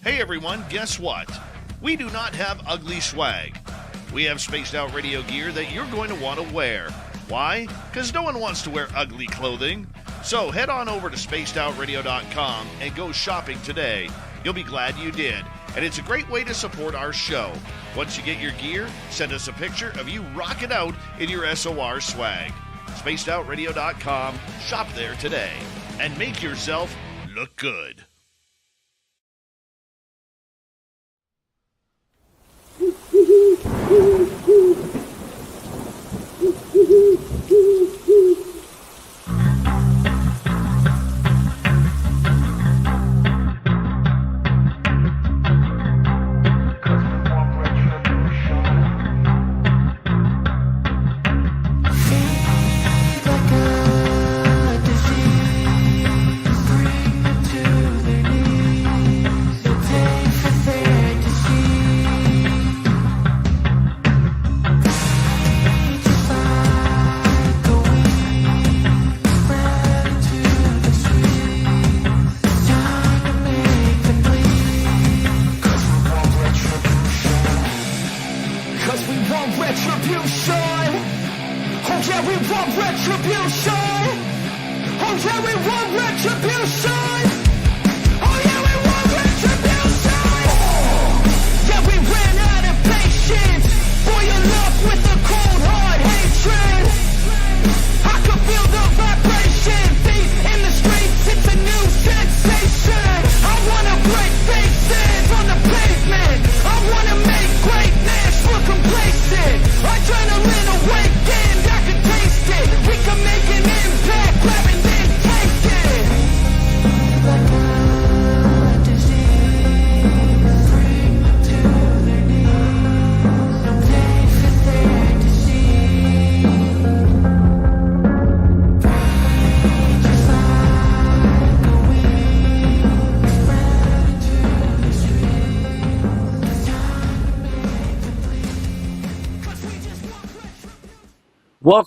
Hey everyone, guess what? We do not have ugly swag. We have spaced out radio gear that you're going to want to wear. Why? Because no one wants to wear ugly clothing. So head on over to spacedoutradio.com and go shopping today. You'll be glad you did. And it's a great way to support our show. Once you get your gear, send us a picture of you rocking out in your SOR swag. spacedoutradio.com. Shop there today. And make yourself look good.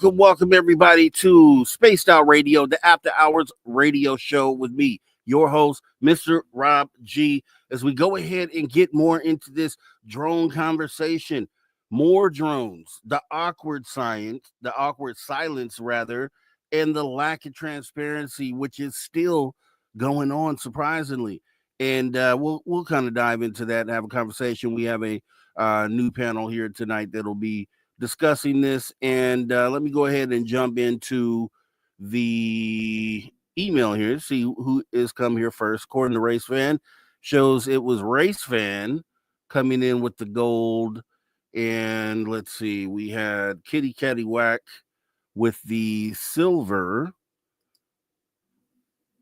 Welcome everybody to Spaced Out Radio, the After Hours radio show with me, your host, Mr. Rob G. As we go ahead and get more into this drone conversation, more drones, the awkward silence, rather, and the lack of transparency, which is still going on, surprisingly. And we'll kind of dive into that and have a conversation. We have a new panel here tonight that'll be discussing this, and let me go ahead and jump into the email here, see who is come here first. According to Race Fan, shows it was Race Fan coming in with the gold, and let's see, we had Kitty Catty Whack with the silver,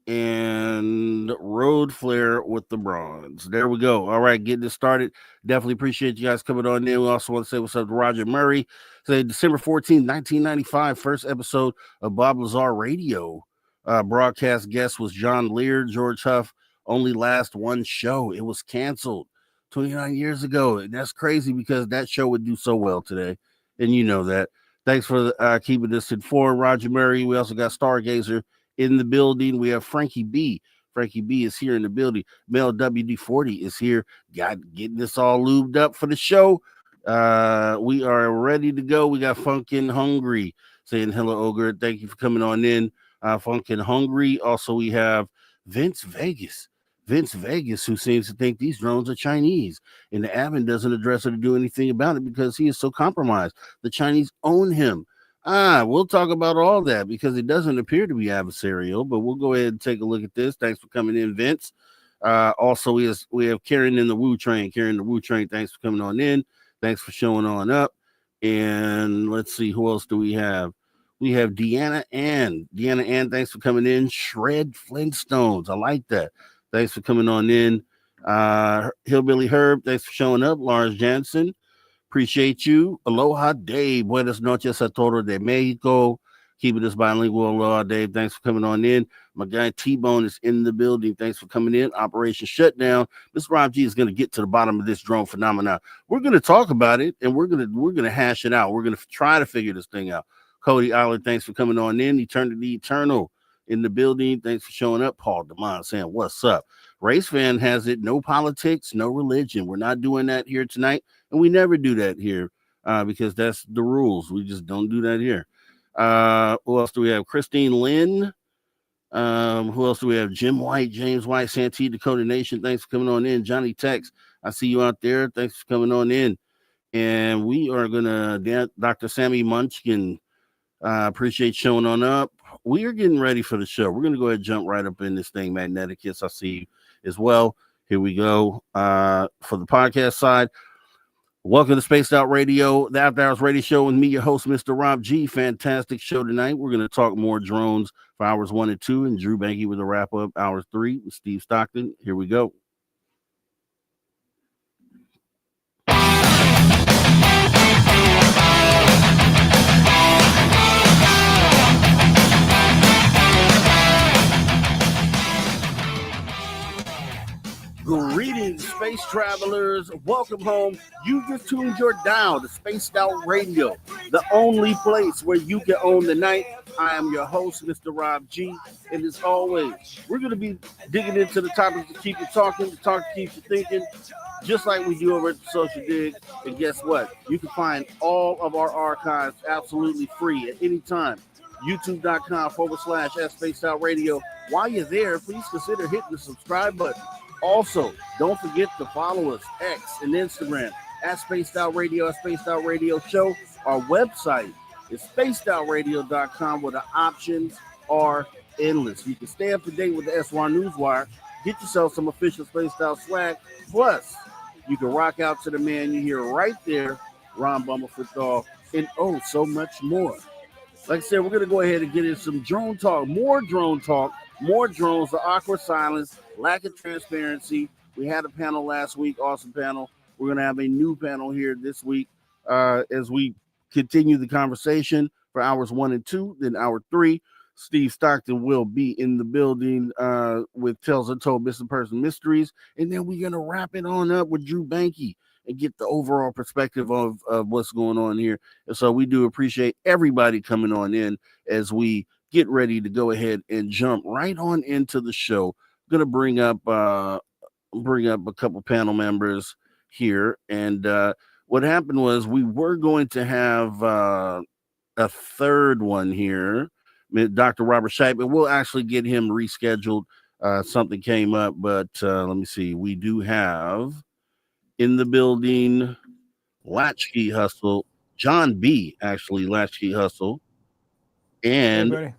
and Road Flare with the bronze. There we go. All right, getting this started. Definitely appreciate you guys coming on in. We also want to say what's up to Roger Murray. Say December 14th, 1995, first episode of Bob Lazar Radio. Broadcast guest was John Lear. George Huff only last one show. It was canceled 29 years ago. And that's crazy because that show would do so well today. And you know that. Thanks for keeping us informed, Roger Murray. We also got Stargazer in the building. We have Frankie B. Frankie B is here in the building. Mel WD40 is here. Getting this all lubed up for the show. We are ready to go. We got Funkin' Hungry saying hello, Ogre. Thank you for coming on in. Funkin' Hungry. Also, we have Vince Vegas. Vince Vegas, who seems to think these drones are Chinese, and the admin doesn't address or do anything about it because he is so compromised. The Chinese own him. We'll talk about all that because it doesn't appear to be adversarial, but we'll go ahead and take a look at this. Thanks for coming in, Vince. Also, we have Karen in the Woo Train. Karen, the Woo Train, thanks for coming on in. Thanks for showing on up. And let's see, who else do we have? We have Deanna Ann. Deanna Ann, thanks for coming in. Shred Flintstones. I like that. Thanks for coming on in. Hillbilly Herb, thanks for showing up. Lars Jansen. Appreciate you. Aloha, Dave. Buenas noches a todo de Mexico. Keeping us bilingual. Aloha, Dave. Thanks for coming on in. My guy T-Bone is in the building. Thanks for coming in. Operation Shutdown. Mr. Rob G is going to get to the bottom of this drone phenomenon. We're going to talk about it, and we're going to hash it out. We're going to try to figure this thing out. Cody Island, thanks for coming on in. Eternity Eternal in the building. Thanks for showing up. Paul DeMond saying, what's up? Race Fan has it, no politics, no religion. We're not doing that here tonight, and we never do that here because that's the rules. We just don't do that here. Who else do we have? Christine Lynn. Who else do we have? Jim White, James White, Santee, Dakota Nation. Thanks for coming on in. Johnny Tex, I see you out there. Thanks for coming on in. And we are gonna, Dr. Sammy Munchkin. Appreciate showing on up. We are getting ready for the show. We're gonna go ahead and jump right up in this thing. Magneticus, I see you as well. Here we go. For the podcast side. Welcome to Spaced Out Radio, the After Hours Radio Show with me, your host, Mr. Rob G. Fantastic show tonight. We're going to talk more drones for hours 1 and 2, and Drew Banky with a wrap-up, hours 3 with Steve Stockton. Here we go. Greetings, space travelers. Welcome home. You just tuned your dial to Spaced Out Radio, the only place where you can own the night. I am your host, Mr. Rob G. And as always, we're going to be digging into the topics to keep you talking, the talk to keep you thinking, just like we do over at the Social Dig. And guess what? You can find all of our archives absolutely free at any time. YouTube.com/@SpacedOutRadio. While you're there, please consider hitting the subscribe button. Also, don't forget to follow us, X and Instagram, at Spaced Out Radio, at Spaced Out Radio Show. Our website is spacedoutradio.com, where the options are endless. You can stay up to date with the SWR Newswire, get yourself some official Spaced Out swag, plus you can rock out to the man you hear right there, Ron Bumblefoot, and oh, so much more. Like I said, we're going to go ahead and get into some drone talk, more drones, the awkward silence, lack of transparency. We had a panel last week, awesome panel. We're going to have a new panel here this week as we continue the conversation for hours 1 and 2. Then hour 3, Steve Stockton will be in the building with Tales Untold Missing Person Mysteries. And then we're going to wrap it on up with Drew Banky and get the overall perspective of what's going on here. And so we do appreciate everybody coming on in as we get ready to go ahead and jump right on into the show. I'm going to bring up a couple panel members here. And what happened was we were going to have a third one here, Dr. Robert Shipe, but we'll actually get him rescheduled. Something came up, but let me see. We do have in the building Latchkey Hustle, John B. actually, Latchkey Hustle, and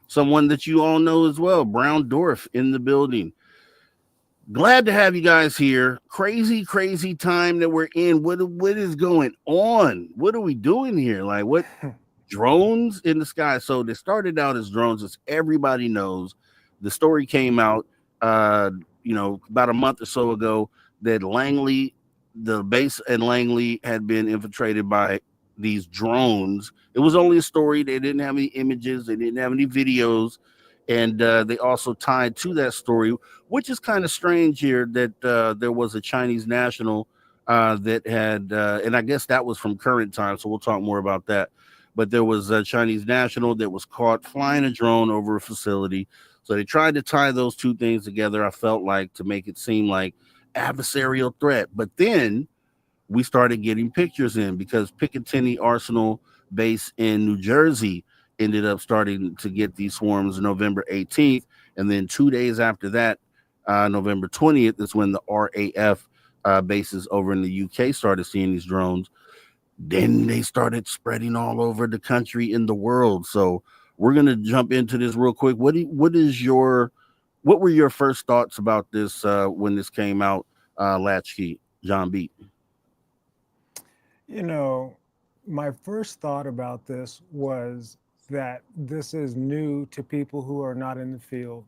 someone that you all know as well, Brown Dwarf, in the building. Glad to have you guys here. Crazy time that we're in. What is going on? What are we doing here? Like, what drones in the sky? So they started out as drones, as everybody knows. The story came out about a month or so ago that Langley, the base in Langley, had been infiltrated by these drones. It was only a story. They didn't have any images. They didn't have any videos. And they also tied to that story, which is kind of strange here, that there was a Chinese national that had, and I guess that was from current time, so we'll talk more about that. But there was a Chinese national that was caught flying a drone over a facility. So they tried to tie those two things together, I felt like, to make it seem like adversarial threat. But then we started getting pictures in because Picatinny Arsenal base in New Jersey ended up starting to get these swarms November 18th. And then 2 days after that, November 20th, is when the RAF bases over in the UK started seeing these drones. Then they started spreading all over the country and the world. So we're going to jump into this real quick. What were your first thoughts about this when this came out, Latchkey, John B? My first thought about this was that this is new to people who are not in the field,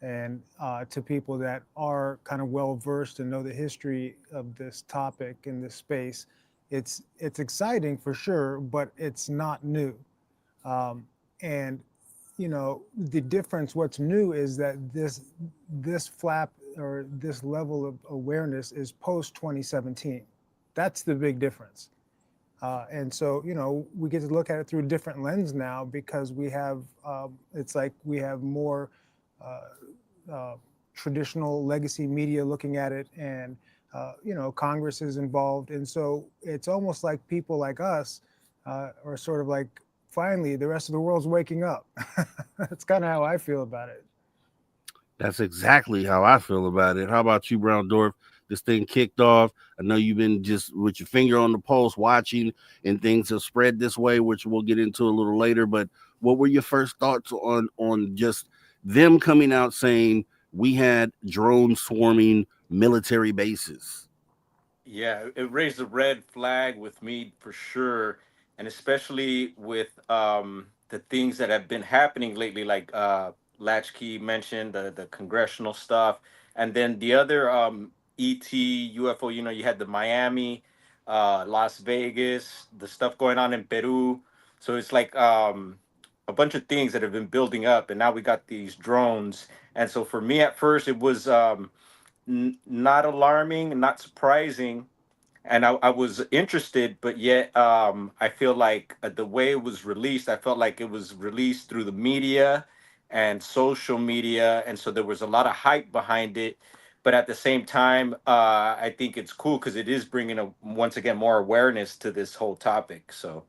and to people that are kind of well versed and know the history of this topic in this space. It's exciting for sure, but it's not new. And the difference, what's new is that this flap or this level of awareness is post 2017. That's the big difference. And so, we get to look at it through a different lens now because we have, it's like we have more traditional legacy media looking at it, and Congress is involved, and so it's almost like people like us are sort of like, finally the rest of the world's waking up. That's kind of how I feel about it. That's exactly how I feel about it. How about you, Brown Dwarf? This thing kicked off. I know you've been just with your finger on the pulse watching, and things have spread this way, which we'll get into a little later. But what were your first thoughts on just them coming out saying we had drone swarming military bases? Yeah, it raised a red flag with me for sure, and especially with the things that have been happening lately, like Latchkey mentioned the congressional stuff, and then the other ET UFO. You know, you had the Miami, Las Vegas, the stuff going on in Peru. So it's like a bunch of things that have been building up, and now we got these drones. And so for me, at first, it was not alarming, not surprising, and I was interested, but yet I feel like the way it was released, I felt like it was released through the media and social media, and so there was a lot of hype behind it. But at the same time, I think it's cool because it is bringing once again more awareness to this whole topic. So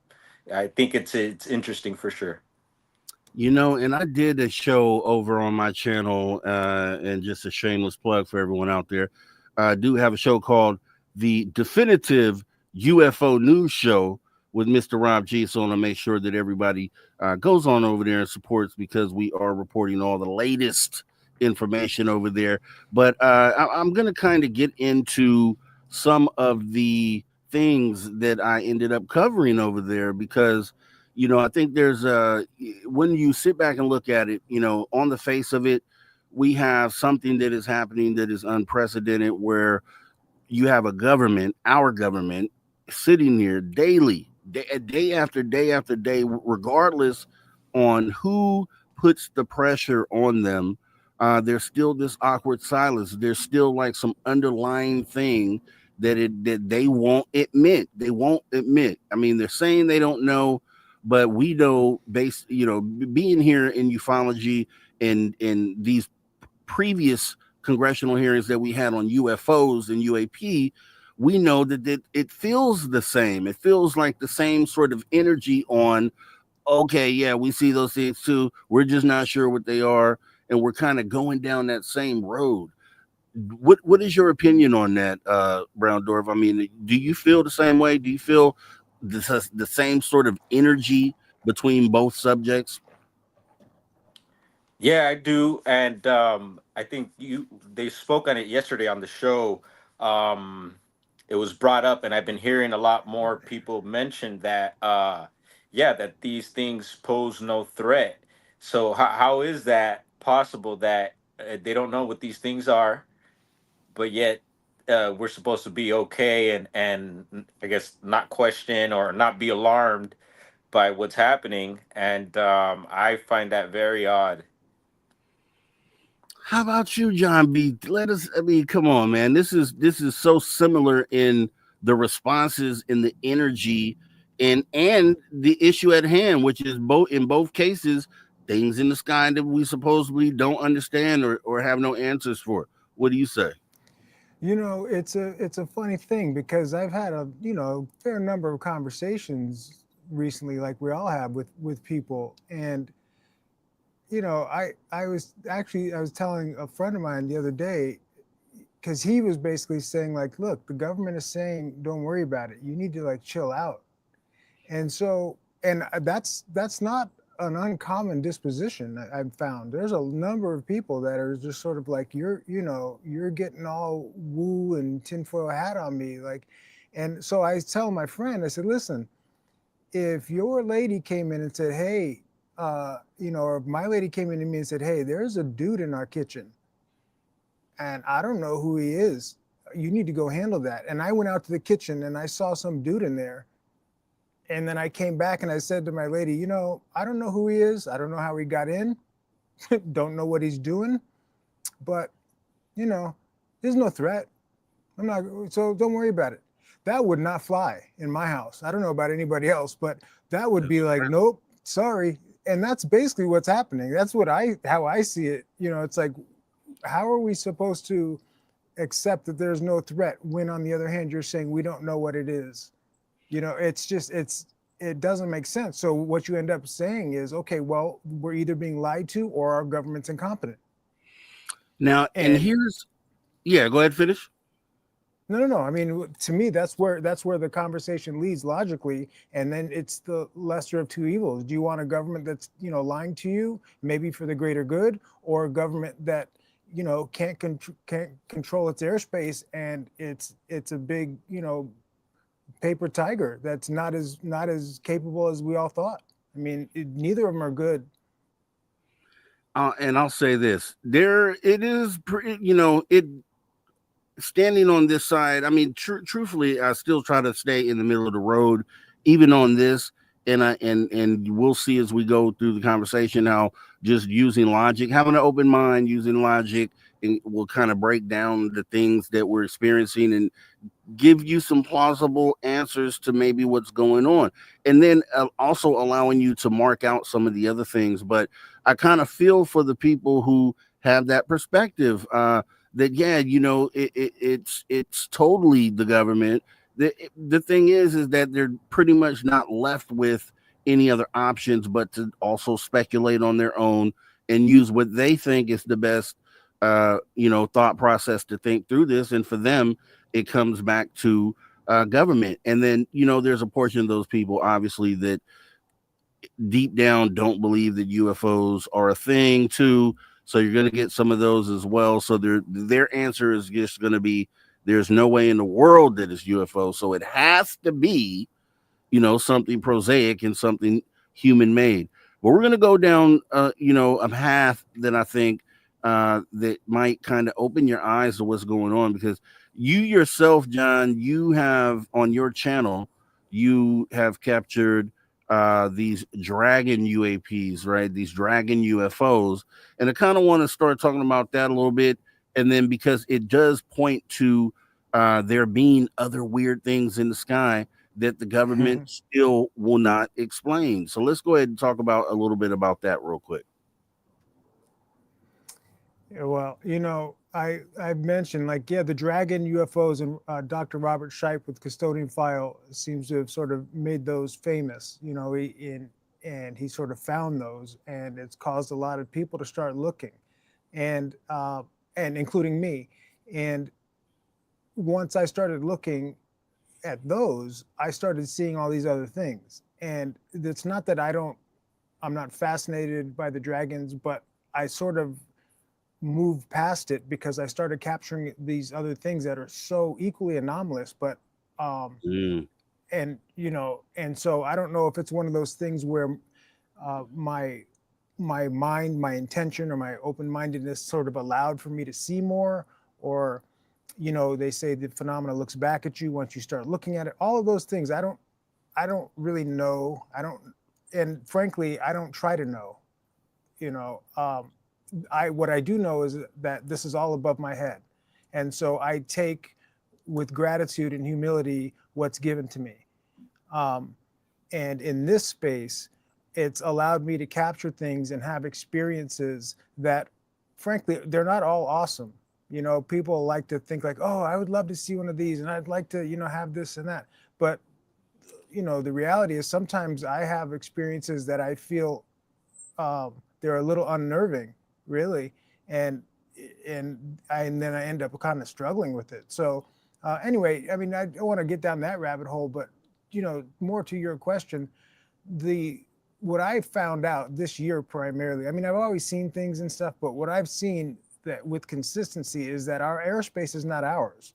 I think it's interesting for sure. And I did a show over on my channel, and just a shameless plug for everyone out there. I do have a show called The Definitive UFO News Show with Mr. Rob G. So I want to make sure that everybody goes on over there and supports, because we are reporting all the latest information over there. But I'm going to kind of get into some of the things that I ended up covering over there, because I think there's when you sit back and look at it, on the face of it, we have something that is happening that is unprecedented, where you have our government, sitting here daily, day after day after day, regardless on who puts the pressure on them. There's still this awkward silence. There's still like some underlying thing that they won't admit. They won't admit. I mean, they're saying they don't know, but we know, being here in ufology and these previous congressional hearings that we had on UFOs and UAP, we know that it feels the same. It feels like the same sort of energy on, okay, yeah, we see those things too. We're just not sure what they are. And we're kind of going down that same road. What is your opinion on that, Brown Dwarf? I mean, do you feel the same way? Do you feel the same sort of energy between both subjects? Yeah, I do, and I think they spoke on it yesterday on the show. Um, it was brought up, and I've been hearing a lot more people mention that, yeah, that these things pose no threat. So how is that possible that they don't know what these things are, but yet we're supposed to be okay and I guess not question or not be alarmed by what's happening, and I find that very odd. How about you, John B? I mean, come on, man. This is so similar in the responses, in the energy, and the issue at hand, which is in both cases, things in the sky that we supposedly don't understand or have no answers for. What do you say? It's a funny thing, because I've had a fair number of conversations recently, like we all have with people, and I was telling a friend of mine the other day, because he was basically saying, like, look, the government is saying don't worry about it, you need to like chill out. And so, and that's not an uncommon disposition. I've found there's a number of people that are just sort of like, you're getting all woo and tinfoil hat on me, like. And so I tell my friend, I said, listen, if your lady came in and said, hey, or if my lady came in to me and said, hey, there's a dude in our kitchen and I don't know who he is, you need to go handle that. And I went out to the kitchen and I saw some dude in there. And then I came back and I said to my lady, I don't know who he is. I don't know how he got in. Don't know what he's doing. But, there's no threat. So don't worry about it. That would not fly in my house. I don't know about anybody else, but that would be like, nope, sorry. And that's basically what's happening. That's how I see it. It's like, how are we supposed to accept that there's no threat when, on the other hand, you're saying we don't know what it is? It doesn't make sense. So what you end up saying is, okay, well, we're either being lied to or our government's incompetent. Now, and here's, yeah, go ahead, finish. No. I mean, to me, that's where the conversation leads logically, and then it's the lesser of two evils. Do you want a government that's lying to you, maybe for the greater good, or a government that can't control its airspace and it's a big paper tiger that's not as capable as we all thought? I mean, neither of them are good. And I'll say this: it is, standing on this side. I mean, truthfully, I still try to stay in the middle of the road, even on this. And we'll see as we go through the conversation how just using logic, having an open mind, using logic, and we'll kind of break down the things that we're experiencing and give you some plausible answers to maybe what's going on, and then also allowing you to mark out some of the other things. But I kind of feel for the people who have that perspective, that it's totally the government. The thing is that they're pretty much not left with any other options but to also speculate on their own and use what they think is the best thought process to think through this. And for them, it comes back to government. And then there's a portion of those people obviously that deep down don't believe that UFOs are a thing too. So you're going to get some of those as well. So their answer is just going to be, there's no way in the world that it's UFO. So it has to be, something prosaic and something human made. But we're going to go down, a path that I think that might kind of open your eyes to what's going on, because you yourself, John, you have on your channel, you have captured these dragon UAPs, right? These dragon UFOs. And I kind of want to start talking about that a little bit. And then because it does point to there being other weird things in the sky that the government still will not explain. So let's go ahead and talk about a little bit about that real quick. Yeah, well, I've mentioned the Dragon UFOs, and Dr. Robert Shipe with Custodian File seems to have sort of made those famous. And he sort of found those, and it's caused a lot of people to start looking, and including me. And once I started looking at those, I started seeing all these other things. And it's not that I'm not fascinated by the dragons, but I sort of moved past it because I started capturing these other things that are so equally anomalous. But and so I don't know if it's one of those things where my mind, my intention, or my open-mindedness sort of allowed for me to see more, or they say the phenomena looks back at you once you start looking at it. All of those things, I don't really know. And frankly, I don't try to know. What I do know is that this is all above my head, and so I take with gratitude and humility what's given to me. And in this space, it's allowed me to capture things and have experiences that, frankly, they're not all awesome. People like to think like, oh, I would love to see one of these, and I'd like to, have this and that. But, the reality is sometimes I have experiences that I feel they're a little unnerving, really, and then I end up kind of struggling with it. So anyway, I mean, I don't want to get down that rabbit hole, but more to your question, what I found out this year primarily, I mean, I've always seen things and stuff, but what I've seen that with consistency is that our airspace is not ours.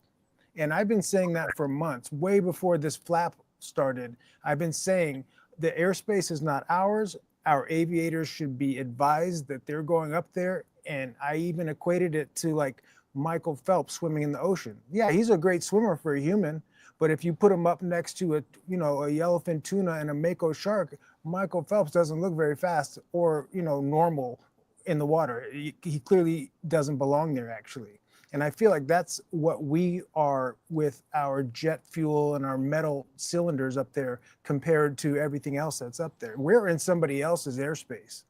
And I've been saying that for months, way before this flap started. I've been saying the airspace is not ours. Our aviators should be advised that they're going up there. And I even equated it to like Michael Phelps swimming in the ocean. Yeah, he's a great swimmer for a human, but if you put him up next to a yellowfin tuna and a mako shark, Michael Phelps doesn't look very fast or normal in the water. He clearly doesn't belong there, actually. And I feel like that's what we are with our jet fuel and our metal cylinders up there compared to everything else that's up there. We're in somebody else's airspace.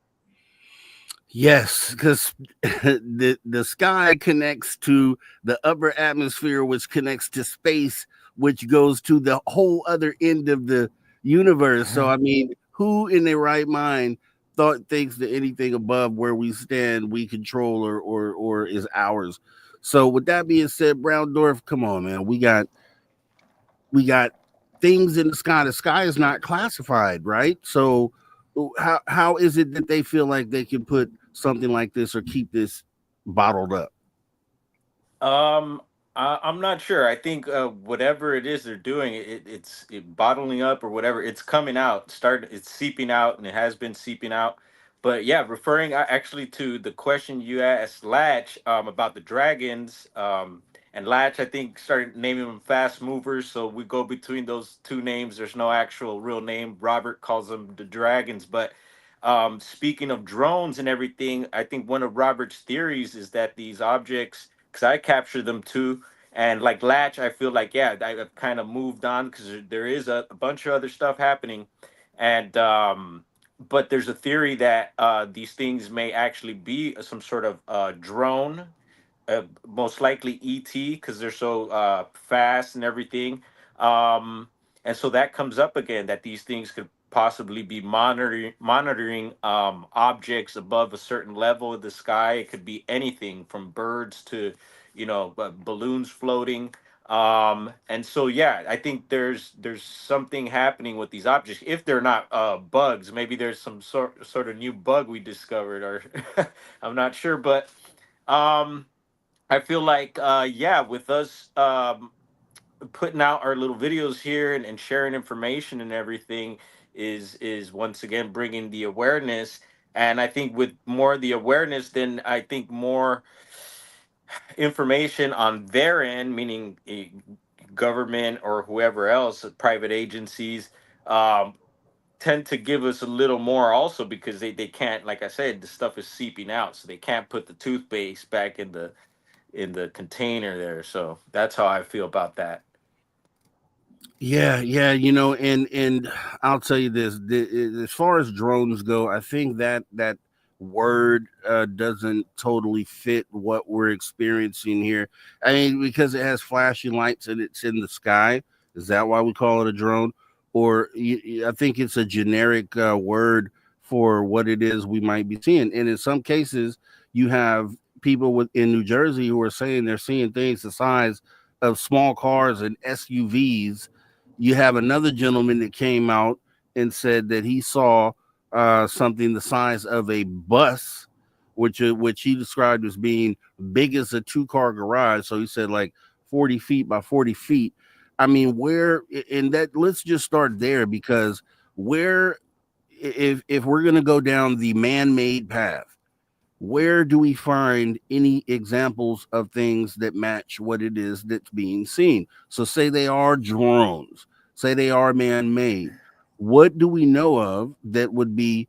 Yes, because the sky connects to the upper atmosphere, which connects to space, which goes to the whole other end of the universe. So I mean, who in their right mind thinks that anything above where we stand we control or is ours? So with that being said, Brown Dwarf, come on, man, we got things in the sky. The sky is not classified, right? So how is it that they feel like they can put something like this or keep this bottled up? Um, I'm not sure. I think whatever it is they're doing, it's bottling up or whatever. It's coming out. It's seeping out, and it has been seeping out. But yeah, referring actually to the question you asked Latch about the dragons, and Latch I think started naming them fast movers. So we go between those two names. There's no actual real name. Robert calls them the dragons, but. Speaking of drones and everything, I think one of Robert's theories is that these objects, because I capture them too. And like Latch, I feel like yeah, I've kind of moved on because there is a bunch of other stuff happening, and but there's a theory that these things may actually be some sort of drone, most likely ET because they're so fast and everything. Um, and so that comes up again that these things could possibly be monitoring objects above a certain level of the sky. It could be anything from birds to, balloons floating. And so yeah, I think there's something happening with these objects. If they're not bugs, maybe there's some sort of new bug we discovered, or I'm not sure, but um I feel like, yeah, with us putting out our little videos here and sharing information and everything is once again bringing the awareness. And I think with more of the awareness, then I think more information on their end, meaning government or whoever else, private agencies, um, tend to give us a little more also because they can't, like I said, the stuff is seeping out, so they can't put the toothpaste back in the container there. So that's how I feel about that. Yeah, and I'll tell you this: as far as drones go, I think that word doesn't totally fit what we're experiencing here. I mean, because it has flashing lights and it's in the sky. Is that why we call it a drone? Or I think it's a generic word for what it is we might be seeing. And in some cases, you have people in New Jersey who are saying they're seeing things the size of small cars and SUVs. You have another gentleman that came out and said that he saw something the size of a bus, which he described as being big as a two-car garage. So he said like 40 feet by 40 feet. I mean, where in that? Let's just start there because where, if we're gonna go down the man-made path, where do we find any examples of things that match what it is that's being seen? So, say they are drones, say they are man made. What do we know of that would be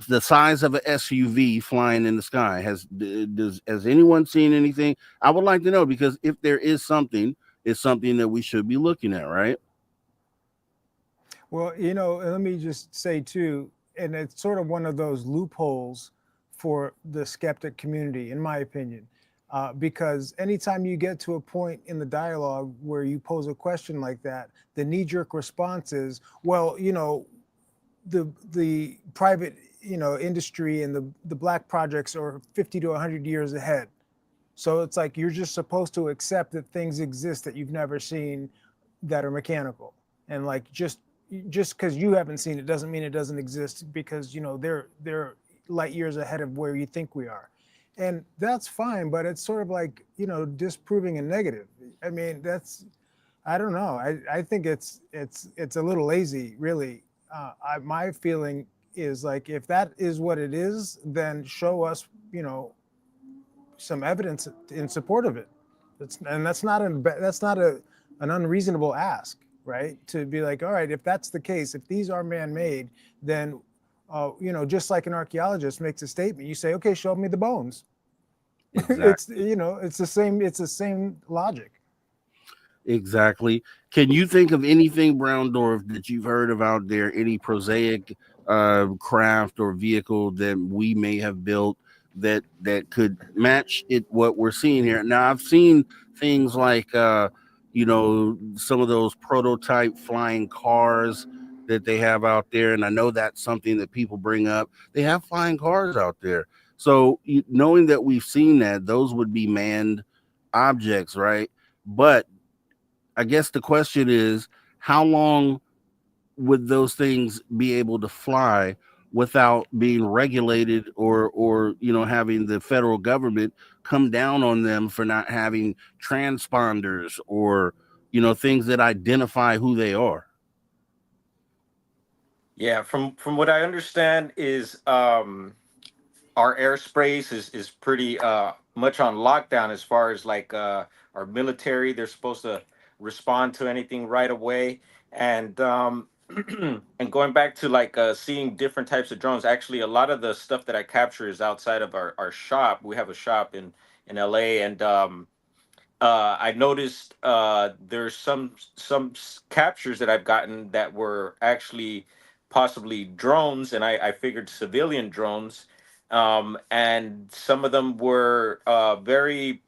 the size of an SUV flying in the sky? Has anyone seen anything? I would like to know because if there is something, it's something that we should be looking at, right? Well, let me just say too, and it's sort of one of those loopholes for the skeptic community, in my opinion, because anytime you get to a point in the dialogue where you pose a question like that, the knee-jerk response is, well, the private industry and the black projects are 50 to 100 years ahead. So it's like you're just supposed to accept that things exist that you've never seen that are mechanical, and like just because you haven't seen it doesn't mean it doesn't exist, because they're light years ahead of where you think we are. And that's fine, but it's sort of like disproving a negative. I mean, I don't know. I think it's a little lazy, really. My feeling is like, if that is what it is, then show us some evidence in support of it. That's not an unreasonable ask, right? To be like, all right, if that's the case, if these are man-made, then just like an archaeologist makes a statement, you say, okay, show me the bones. Exactly. It's the same logic. Exactly. Can you think of anything, Brown Dwarf, that you've heard of out there? Any prosaic craft or vehicle that we may have built that could match it what we're seeing here. Now I've seen things like some of those prototype flying cars that they have out there, and I know that's something that people bring up. They have flying cars out there. So knowing that we've seen that, those would be manned objects, right? But I guess the question is, how long would those things be able to fly without being regulated, or having the federal government come down on them for not having transponders, or things that identify who they are? Yeah, from what I understand is our airspace is pretty much on lockdown as far as like our military. They're supposed to respond to anything right away. And and going back to like seeing different types of drones, actually a lot of the stuff that I capture is outside of our shop. We have a shop in LA, and I noticed there's some captures that I've gotten that were actually possibly drones, and I figured civilian drones, and some of them were very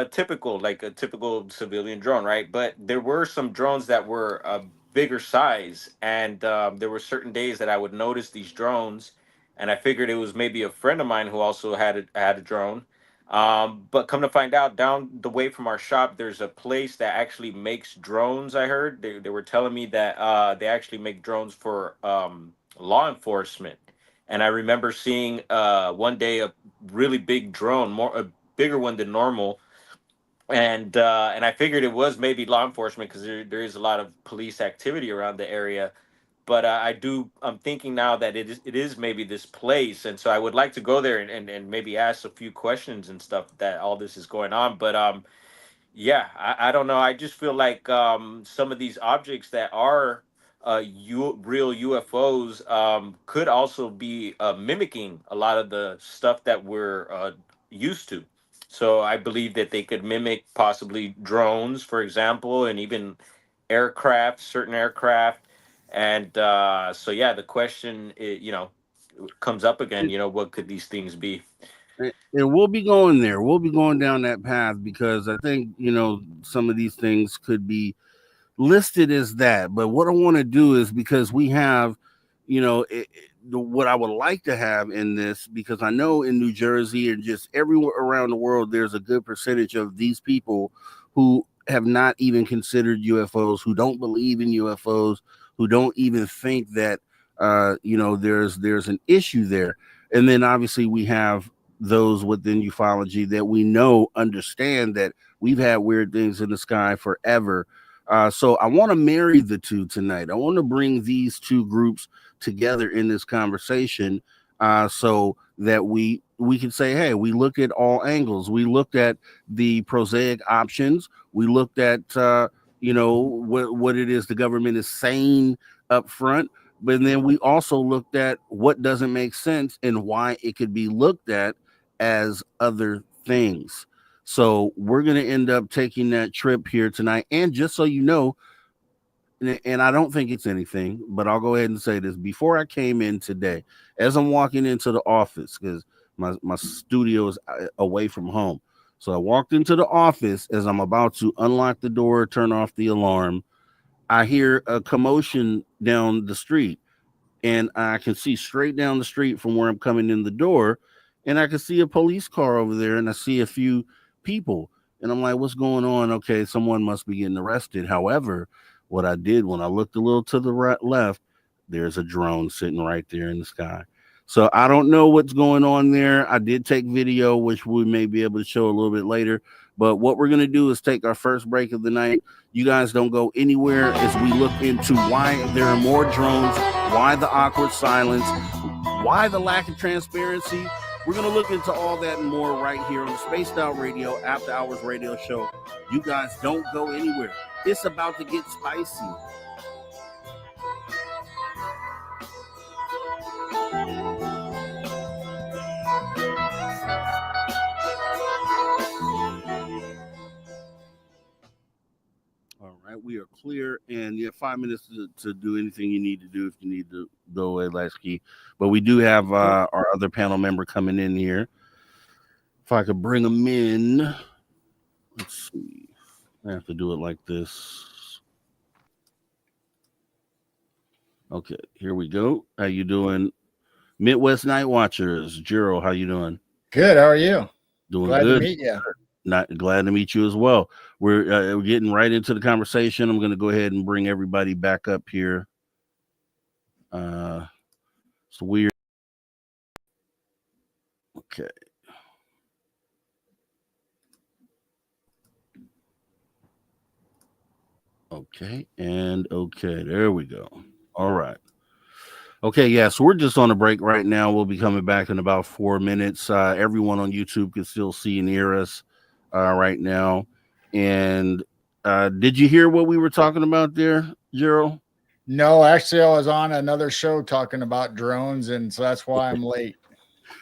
typical, like a typical civilian drone, right? But there were some drones that were a bigger size, and there were certain days that I would notice these drones, and I figured it was maybe a friend of mine who also had a drone. But come to find out, down the way from our shop, there's a place that actually makes drones. I heard they were telling me that they actually make drones for law enforcement. And I remember seeing one day a really big drone, more a bigger one than normal, and I figured it was maybe law enforcement because there is a lot of police activity around the area. But I'm thinking now that it is maybe this place, and so I would like to go there and maybe ask a few questions and stuff that all this is going on. But yeah, I don't know. I just feel like some of these objects that are real UFOs could also be mimicking a lot of the stuff that we're used to. So I believe that they could mimic possibly drones, for example, and even aircraft, certain aircraft. And so yeah, the question comes up again. What could these things be? And we'll be going there. We'll be going down that path, because I think some of these things could be listed as that. But what I want to do is, because we have, what I would like to have in this, because I know in New Jersey and just everywhere around the world, there's a good percentage of these people who have not even considered UFOs, who don't believe in UFOs, who don't even think that, there's an issue there. And then obviously we have those within ufology that we know understand that we've had weird things in the sky forever. So I want to marry the two tonight. I want to bring these two groups together in this conversation, so that we can say, hey, we looked at all angles. We looked at the prosaic options. We looked at what it is the government is saying up front. But then we also looked at what doesn't make sense and why it could be looked at as other things. So we're going to end up taking that trip here tonight. And just so you know, and I don't think it's anything, but I'll go ahead and say this. Before I came in today, as I'm walking into the office, because my studio is away from home. So I walked into the office. As I'm about to unlock the door, turn off the alarm, I hear a commotion down the street. And I can see straight down the street from where I'm coming in the door, and I can see a police car over there, and I see a few people, and I'm like, what's going on? Okay, someone must be getting arrested. However, what I did when I looked a little to the right, left, there's a drone sitting right there in the sky. So I don't know what's going on there. I did take video, which we may be able to show a little bit later. But what we're going to do is take our first break of the night. You guys don't go anywhere as we look into why there are more drones, why the awkward silence, why the lack of transparency. We're going to look into all that and more right here on the Spaced Out Radio After Hours Radio Show. You guys don't go anywhere. It's about to get spicy. All All right, we are clear, and you have 5 minutes to do anything you need to do if you need to go away, Lasky. But we do have our other panel member coming in here. If I could bring him in, let's see. I have to do it like this. Okay, here we go. How you doing, Midwest Night Watchers? Jiro, how you doing? Good. How are you? Doing Glad good. to meet you. Not glad to meet you as well. We're getting right into the conversation. I'm going to go ahead and bring everybody back up here. It's weird. Okay. Okay, and okay, there we go. All right. Okay, yeah, so we're just on a break right now. We'll be coming back in about 4 minutes. Everyone on YouTube can still see and hear us right now. And did you hear what we were talking about there, Gerald? No, actually, I was on another show talking about drones, and so that's why I'm late.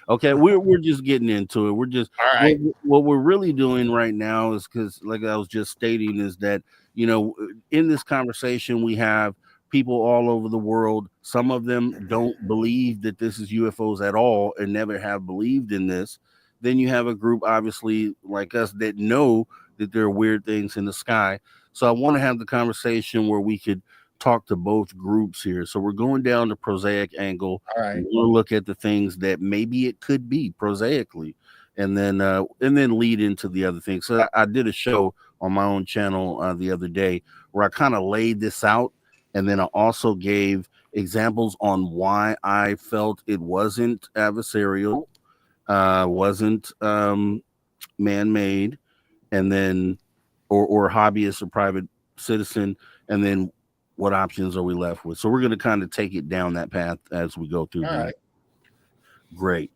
Okay, we're just getting into it. We're just All right. what we're really doing right now is because, like I was just stating, is that in this conversation we have people all over the world. Some of them don't believe that this is UFOs at all and never have believed in this. Then you have a group, obviously, like us, that know that there are weird things in the sky. So I want to have the conversation where we could talk to both groups here. So we're going down the prosaic angle. All right. We'll look at the things that maybe it could be prosaically, and then lead into the other things. So I did a show on my own channel the other day where I kind of laid this out, and then I also gave examples on why I felt it wasn't adversarial, wasn't man-made, and then or hobbyist or private citizen, and then what options are we left with? So we're going to kind of take it down that path as we go through. All right. Great.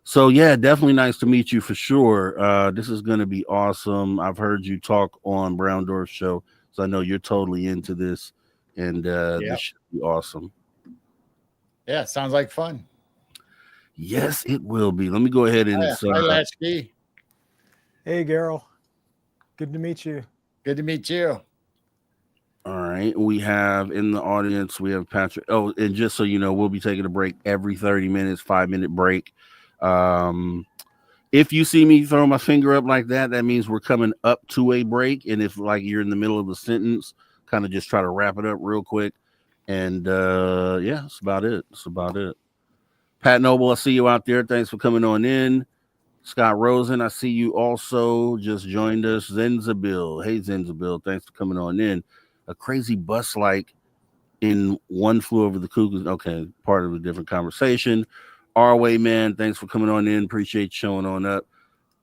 So yeah, definitely nice to meet you for sure. This is going to be awesome. I've heard you talk on Brown Dwarf Show, so I know you're totally into this, and this should be awesome. Yeah, it sounds like fun. Yes, it will be. Let me go ahead and Hi, Latchkey. Hey, Gerald. Good to meet you. Good to meet you. All right, we have in the audience, we have Patrick. Oh, and just so you know, we'll be taking a break every 30 minutes, 5-minute break. If you see me throw my finger up like that, that means we're coming up to a break. And if like you're in the middle of a sentence, kind of just try to wrap it up real quick. And yeah, that's about it. That's about it. Pat Noble, I see you out there. Thanks for coming on in. Scott Rosen, I see you also just joined us. Zenzabil. Hey, Zenzabil, thanks for coming on in. A crazy bus like in One Flew Over the Cuckoo's. Okay, part of a different conversation. Our man, thanks for coming on in. Appreciate you showing on up.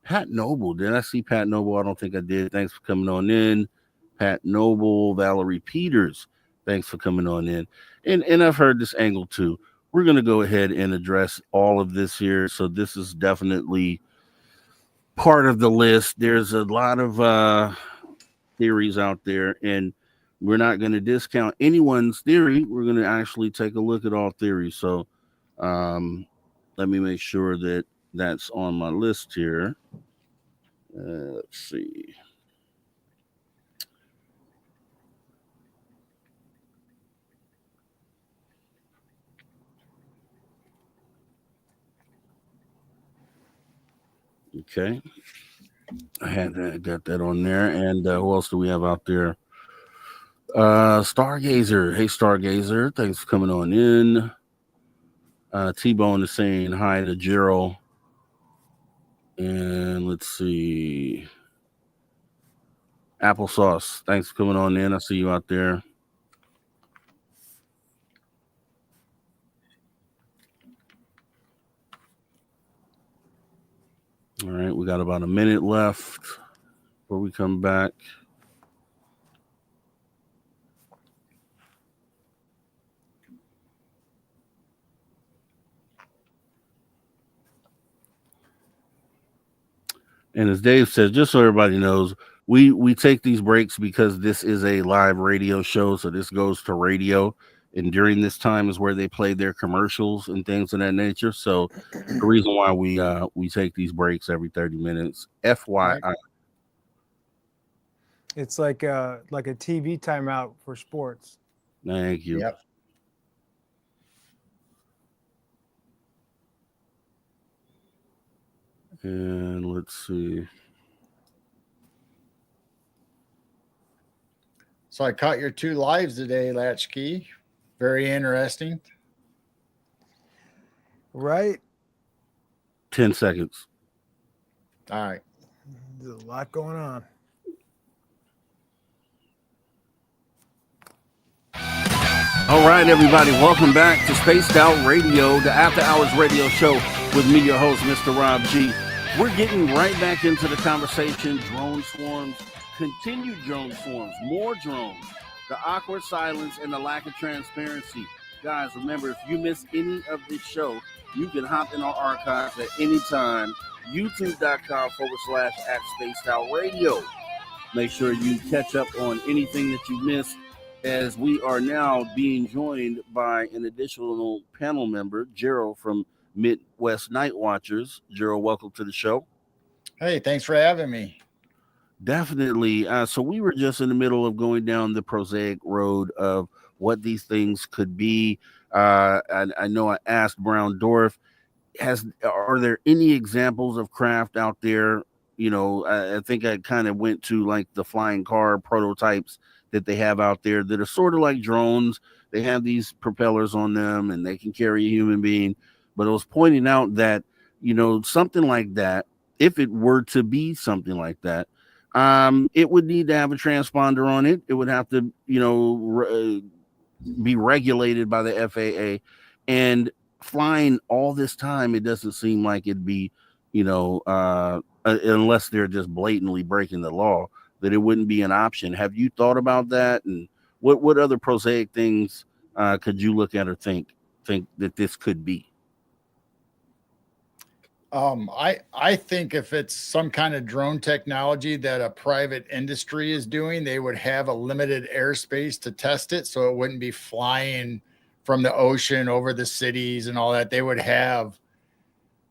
Pat Noble, did I see Pat Noble? I don't think I did. Thanks for coming on in. Pat Noble, Valerie Peters, thanks for coming on in. And I've heard this angle too. We're going to go ahead and address all of this here. So this is definitely part of the list. There's a lot of theories out there, and we're not going to discount anyone's theory. We're going to actually take a look at all theories. So let me make sure that that's on my list here. Let's see. Okay. Got that on there. And who else do we have out there? Stargazer. Hey, Stargazer. Thanks for coming on in. T-Bone is saying hi to Gerald. And let's see. Applesauce. Thanks for coming on in. I see you out there. All right, we got about a minute left before we come back. And as Dave says, just so everybody knows, we take these breaks because this is a live radio show, so this goes to radio. And during this time is where they play their commercials and things of that nature. So the reason why we take these breaks every 30 minutes, FYI. It's like a TV timeout for sports. Thank you. Yep. And let's see. So I caught your 2 lives today, Latchkey. Very interesting. Right? 10 seconds. All right. There's a lot going on. All right, everybody, welcome back to Spaced Out Radio, the After Hours radio show with me, your host, Mr. Rob G. We're getting right back into the conversation. Drone swarms, continued drone swarms, more drones, the awkward silence, and the lack of transparency. Guys, remember, if you miss any of this show, you can hop in our archives at any time, youtube.com/@spacedoutradio. Make sure you catch up on anything that you missed, as we are now being joined by an additional panel member, Gerald from Midwest Night Watchers. Gerald, welcome to the show. Hey, thanks for having me. Definitely. So we were just in the middle of going down the prosaic road of what these things could be. I know I asked Brown Dwarf, are there any examples of craft out there? You know, I think I kind of went to like the flying car prototypes that they have out there that are sort of like drones. They have these propellers on them and they can carry a human being. But I was pointing out that, you know, something like that, if it were to be something like that, it would need to have a transponder on it. It would have to, you know, be regulated by the FAA. And flying all this time, it doesn't seem like it'd be, you know, unless they're just blatantly breaking the law, that it wouldn't be an option. Have you thought about that? And what other prosaic things could you look at or think that this could be? I think if it's some kind of drone technology that a private industry is doing, they would have a limited airspace to test it, so it wouldn't be flying from the ocean over the cities and all that. They would have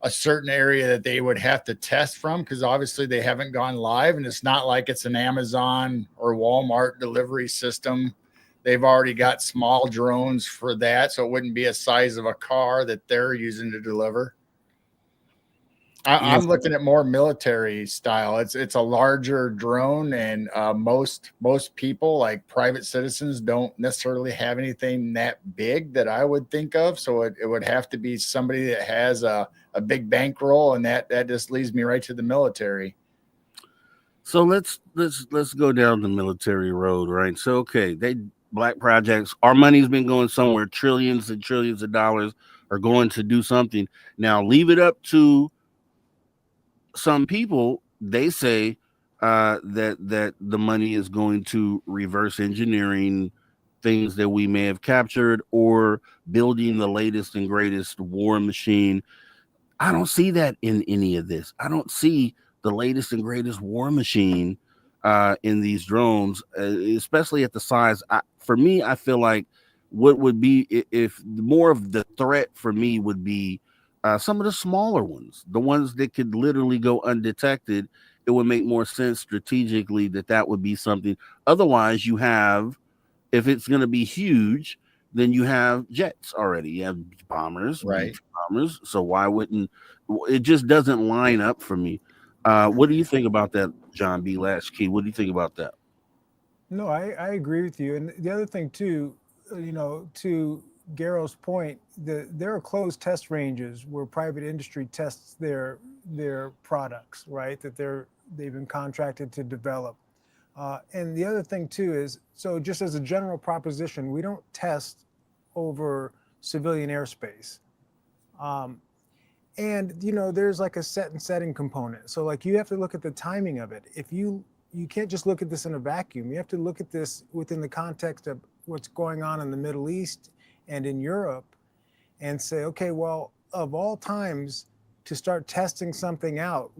a certain area that they would have to test from, because obviously they haven't gone live, and it's not like it's an Amazon or Walmart delivery system. They've already got small drones for that, so it wouldn't be a size of a car that they're using to deliver. I'm looking at more military style. It's a larger drone, and most people, like private citizens, don't necessarily have anything that big that I would think of. So it would have to be somebody that has a big bankroll, and that just leads me right to the military. So let's go down the military road, right? So okay, black projects. Our money's been going somewhere. Trillions and trillions of dollars are going to do something. Now leave it up to some people. They say that the money is going to reverse engineering things that we may have captured, or building the latest and greatest war machine. I don't see that in any of this. I don't see the latest and greatest war machine in these drones, especially at the size. For me, I feel like what would be, if more of the threat for me would be some of the smaller ones, the ones that could literally go undetected. It would make more sense strategically that would be something. Otherwise, you have, if it's going to be huge, then you have jets already. You have bombers, right? Bombers. So why wouldn't it? Just doesn't line up for me. What do you think about that, John B. Latchkey? What do you think about that? No, I agree with you. And the other thing too, you know, to Garrow's point, there are closed test ranges where private industry tests their products, right? That they've been contracted to develop. And the other thing too is, so just as a general proposition, we don't test over civilian airspace. And you know, there's like a set and setting component. So like you have to look at the timing of it. If you can't just look at this in a vacuum. You have to look at this within the context of what's going on in the Middle East and in Europe, and say, okay, well, of all times to start testing something out,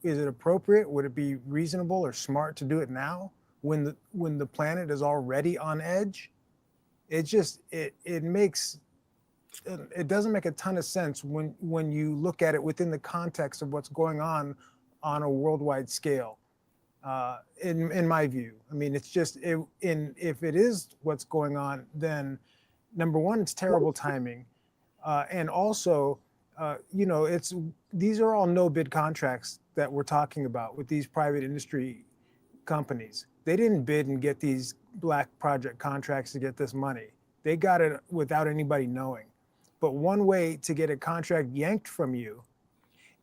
is it appropriate? Would it be reasonable or smart to do it now when the planet is already on edge? It doesn't make a ton of sense when you look at it within the context of what's going on a worldwide scale. in my view. I mean, it's just if it is what's going on, then number one, it's terrible timing, and also, these are all no bid contracts that we're talking about with these private industry companies. They didn't bid and get these black project contracts to get this money. They got it without anybody knowing. But one way to get a contract yanked from you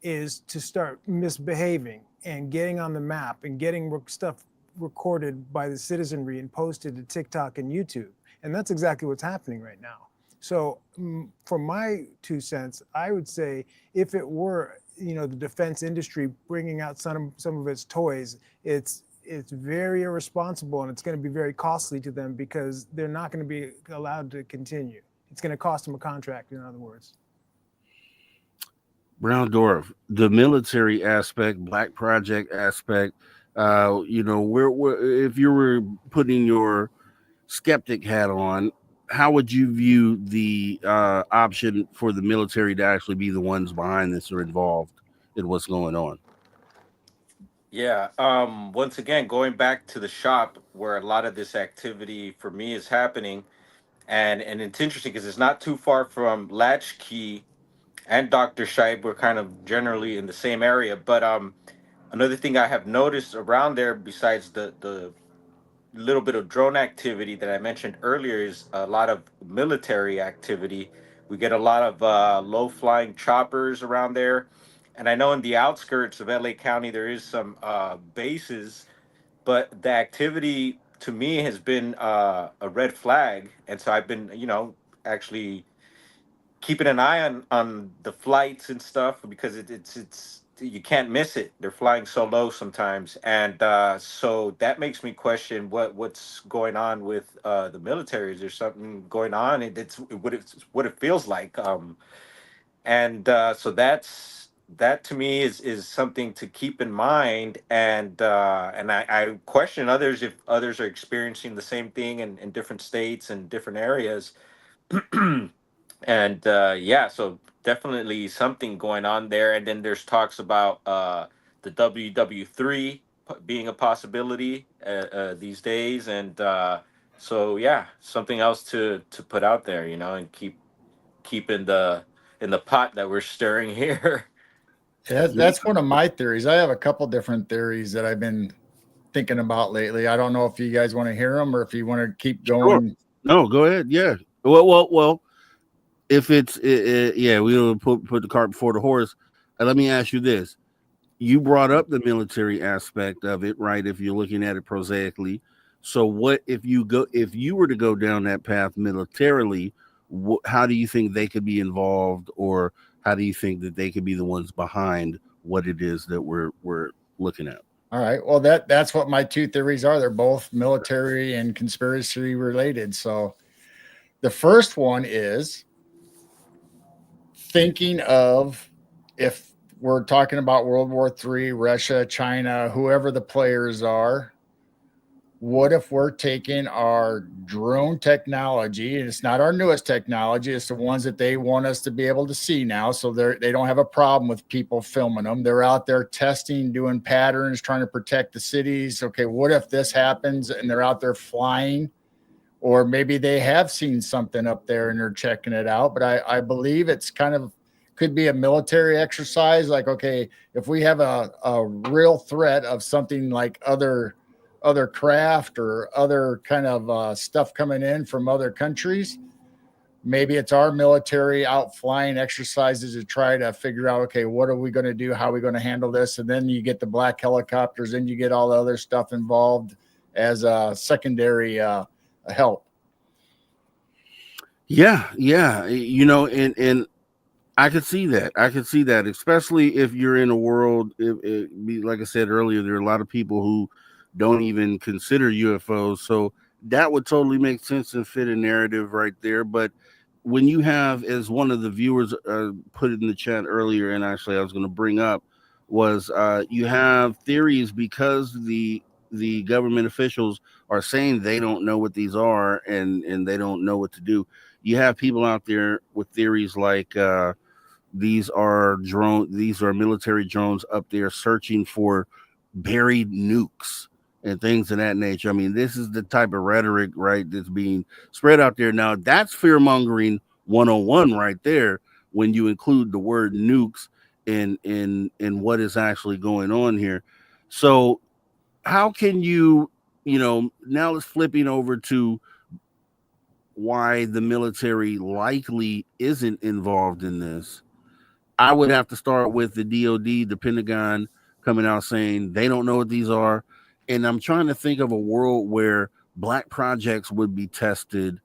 is to start misbehaving and getting on the map and getting stuff recorded by the citizenry and posted to TikTok and YouTube. And that's exactly what's happening right now. So from my 2 cents, I would say if it were, the defense industry bringing out some of its toys, it's very irresponsible, and it's going to be very costly to them because they're not going to be allowed to continue. It's going to cost them a contract, in other words. Brown Dwarf, the military aspect, black project aspect, where if you were putting your skeptic hat on, how would you view the option for the military to actually be the ones behind this or involved in what's going on? Yeah. Once again, going back to the shop where a lot of this activity for me is happening, and it's interesting because it's not too far from Latchkey and Dr. Scheib. We're kind of generally in the same area. But another thing I have noticed around there, besides the little bit of drone activity that I mentioned earlier, is a lot of military activity. We get a lot of low flying choppers around there. And I know in the outskirts of LA County, there is some bases, but the activity to me has been a red flag. And so I've been, actually keeping an eye on the flights and stuff because it's you can't miss it. They're flying so low sometimes, and so that makes me question what's going on with the military. Is there something going on? It's what it feels like, and so that to me is something to keep in mind, and I question others if others are experiencing the same thing in different states and different areas. And yeah, so definitely something going on there. And then there's talks about the WW3 being a possibility these days, and so yeah, something else to put out there, and keep in the pot that we're stirring here. Yeah, that's one of my theories. I have a couple different theories that I've been thinking about lately. I don't know if you guys want to hear them or if you want to keep going. Sure. No, go ahead. Yeah. Well. If it's yeah, we don't put the cart before the horse. Let me ask you this: you brought up the military aspect of it, right? If you're looking at it prosaically, so what if you were to go down that path militarily? How do you think they could be involved, or how do you think that they could be the ones behind what it is that we're looking at? All right. Well, that's what my two theories are. They're both military and conspiracy related. So the first one is thinking of, if we're talking about World War III, Russia, China, whoever the players are, what if we're taking our drone technology, and it's not our newest technology, it's the ones that they want us to be able to see now, so they don't have a problem with people filming them. They're out there testing, doing patterns, trying to protect the cities. Okay, what if this happens and they're out there flying? Or maybe they have seen something up there and they're checking it out. But I believe it's kind of could be a military exercise. Like, okay, if we have a real threat of something like other craft or other kind of stuff coming in from other countries, maybe it's our military out flying exercises to try to figure out, okay, what are we going to do? How are we going to handle this? And then you get the black helicopters and you get all the other stuff involved as a secondary help. Yeah, and I could see that, especially if you're in a world, like I said earlier, there are a lot of people who don't even consider UFOs, so that would totally make sense and fit a narrative right there. But when you have, as one of the viewers put it in the chat earlier, and actually I was going to bring up, was you have theories because the government officials are saying they don't know what these are and they don't know what to do. You have people out there with theories like these are military drones up there searching for buried nukes and things of that nature. I mean, this is the type of rhetoric, right, that's being spread out there. Now, that's fear mongering 101 right there when you include the word nukes in what is actually going on here. So, how can you, now let's flipping over to why the military likely isn't involved in this. I would have to start with the DOD, the Pentagon, coming out saying they don't know what these are. And I'm trying to think of a world where black projects would be tested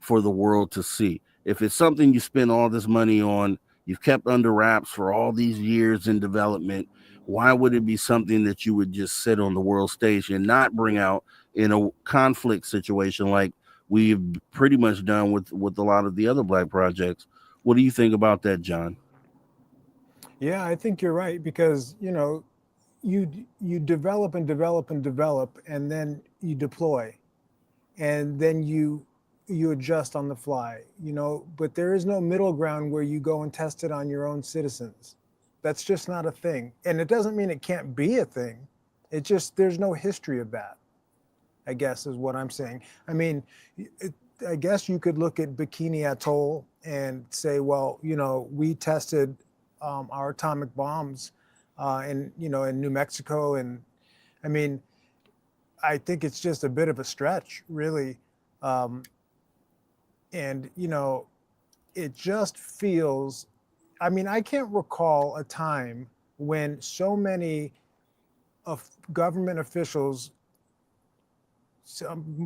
for the world to see. If it's something you spend all this money on, you've kept under wraps for all these years in development, why would it be something that you would just sit on the world stage and not bring out in a conflict situation like we've pretty much done with a lot of the other black projects? What do you think about that, John? Yeah, I think you're right because you develop and develop and develop, and then you deploy, and then you adjust on the fly. But there is no middle ground where you go and test it on your own citizens. That's just not a thing, and it doesn't mean it can't be a thing. It just there's no history of that, I guess, is what I'm saying. I mean, I guess you could look at Bikini Atoll and say, well, we tested our atomic bombs in New Mexico, and I mean, I think it's just a bit of a stretch, really, and it just feels. I mean, I can't recall a time when so many of government officials,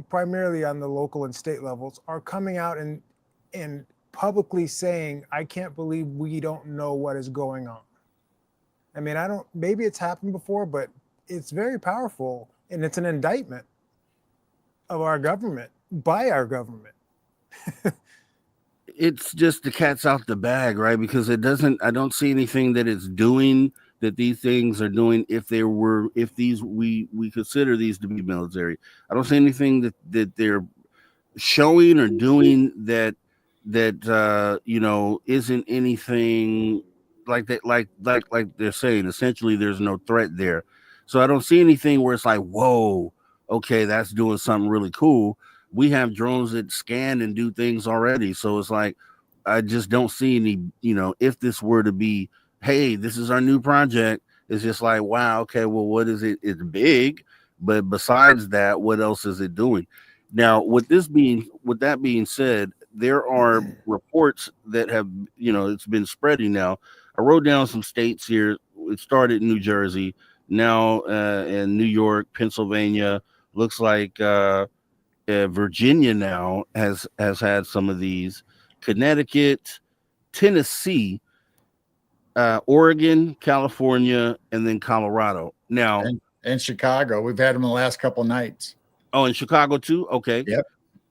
primarily on the local and state levels, are coming out and publicly saying, I can't believe we don't know what is going on. I mean, maybe it's happened before, but it's very powerful, and it's an indictment of our government by our government. It's just the cat's out the bag, right? Because I don't see anything that it's doing that these things are doing. If we consider these to be military, I don't see anything that they're showing or doing that isn't anything like that, like they're saying. Essentially, there's no threat there. So I don't see anything where it's like, whoa, okay, that's doing something really cool. We have drones that scan and do things already. So it's like, I just don't see any, if this were to be, hey, this is our new project, it's just like, wow, okay, well, what is it? It's big, but besides that, what else is it doing? Now, with that being said, there are reports that have, it's been spreading now. I wrote down some states here. It started in New Jersey, now in New York, Pennsylvania. Looks like Virginia now has had some of these. Connecticut, Tennessee, Oregon, California, and then Colorado. Now, and Chicago, we've had them the last couple nights. Oh, in Chicago too? Okay. Yep.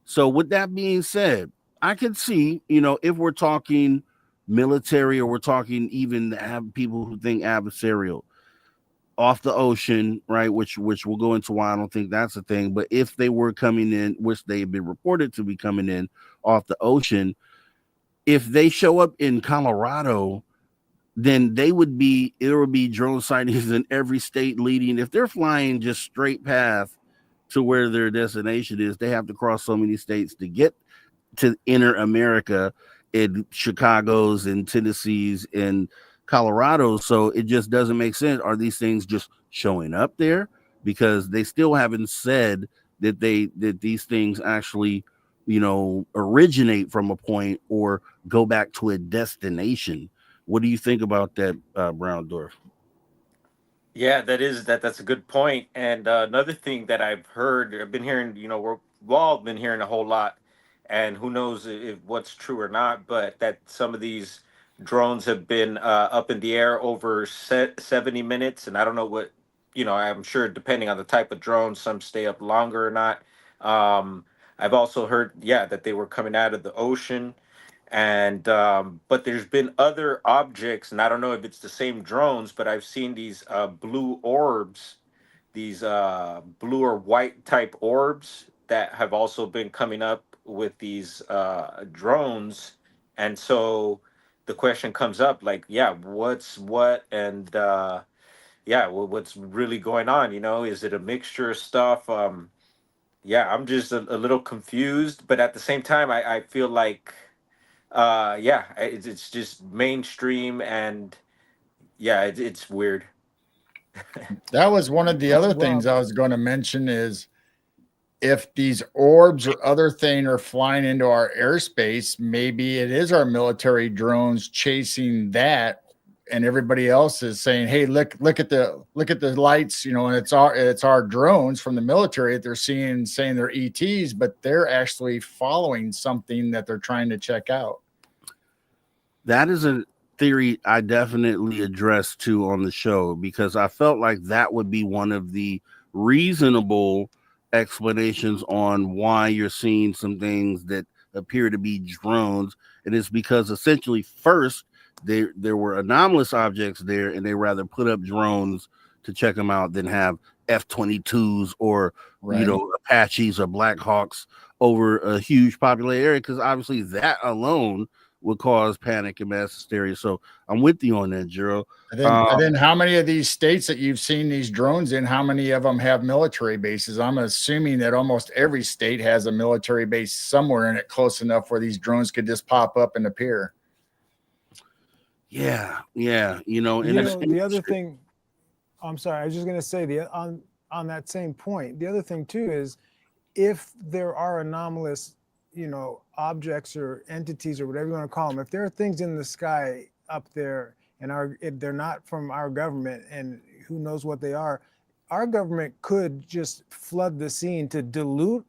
So with that being said, I could see, if we're talking military or we're talking even have people who think adversarial off the ocean, right? Which we'll go into why I don't think that's a thing. But if they were coming in, which they've been reported to be coming in off the ocean, if they show up in Colorado, then there would be drone sightings in every state leading. If they're flying just straight path to where their destination is, they have to cross so many states to get to enter America, in Chicago's and Tennessee's and Colorado. So it just doesn't make sense. Are these things just showing up there? Because they still haven't said that these things actually, originate from a point or go back to a destination. What do you think about that, Browndorf? Yeah, that's a good point. And another thing that I've been hearing, we've all been hearing a whole lot, and who knows if what's true or not, but that some of these drones have been up in the air over 70 minutes, and I don't know what, I'm sure depending on the type of drone, some stay up longer or not. I've also heard, yeah, that they were coming out of the ocean. And but there's been other objects, and I don't know if it's the same drones, but I've seen these blue orbs, these blue or white type orbs that have also been coming up with these drones. And so the question comes up, like, yeah, what's what? And yeah, what's really going on? Is it a mixture of stuff? Yeah, I'm just a little confused, but at the same time, I feel like, yeah, it's just mainstream, and yeah, it's weird. That was one of the other things Well, I was going to mention is if these orbs or other thing are flying into our airspace, maybe it is our military drones chasing that, and everybody else is saying, "Hey, look at the lights," and it's our drones from the military that they're seeing, saying they're ETs, but they're actually following something that they're trying to check out. That is a theory I definitely addressed too on the show, because I felt like that would be one of the reasonable explanations on why you're seeing some things that appear to be drones. And it's because essentially first there were anomalous objects there, and they rather put up drones to check them out than have F-22s or Right. Apaches or Black Hawks over a huge populated area, because obviously that alone would cause panic and mass hysteria. So I'm with you on that, Gerald. And then how many of these states that you've seen these drones in, how many of them have military bases? I'm assuming that almost every state has a military base somewhere in it close enough where these drones could just pop up and appear. Yeah. And the other thing, I'm sorry, I was just going to say on that same point, the other thing too is if there are anomalous, objects or entities or whatever you want to call them, if there are things in the sky up there and they're not from our government and who knows what they are, our government could just flood the scene to dilute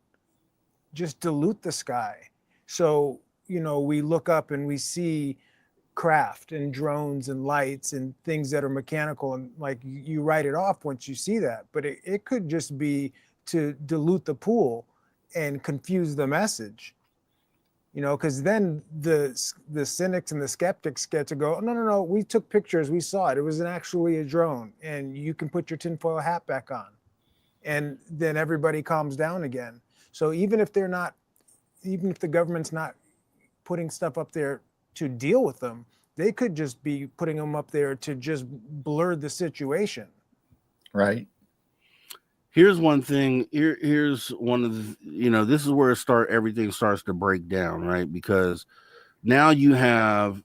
the sky. So, we look up and we see craft and drones and lights and things that are mechanical, and like you write it off once you see that, but it could just be to dilute the pool and confuse the message, because then the cynics and the skeptics get to go, no, we took pictures, we saw it was actually a drone, and you can put your tinfoil hat back on, and then everybody calms down again. So even if the government's not putting stuff up there to deal with them, they could just be putting them up there to just blur the situation. Right. Here's one thing. Here's one of the, this is where everything starts to break down, right? Because now you have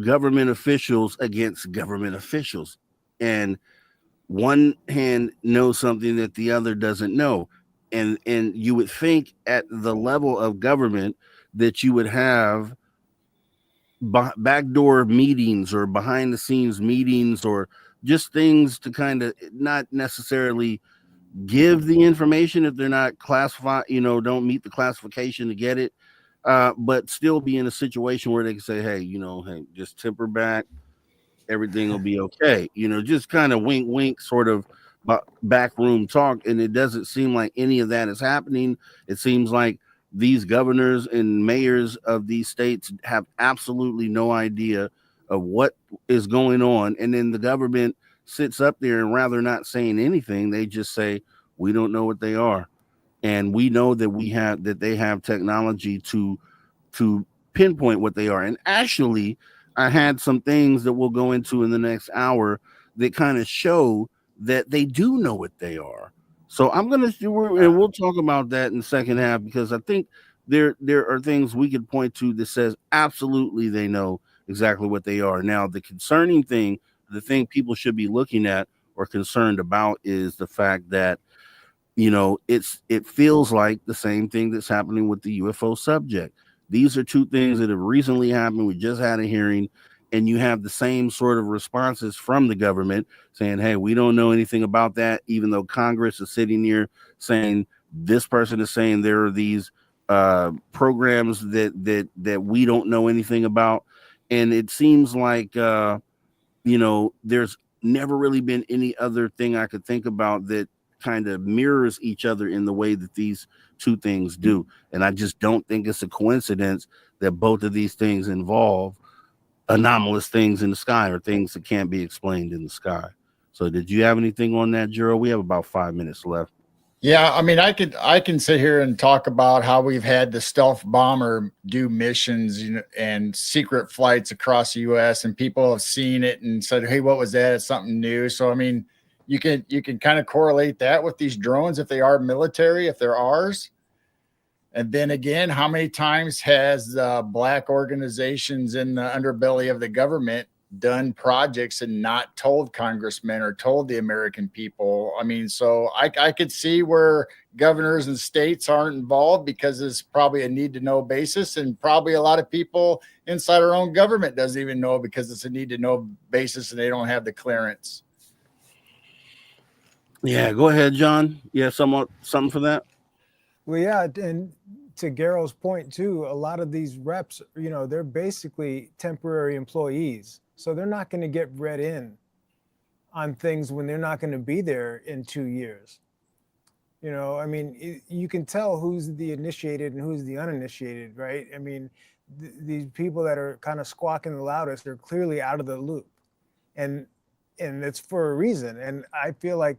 government officials against government officials, and one hand knows something that the other doesn't know. And you would think at the level of government that you would have backdoor meetings or behind the scenes meetings, or just things to kind of not necessarily give the information if they're not classified, don't meet the classification to get it, but still be in a situation where they can say, hey, hey, just temper back, everything will be okay, just kind of wink wink sort of backroom talk. And it doesn't seem like any of that is happening. It seems like these governors and mayors of these states have absolutely no idea of what is going on, and then the government sits up there and rather not saying anything, they just say, we don't know what they are. And we know that they have technology to pinpoint what they are. And actually, I had some things that we'll go into in the next hour that kind of show that they do know what they are. So I'm going to and we'll talk about that in the second half, because I think there are things we could point to that says absolutely they know exactly what they are. Now, the concerning thing, the thing people should be looking at or concerned about, is the fact that it feels like the same thing that's happening with the UFO subject. These are two things that have recently happened. We just had a hearing, and you have the same sort of responses from the government saying, hey, we don't know anything about that, even though Congress is sitting here saying this person is saying there are these programs that we don't know anything about. And it seems like there's never really been any other thing I could think about that kind of mirrors each other in the way that these two things do. And I just don't think it's a coincidence that both of these things involve anomalous things in the sky, or things that can't be explained in the sky. So did you have anything on that, Jero? We have about 5 minutes left. Yeah, I mean, I can sit here and talk about how we've had the stealth bomber do missions, and secret flights across the U.S. and people have seen it and said, "Hey, what was that? It's something new." So, I mean, you can kind of correlate that with these drones if they are military, if they're ours. And then again, how many times has black organizations in the underbelly of the government done projects and not told congressmen or told the American people? I mean, so I could see where governors and states aren't involved because it's probably a need to know basis. And probably a lot of people inside our own government doesn't even know because it's a need to know basis and they don't have the clearance. Yeah, go ahead, John. You have something for that? Well, yeah, and to Garrow's point too, a lot of these reps, they're basically temporary employees, so they're not going to get read in on things when they're not going to be there in 2 years. I mean, you can tell who's the initiated and who's the uninitiated, right? I mean, these people that are kind of squawking the loudest are clearly out of the loop, and it's for a reason. And I feel like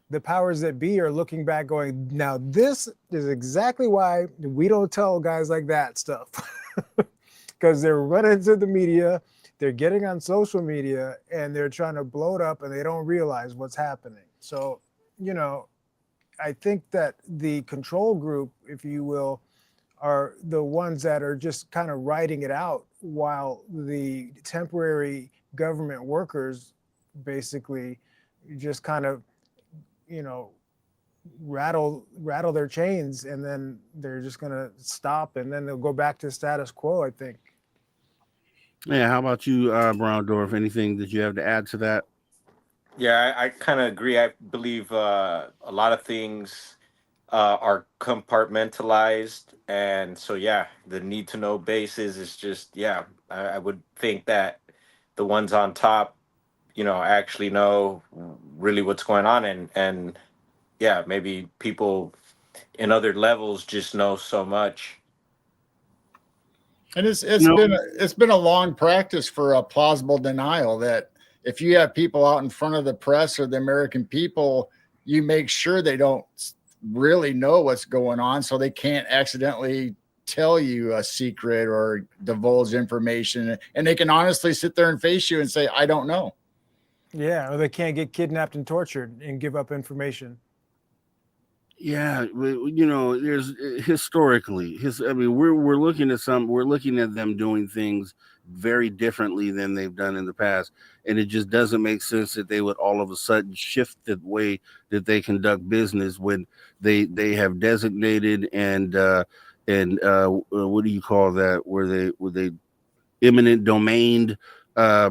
the powers that be are looking back going, now this is exactly why we don't tell guys like that stuff. Because they're running to the media, they're getting on social media, and they're trying to blow it up and they don't realize what's happening. So, I think that the control group, if you will, are the ones that are just kind of writing it out while the temporary government workers basically just kind of rattle their chains, and then they're just going to stop, and then they'll go back to status quo, I think. Yeah, how about you, Browndorf? Anything that you have to add to that? Yeah, I kind of agree. I believe a lot of things are compartmentalized, and so yeah, the need to know basis is just I would think that the ones on top actually know really what's going on, and yeah, maybe people in other levels just know so much. And it's been a long practice for a plausible denial that if you have people out in front of the press or the American people, you make sure they don't really know what's going on so they can't accidentally tell you a secret or divulge information, and they can honestly sit there and face you and say, I don't know. Yeah, or they can't get kidnapped and tortured and give up information. Yeah, there's historically, we're looking at them doing things very differently than they've done in the past, and it just doesn't make sense that they would all of a sudden shift the way that they conduct business when they have designated and what do you call that, where they eminent domained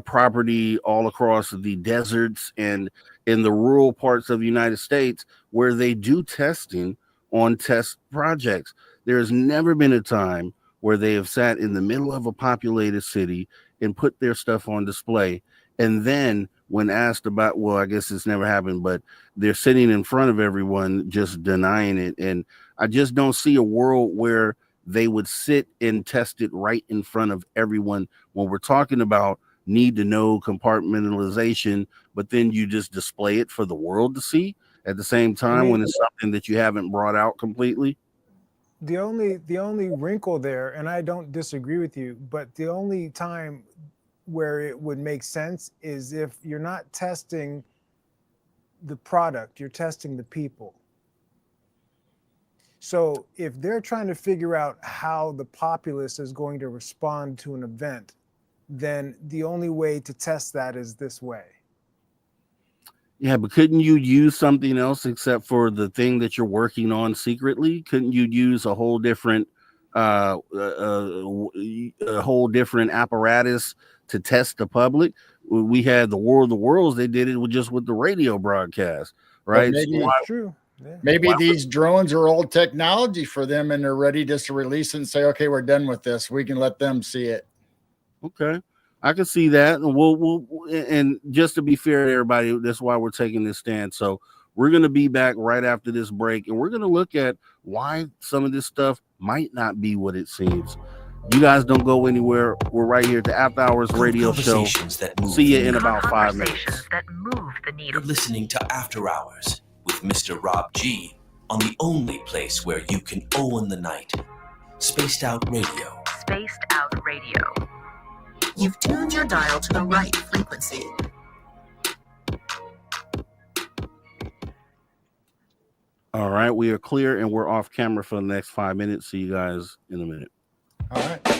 property all across the deserts and in the rural parts of the United States where they do testing on test projects. There's never been a time where they have sat in the middle of a populated city and put their stuff on display. And then when asked about, well, I guess it's never happened, but they're sitting in front of everyone just denying it. And I just don't see a world where they would sit and test it right in front of everyone when we're talking about need to know compartmentalization, but then you just display it for the world to see at the same time when it's something that you haven't brought out completely. The only wrinkle there, and I don't disagree with you, but the only time where it would make sense is if you're not testing the product, you're testing the people. So if they're trying to figure out how the populace is going to respond to an event, then the only way to test that is this way. Yeah, but couldn't you use something else except for the thing that you're working on secretly? Couldn't you use a whole different apparatus to test the public? We had the War of the Worlds. They did it with the radio broadcast, right? It's true. Yeah. Maybe these drones are old technology for them and they're ready just to release it and say, okay, we're done with this. We can let them see it. Okay, I can see that, and we'll and just to be fair to everybody, that's why we're taking this stand. So we're going to be back right after this break, and we're going to look at why some of this stuff might not be what it seems. You guys don't go anywhere. We're right here at the After Hours Radio Show. See you in about 5 minutes. That move the needle. You're listening to After Hours with Mr. Rob G. on the only place where you can own the night. Spaced Out Radio. Spaced Out Radio. You've tuned your dial to the right frequency. All right, we are clear and we're off camera for the next 5 minutes. See you guys in a minute. All right.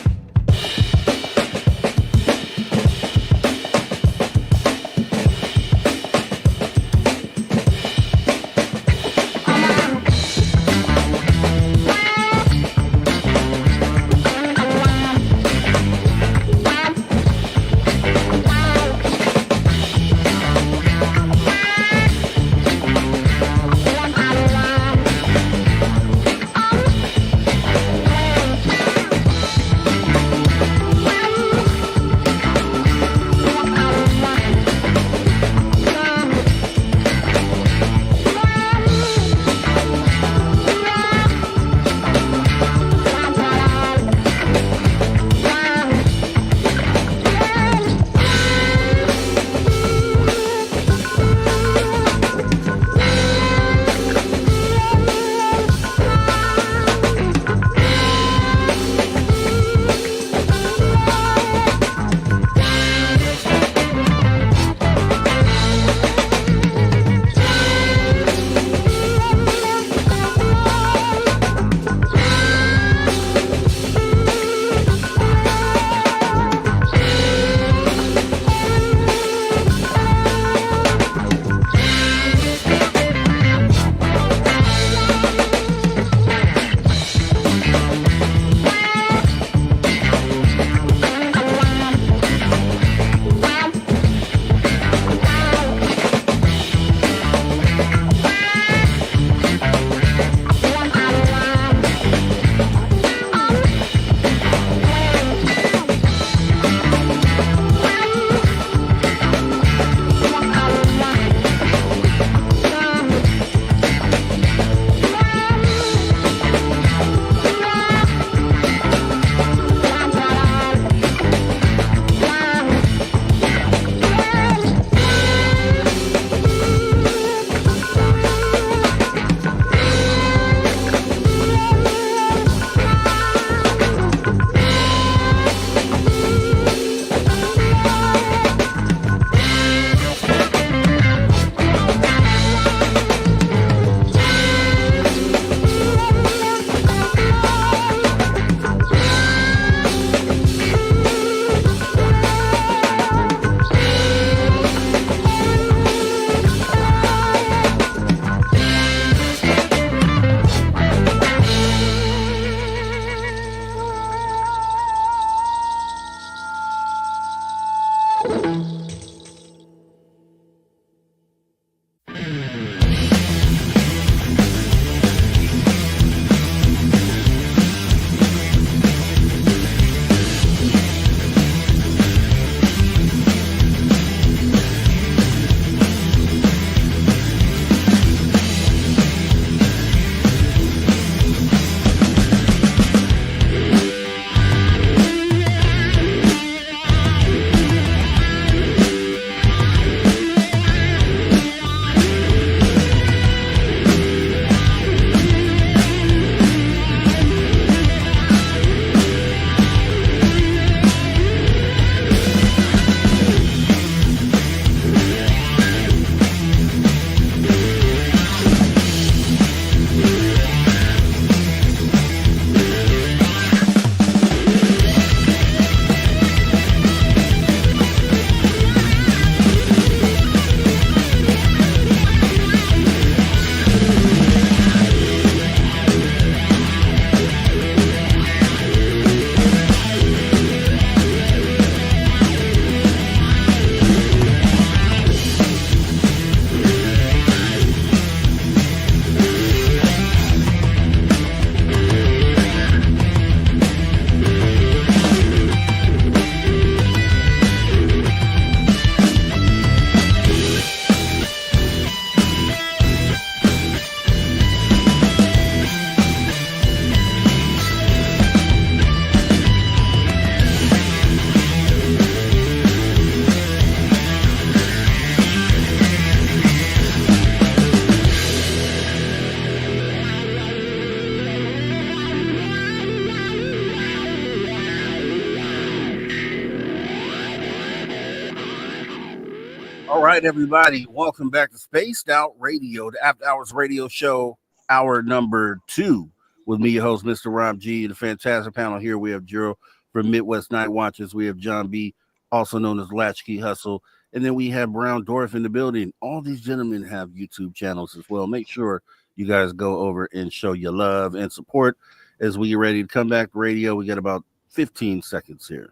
All right, everybody, welcome back to Spaced Out Radio, the After Hours Radio Show, hour number 2, with me, your host, Mr. Rob G. The fantastic panel here. We have Jero from Midwest Night Watchers. We have John B., also known as Latchkey Hustle. And then we have Brown Dwarf in the building. All these gentlemen have YouTube channels as well. Make sure you guys go over and show your love and support as we get ready to come back to radio. We got about 15 seconds here.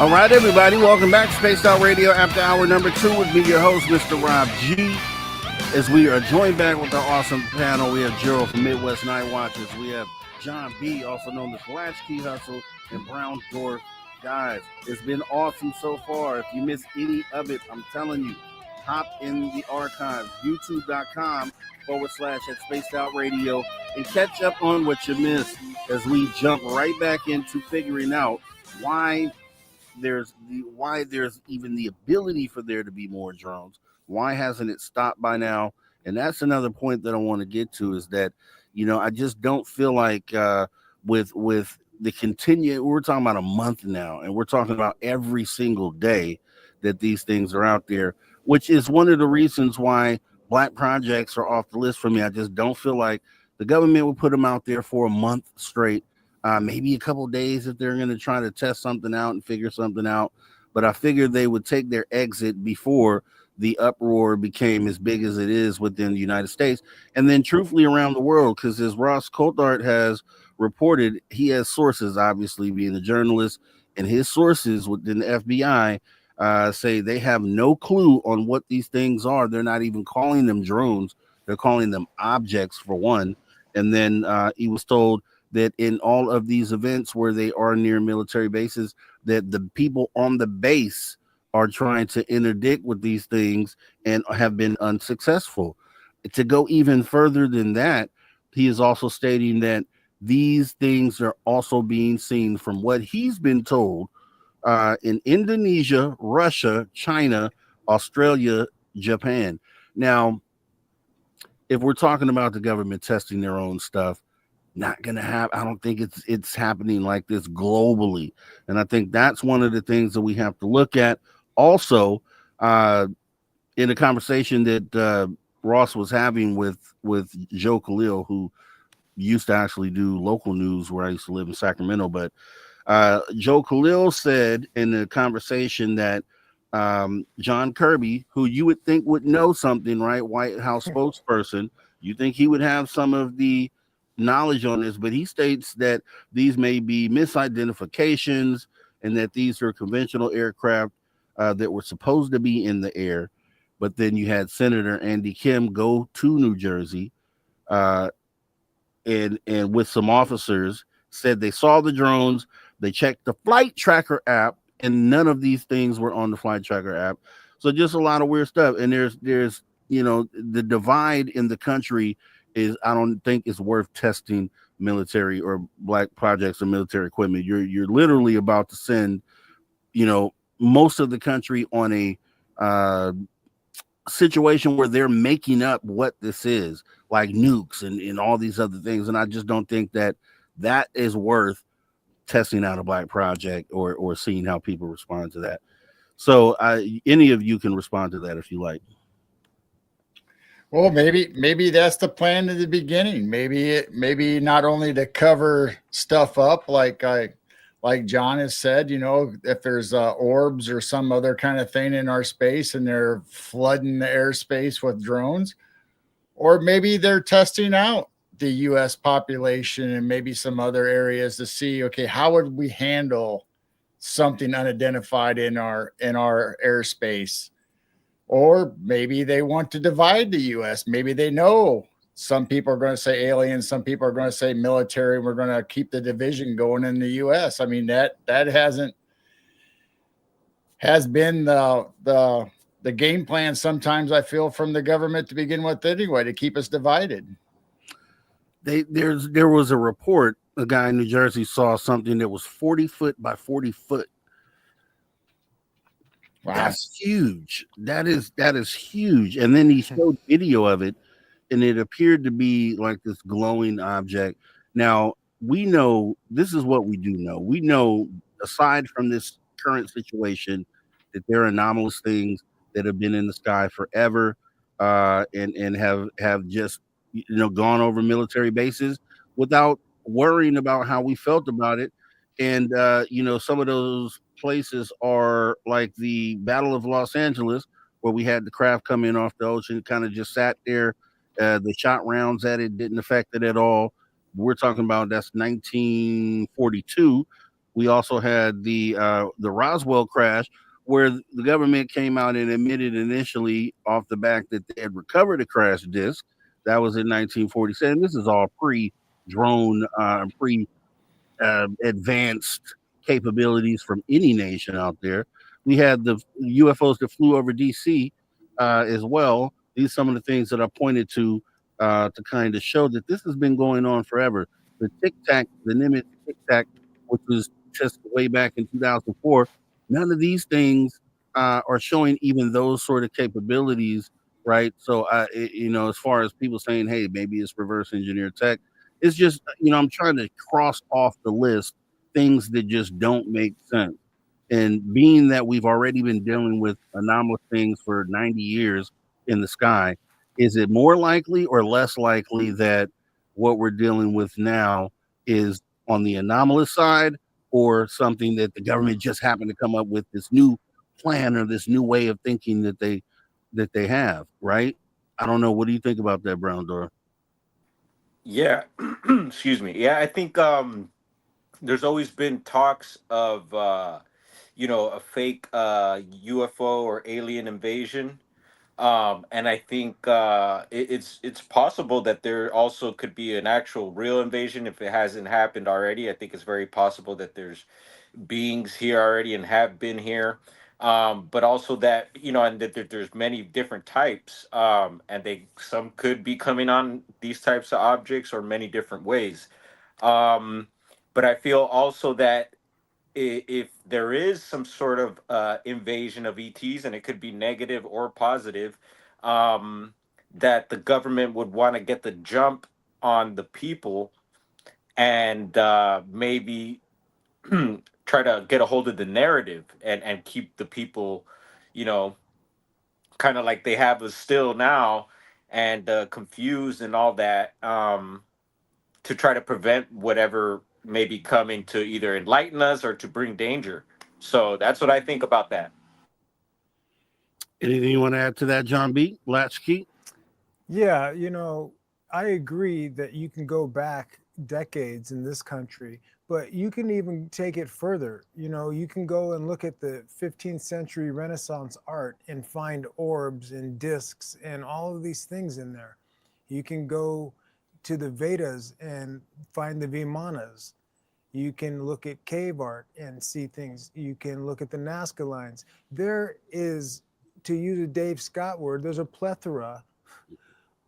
All right, everybody, welcome back to Spaced Out Radio after hour number 2 with me, your host, Mr. Rob G. As we are joined back with our awesome panel, we have Jero from Midwest Night Watchers. We have John B., also known as Latchkey Hustle, and Brown Dwarf. Guys, it's been awesome so far. If you missed any of it, I'm telling you, hop in the archives, youtube.com/at Spaced Out Radio, and catch up on what you missed as we jump right back into figuring out why there's even the ability for there to be more drones. Why hasn't it stopped by now? And that's another point that I want to get to, is that, I just don't feel like with the we're talking about a month now, and we're talking about every single day that these things are out there, which is one of the reasons why black projects are off the list for me. I just don't feel like the government will put them out there for a month straight. Maybe a couple days if they're going to try to test something out and figure something out. But I figured they would take their exit before the uproar became as big as it is within the United States. And then truthfully around the world, because as Ross Coulthard has reported, he has sources, obviously being a journalist, and his sources within the FBI say they have no clue on what these things are. They're not even calling them drones. They're calling them objects, for one. And then he was told that in all of these events where they are near military bases, that the people on the base are trying to interdict with these things and have been unsuccessful. To go even further than that, he is also stating that these things are also being seen, from what he's been told, in Indonesia, Russia, China, Australia, Japan. Now, if we're talking about the government testing their own stuff, not gonna happen. I don't think it's happening like this globally, and I think that's one of the things that we have to look at. Also, in a conversation that Ross was having with Joe Khalil, who used to actually do local news where I used to live in Sacramento, but Joe Khalil said in the conversation that John Kirby, who you would think would know something, right, White House spokesperson, you think he would have some of the knowledge on this, but he states that these may be misidentifications and that these are conventional aircraft that were supposed to be in the air. But then you had Senator Andy Kim go to New Jersey and with some officers, said they saw the drones, they checked the flight tracker app, and none of these things were on the flight tracker app. So just a lot of weird stuff. And there's the divide in the country is, I don't think it's worth testing military or black projects or military equipment. You're literally about to send, most of the country on a situation where they're making up what this is, like nukes and all these other things. And I just don't think that is worth testing out a black project or seeing how people respond to that. So any of you can respond to that if you like. Well, maybe that's the plan at the beginning. Maybe not only to cover stuff up, like John has said, if there's orbs or some other kind of thing in our space and they're flooding the airspace with drones, or maybe they're testing out the U.S. population and maybe some other areas to see, okay, how would we handle something unidentified in our airspace? Or maybe they want to divide the U.S. Maybe they know some people are going to say aliens, some people are going to say military, and we're going to keep the division going in the U.S. I mean, that has been the game plan sometimes, I feel, from the government to begin with anyway, to keep us divided. There was a report a guy in New Jersey saw something that was 40 foot by 40 foot. Wow. That's huge. That is huge. And then he showed video of it, and it appeared to be like this glowing object. Now, we know this is what we do know. We know, aside from this current situation, that there are anomalous things that have been in the sky forever, and have just gone over military bases without worrying about how we felt about it. And some of those places are like the Battle of Los Angeles, where we had the craft come in off the ocean, kind of just sat there. They shot rounds at it, didn't affect it at all. We're talking about that's 1942. We also had the Roswell crash, where the government came out and admitted initially off the back that they had recovered a crash disk. That was in 1947. This is all pre-drone, advanced capabilities from any nation out there. We had the UFOs that flew over DC as well. These are some of the things that I pointed to kind of show that this has been going on forever. The Tic Tac, the Nimitz Tic Tac, which was just way back in 2004, none of these things are showing even those sort of capabilities, right? So, as far as people saying, hey, maybe it's reverse engineered tech, it's just, I'm trying to cross off the list things that just don't make sense. And being that we've already been dealing with anomalous things for 90 years in the sky, is it more likely or less likely that what we're dealing with now is on the anomalous side, or something that the government just happened to come up with this new plan or this new way of thinking that they have, right? I don't know. What do you think about that, Brown Door? Yeah, excuse me. Yeah, I think there's always been talks of a fake UFO or alien invasion. And I think it's possible that there also could be an actual real invasion if it hasn't happened already. I think it's very possible that there's beings here already and have been here. But also that, and that there's many different types, and some could be coming on these types of objects or many different ways. Um, but I feel also that if there is some sort of invasion of ETs, and it could be negative or positive, that the government would want to get the jump on the people, and maybe try to get a hold of the narrative, and keep the people, you know, kind of like they have us still now, and confused and all that, to try to prevent whatever may be coming to either enlighten us or to bring danger. So that's what I think about that. Anything you want to add to that, John B. Latchkey? Yeah, I agree that you can go back decades in this country, but you can even take it further. You can go and look at the 15th century Renaissance art and find orbs and discs and all of these things in there. You can go to the Vedas and find the Vimanas. You can look at cave art and see things. You can look at the Nazca lines. There is, to use a Dave Scott word, there's a plethora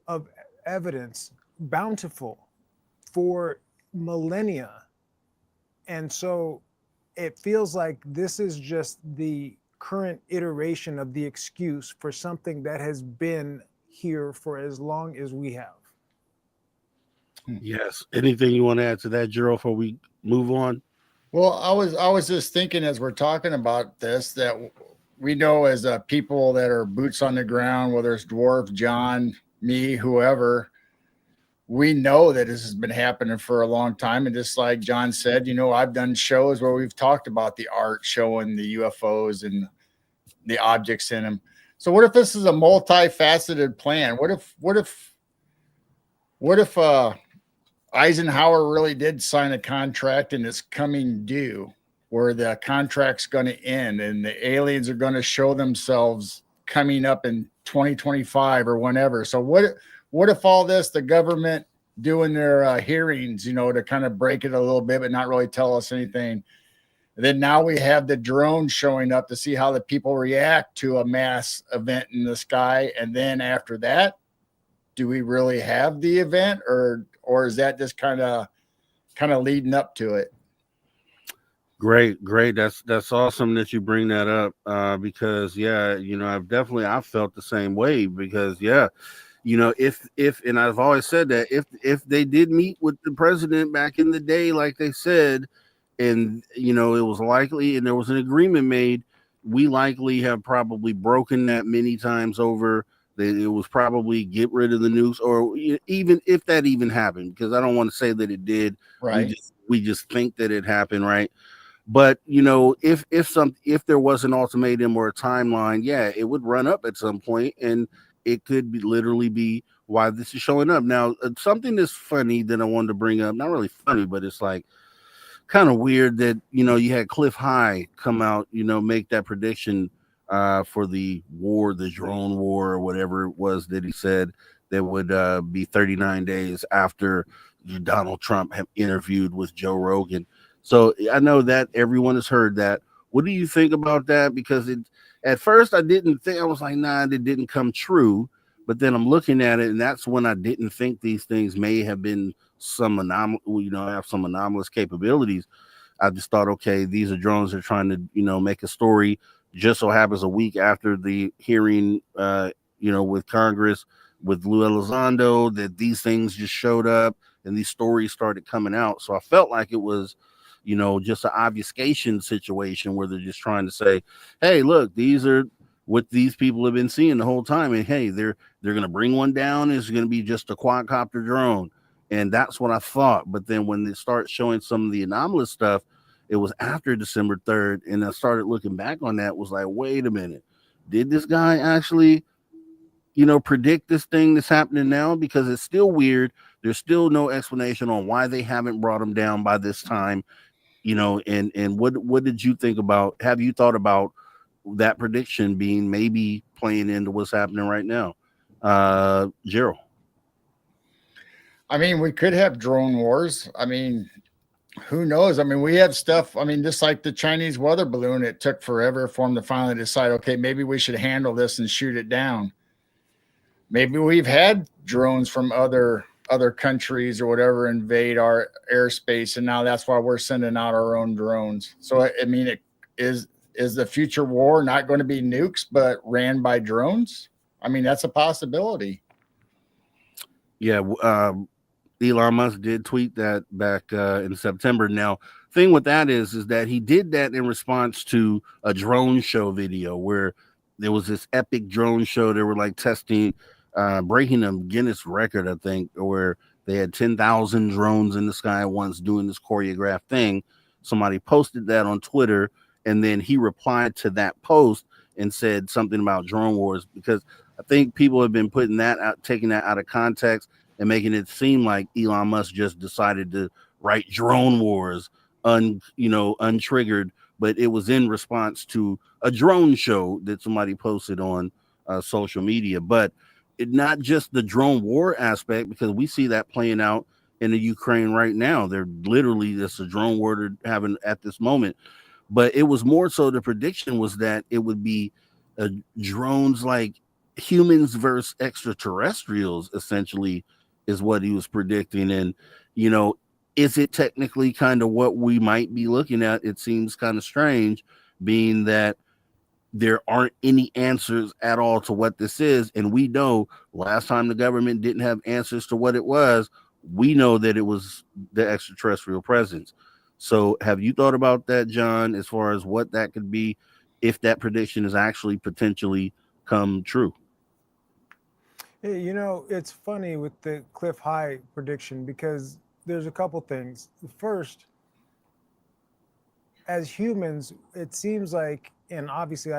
of evidence, bountiful, for millennia. And so it feels like this is just the current iteration of the excuse for something that has been here for as long as we have. Yes. Anything you want to add to that, Gerald, before we move on? Well, I was just thinking as we're talking about this that we know as people that are boots on the ground, whether it's Dwarf, John, me, whoever, we know that this has been happening for a long time. And just like John said, I've done shows where we've talked about the art showing the UFOs and the objects in them. So what if this is a multifaceted plan? What if Eisenhower really did sign a contract and it's coming due, where the contract's going to end and the aliens are going to show themselves coming up in 2025 or whenever? So what if all this, the government doing their hearings, to kind of break it a little bit, but not really tell us anything? And then now we have the drone showing up to see how the people react to a mass event in the sky. And then after that, do we really have the event, or is that just kind of kind of leading up to it. Great. That's awesome that you bring that up, because I've felt the same way, because if and I've always said that if they did meet with the president back in the day, like they said, and it was likely and there was an agreement made, we likely have probably broken that many times over. That it was probably get rid of the nukes, or even if that even happened, because I don't want to say that it did. Right. We just think that it happened, right? But if there was an ultimatum or a timeline, yeah, it would run up at some point, and it could literally be why this is showing up now. Something that's funny that I wanted to bring up, not really funny, but it's like kind of weird that you had Cliff High come out, make that prediction for the drone war, or whatever it was that he said that would be 39 days after Donald Trump have interviewed with Joe Rogan. So I know that everyone has heard that. What do you think about that? Because at first I didn't think, I was like, nah, it didn't come true. But then I'm looking at it, and that's when I didn't think these things may have been some have some anomalous capabilities. I just thought, okay, these are drones that are trying to, make a story. Just so happens a week after the hearing, with Congress, with Lou Elizondo, that these things just showed up and these stories started coming out. So I felt like it was, just an obfuscation situation where they're just trying to say, hey, look, these are what these people have been seeing the whole time. And hey, they're going to bring one down. It's going to be just a quadcopter drone. And that's what I thought. But then when they start showing some of the anomalous stuff, it was after December 3rd. And I started looking back on that, was like, wait a minute. Did this guy actually, predict this thing that's happening now? Because it's still weird. There's still no explanation on why they haven't brought him down by this time. And what did you think about? Have you thought about that prediction being maybe playing into what's happening right now? Gerald. I mean, we could have drone wars. I mean, who knows? I mean, we have stuff. I mean, just like the Chinese weather balloon, it took forever for them to finally decide, okay, maybe we should handle this and shoot it down. Maybe we've had drones from other countries or whatever invade our airspace, and now that's why we're sending out our own drones. So I mean, it is the future war not going to be nukes but ran by drones? I mean, that's a possibility. Yeah, Elon Musk did tweet that back in September. Now, thing with that is that he did that in response to a drone show video where there was this epic drone show. They were like testing, breaking a Guinness record, I think, where they had 10,000 drones in the sky once doing this choreographed thing. Somebody posted that on Twitter, and then he replied to that post and said something about drone wars, because I think people have been putting that out, taking that out of context and making it seem like Elon Musk just decided to write drone wars untriggered, but it was in response to a drone show that somebody posted on social media. But not just the drone war aspect, because we see that playing out in the Ukraine right now. They're literally, just a drone war they're having at this moment. But it was more so the prediction was that it would be drones like humans versus extraterrestrials, essentially, is what he was predicting. And, is it technically kind of what we might be looking at? It seems kind of strange, being that there aren't any answers at all to what this is. And we know last time the government didn't have answers to what it was, we know that it was the extraterrestrial presence. So have you thought about that, John, as far as what that could be if that prediction is actually potentially come true? Hey, it's funny with the Cliff High prediction, because there's a couple things. First, as humans, it seems like, and obviously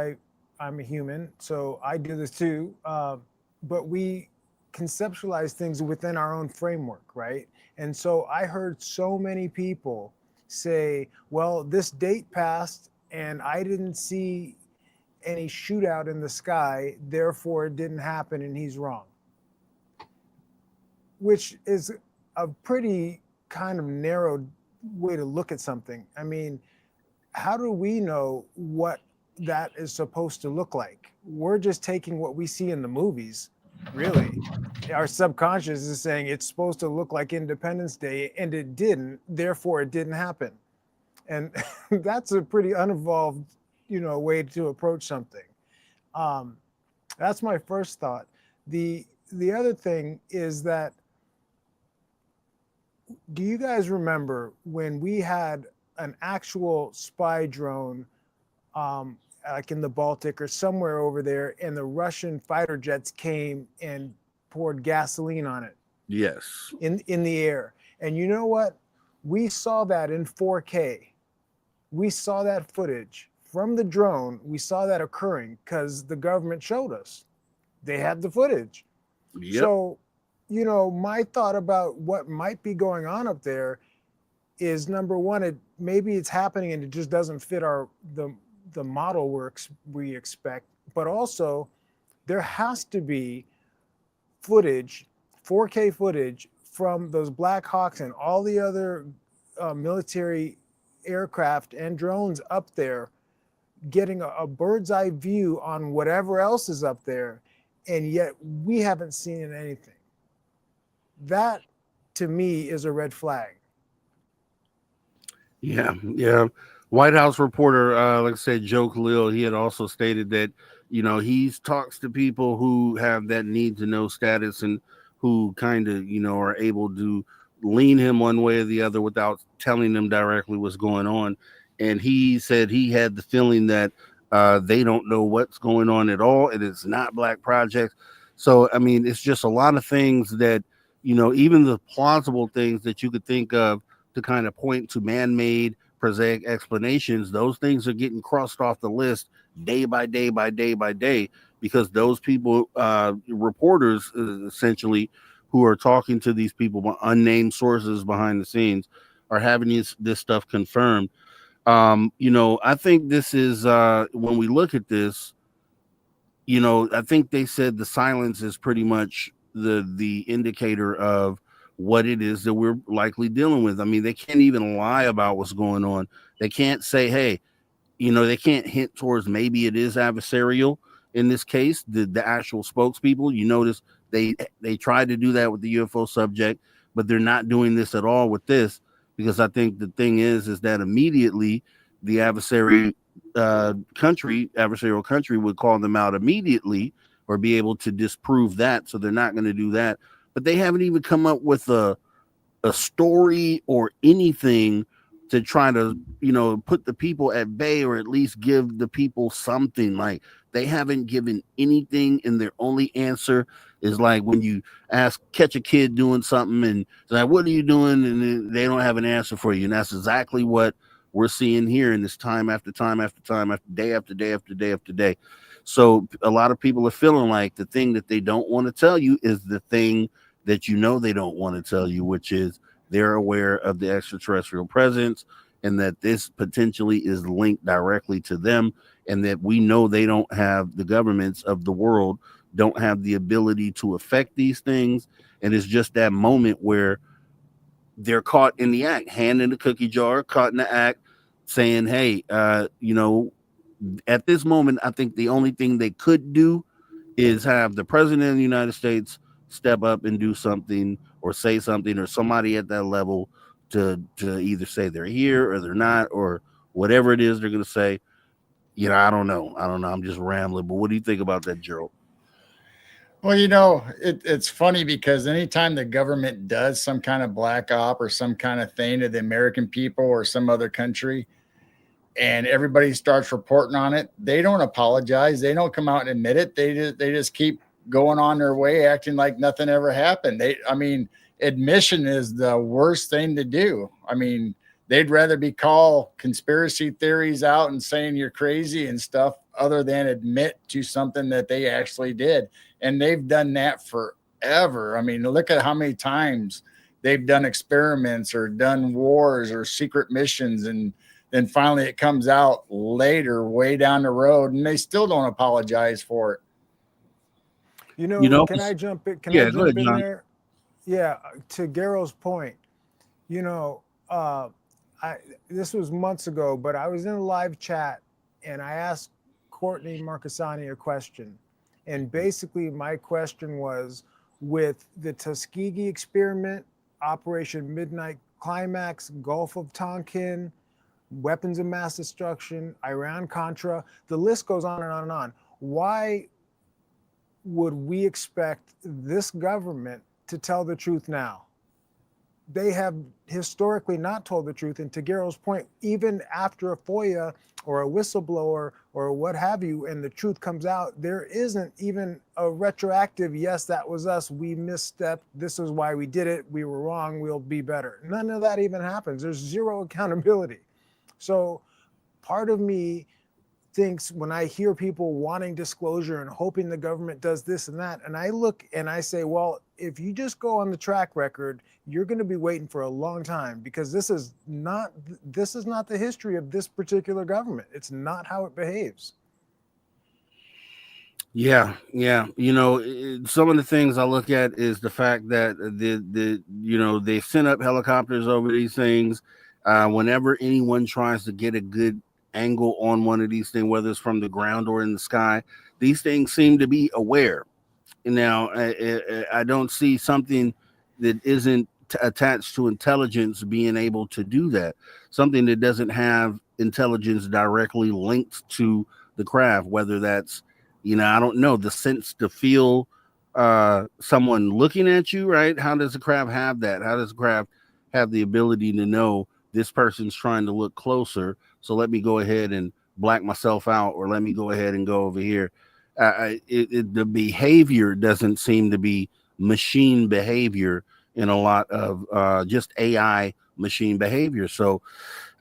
I'm a human, so I do this too, but we conceptualize things within our own framework, right? And so I heard so many people say, well, this date passed and I didn't see any shootout in the sky, therefore it didn't happen and he's wrong. Which is a pretty kind of narrow way to look at something. I mean, how do we know what that is supposed to look like? We're just taking what we see in the movies Really. Our subconscious is saying it's supposed to look like Independence Day, and it didn't. Therefore, it didn't happen. And that's a pretty unevolved, way to approach something. Um, that's my first thought. The other thing is that, do you guys remember when we had an actual spy drone, like in the Baltic or somewhere over there, and the Russian fighter jets came and poured gasoline on it Yes. in the air? And you know what? We saw that in 4K. We saw that footage from the drone. We saw that occurring because the government showed us. They had the footage. Yep. So, my thought about what might be going on up there is, number one, maybe it's happening and it just doesn't fit the model we expect. But also, there has to be footage, 4K footage from those Black Hawks and all the other military aircraft and drones up there, getting a bird's eye view on whatever else is up there, and yet we haven't seen anything. That, to me, is a red flag. Yeah. White House reporter, like I said, Joe Khalil, he had also stated that, he talks to people who have that need to know status and who kind of, are able to lean him one way or the other without telling them directly what's going on. And he said he had the feeling that they don't know what's going on at all, and it's not Black projects. So, I mean, it's just a lot of things that, even the plausible things that you could think of to kind of point to man-made prosaic explanations, those things are getting crossed off the list day by day by day by day, because those people, reporters essentially, who are talking to these people, unnamed sources behind the scenes, are having this stuff confirmed. I think this is, when we look at this, I think they said the silence is pretty much the indicator of what it is that we're likely dealing with. I mean, they can't even lie about what's going on. They can't say, hey, they can't hint towards maybe it is adversarial in this case. The actual spokespeople, you notice they tried to do that with the UFO subject, but they're not doing this at all with this, because I think the thing is that immediately the adversarial country would call them out immediately or be able to disprove that. So they're not going to do that. But they haven't even come up with a story or anything to try to, put the people at bay, or at least give the people something. Like, they haven't given anything, and their only answer is like when you catch a kid doing something and it's like, what are you doing? And they don't have an answer for you. And that's exactly what we're seeing here in this time after time after time after day after day after day after day. So a lot of people are feeling like the thing that they don't want to tell you is the thing that they don't want to tell you, which is they're aware of the extraterrestrial presence, and that this potentially is linked directly to them, and that we know they don't have, the governments of the world don't have the ability to affect these things. And it's just that moment where they're caught in the act, hand in the cookie jar, caught in the act, saying, hey, at this moment, I think the only thing they could do is have the president of the United States step up and do something, or say something, or somebody at that level to either say they're here or they're not, or whatever it is they're going to say. I don't know. I'm just rambling. But what do you think about that, Gerald? Well, it's funny because anytime the government does some kind of black op or some kind of thing to the American people or some other country, and everybody starts reporting on it, they don't apologize. They don't come out and admit it. They just keep going on their way, acting like nothing ever happened. Admission is the worst thing to do. I mean, they'd rather be called conspiracy theories out and saying you're crazy and stuff, other than admit to something that they actually did. And they've done that forever. I mean, look at how many times they've done experiments or done wars or secret missions, and then finally it comes out later, way down the road, and they still don't apologize for it. Can I jump in? Can Yeah, I go ahead, jump in John. there? Yeah, to Garrow's point, this was months ago, but I was in a live chat and I asked Courtney Marcassani a question, And basically, my question was, with the Tuskegee experiment, Operation Midnight Climax, Gulf of Tonkin, weapons of mass destruction, Iran-Contra, the list goes on and on and on. Why would we expect this government to tell the truth now? They have historically not told the truth. And to Garrow's point, even after a FOIA or a whistleblower or what have you, and the truth comes out, there isn't even a retroactive, yes, that was us, we misstepped, this is why we did it, we were wrong, we'll be better. None of that even happens. There's zero accountability. So part of me thinks, when I hear people wanting disclosure and hoping the government does this and that, and I look and I say, well, if you just go on the track record, you're going to be waiting for a long time, because this is not the history of this particular government. It's not how it behaves. Yeah. You know, some of the things I look at is the fact that they sent up helicopters over these things. Whenever anyone tries to get a good angle on one of these things, whether it's from the ground or in the sky, these things seem to be aware. Now, I don't see something that isn't attached to intelligence being able to do that. Something that doesn't have intelligence directly linked to the craft, whether that's, I don't know, the sense to feel someone looking at you, right? How does the craft have that? How does the craft have the ability to know this person's trying to look closer, so let me go ahead and black myself out, or let me go ahead and go over here? The behavior doesn't seem to be machine behavior in a lot of just AI machine behavior. So,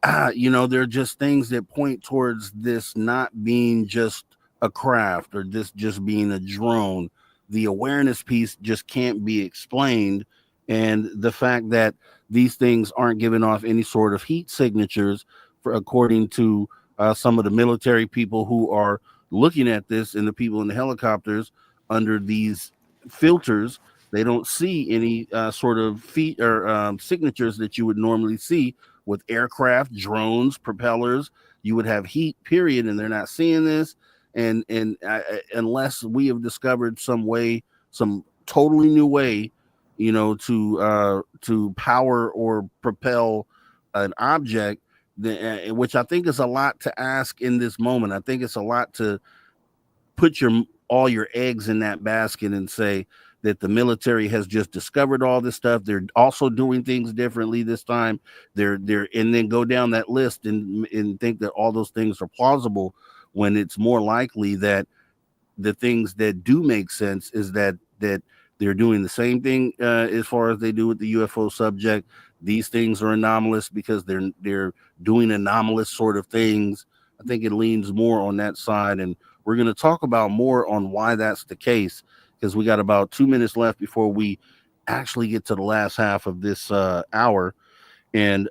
there are just things that point towards this not being just a craft, or this just being a drone. The awareness piece just can't be explained. And the fact that these things aren't giving off any sort of heat signatures, according to some of the military people who are looking at this, and the people in the helicopters under these filters, they don't see any sort of feet or signatures that you would normally see with aircraft, drones, propellers. You would have heat, period, and they're not seeing this. And unless we have discovered some totally new way, to power or propel an object, which I think is a lot to ask in this moment. I think it's a lot to put all your eggs in that basket and say that the military has just discovered all this stuff. They're also doing things differently this time. They're and then go down that list and think that all those things are plausible, when it's more likely that the things that do make sense is that they're doing the same thing as far as they do with the UFO subject. These things are anomalous because they're doing anomalous sort of things. I think it leans more on that side, and we're going to talk about more on why that's the case, because we got about 2 minutes left before we actually get to the last half of this hour. And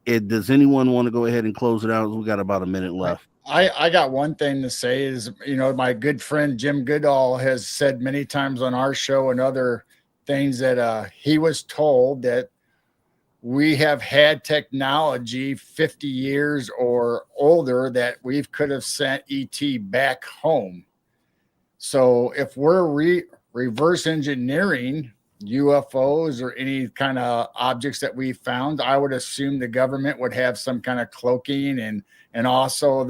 does anyone want to go ahead and close it out? We got about a minute left. I got one thing to say is, my good friend Jim Goodall has said many times on our show and other things that he was told that we have had technology 50 years or older that we could have sent ET back home. So if we're reverse engineering UFOs or any kind of objects that we found, I would assume the government would have some kind of cloaking and also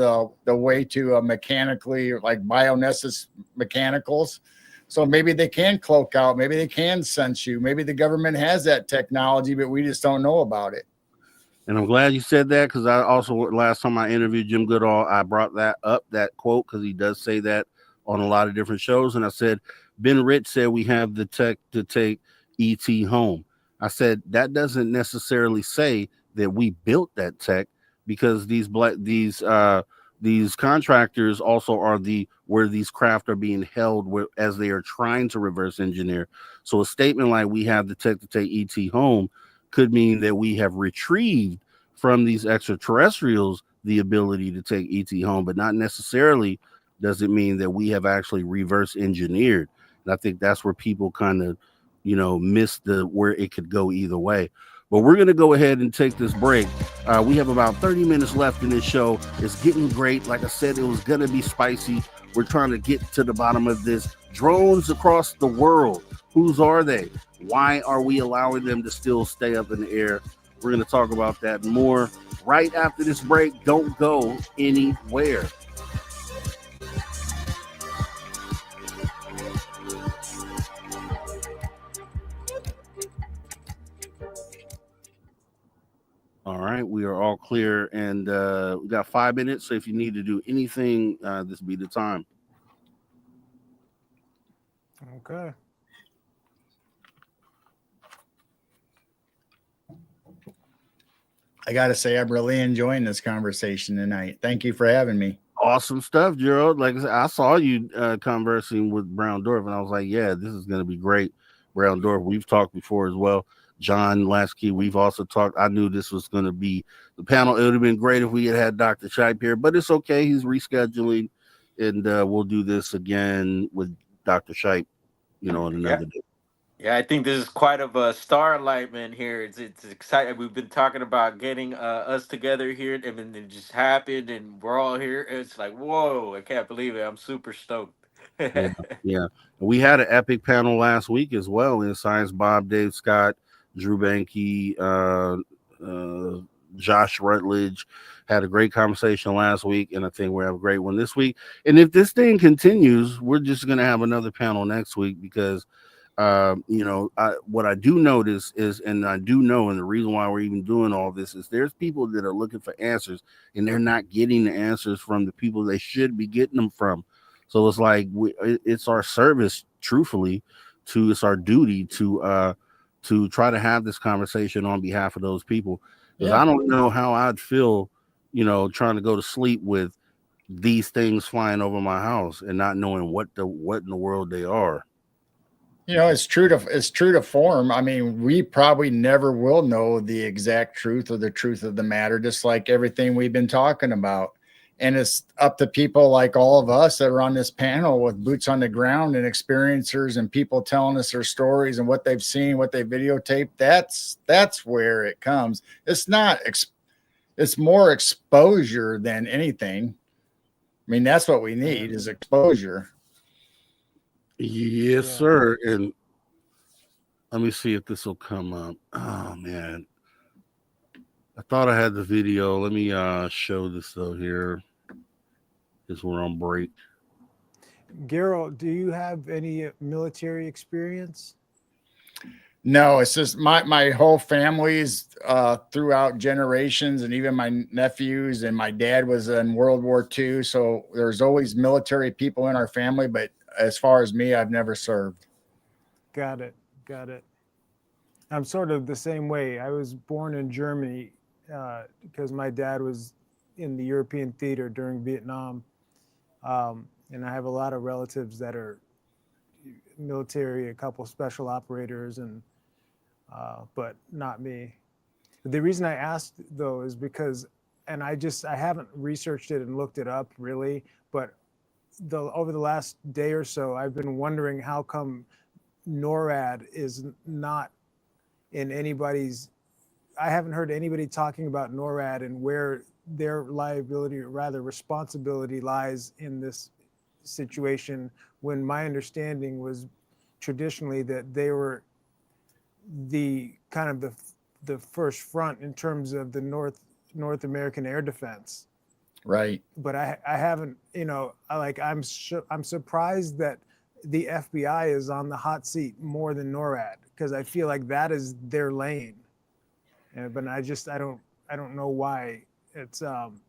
the way to mechanically, like Bionesis mechanicals. So maybe they can cloak out, maybe they can sense you, maybe the government has that technology, but we just don't know about it. And I'm glad you said that, because I also, last time I interviewed Jim Goodall, I brought that quote, because he does say that on a lot of different shows. And I said, Ben Rich said we have the tech to take ET home. I said, that doesn't necessarily say that we built that tech, because these contractors also are where these craft are being held as they are trying to reverse engineer. So a statement like we have the tech to take ET home could mean that we have retrieved from these extraterrestrials the ability to take ET home, but not necessarily does it mean that we have actually reverse engineered. And I think that's where people kind of, miss where it could go either way. But we're going to go ahead and take this break. We have about 30 minutes left in this show. It's getting great. Like I said, it was going to be spicy. We're trying to get to the bottom of this Drones across the world. Whose are they? Why are we allowing them to still stay up in the air? We're going to talk about that more right after this break. Don't go anywhere. All right, we are all clear, and we got 5 minutes. So if you need to do anything, this be the time. Okay. I got to say, I'm really enjoying this conversation tonight. Thank you for having me. Awesome stuff, Gerald. Like I said, I saw you conversing with Brown Dwarf, and I was like, yeah, this is going to be great. Brown Dwarf, we've talked before as well. John Lasky, we've also talked. I knew this was going to be the panel. It would have been great if we had Dr. Shipe here, but it's okay. He's rescheduling, and we'll do this again with Dr. Shipe, in another day. Yeah, I think this is quite of a starlight, man. Here, it's exciting. We've been talking about getting us together here, and then it just happened, and we're all here. It's like, whoa! I can't believe it. I'm super stoked. Yeah. We had an epic panel last week as well in Science. Bob, Dave Scott, Drew Banke, Josh Rutledge had a great conversation last week, and I think we'll have a great one this week. And if this thing continues, we're just going to have another panel next week because, what I do notice is, and I do know, and the reason why we're even doing all this is there's people that are looking for answers, and they're not getting the answers from the people they should be getting them from. So it's like it's our service, truthfully, it's our duty to try to have this conversation on behalf of those people. Because I don't know how I'd feel, trying to go to sleep with these things flying over my house and not knowing what in the world they are. It's true to form. I mean, we probably never will know the exact truth or the truth of the matter, just like everything we've been talking about. And it's up to people like all of us that are on this panel with boots on the ground and experiencers and people telling us their stories and what they've seen, what they videotaped. That's where it comes. It's not, it's more exposure than anything. I mean, that's what we need is exposure. Yes, sir. And let me see if this will come up. Oh, man. I thought I had the video. Let me show this though here. Because we're on break. Gerald, do you have any military experience? No, it's just my whole family's throughout generations, and even my nephews, and my dad was in World War II. So there's always military people in our family. But as far as me, I've never served. Got it. I'm sort of the same way. I was born in Germany because my dad was in the European theater during Vietnam. And I have a lot of relatives that are military, a couple special operators, and but not me. The reason I asked though is because, and I haven't researched it and looked it up really, but over the last day or so, I've been wondering how come NORAD is not in anybody's. I haven't heard anybody talking about NORAD and where their liability, or rather responsibility, lies in this situation, when my understanding was traditionally that they were the kind of the first front in terms of the North American air defense. Right. But I haven't, I'm surprised that the FBI is on the hot seat more than NORAD, because I feel like that is their lane. But I don't know why it's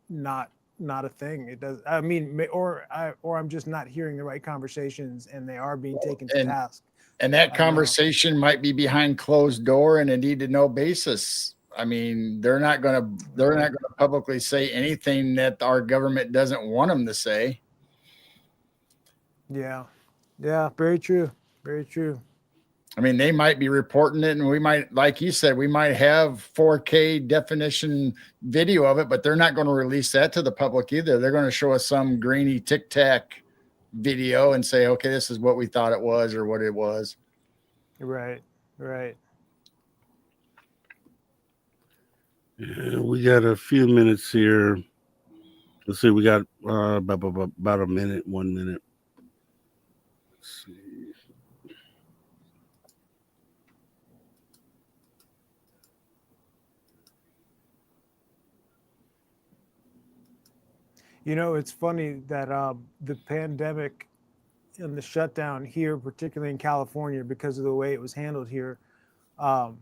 not a thing. It does. I mean, or I'm just not hearing the right conversations, and they are being taken to task. And that conversation might be behind closed door and a need to know basis. I mean, they're not going to publicly say anything that our government doesn't want them to say. Yeah, very true. I mean, they might be reporting it, and we might, like you said, we might have 4K definition video of it, but they're not going to release that to the public either. They're going to show us some grainy Tic Tac video and say, okay, this is what we thought it was or what it was. Right. Yeah, we got a few minutes here. Let's see, we got about a minute, 1 minute. see. You know, it's funny that the pandemic and the shutdown here, particularly in California, because of the way it was handled here, um,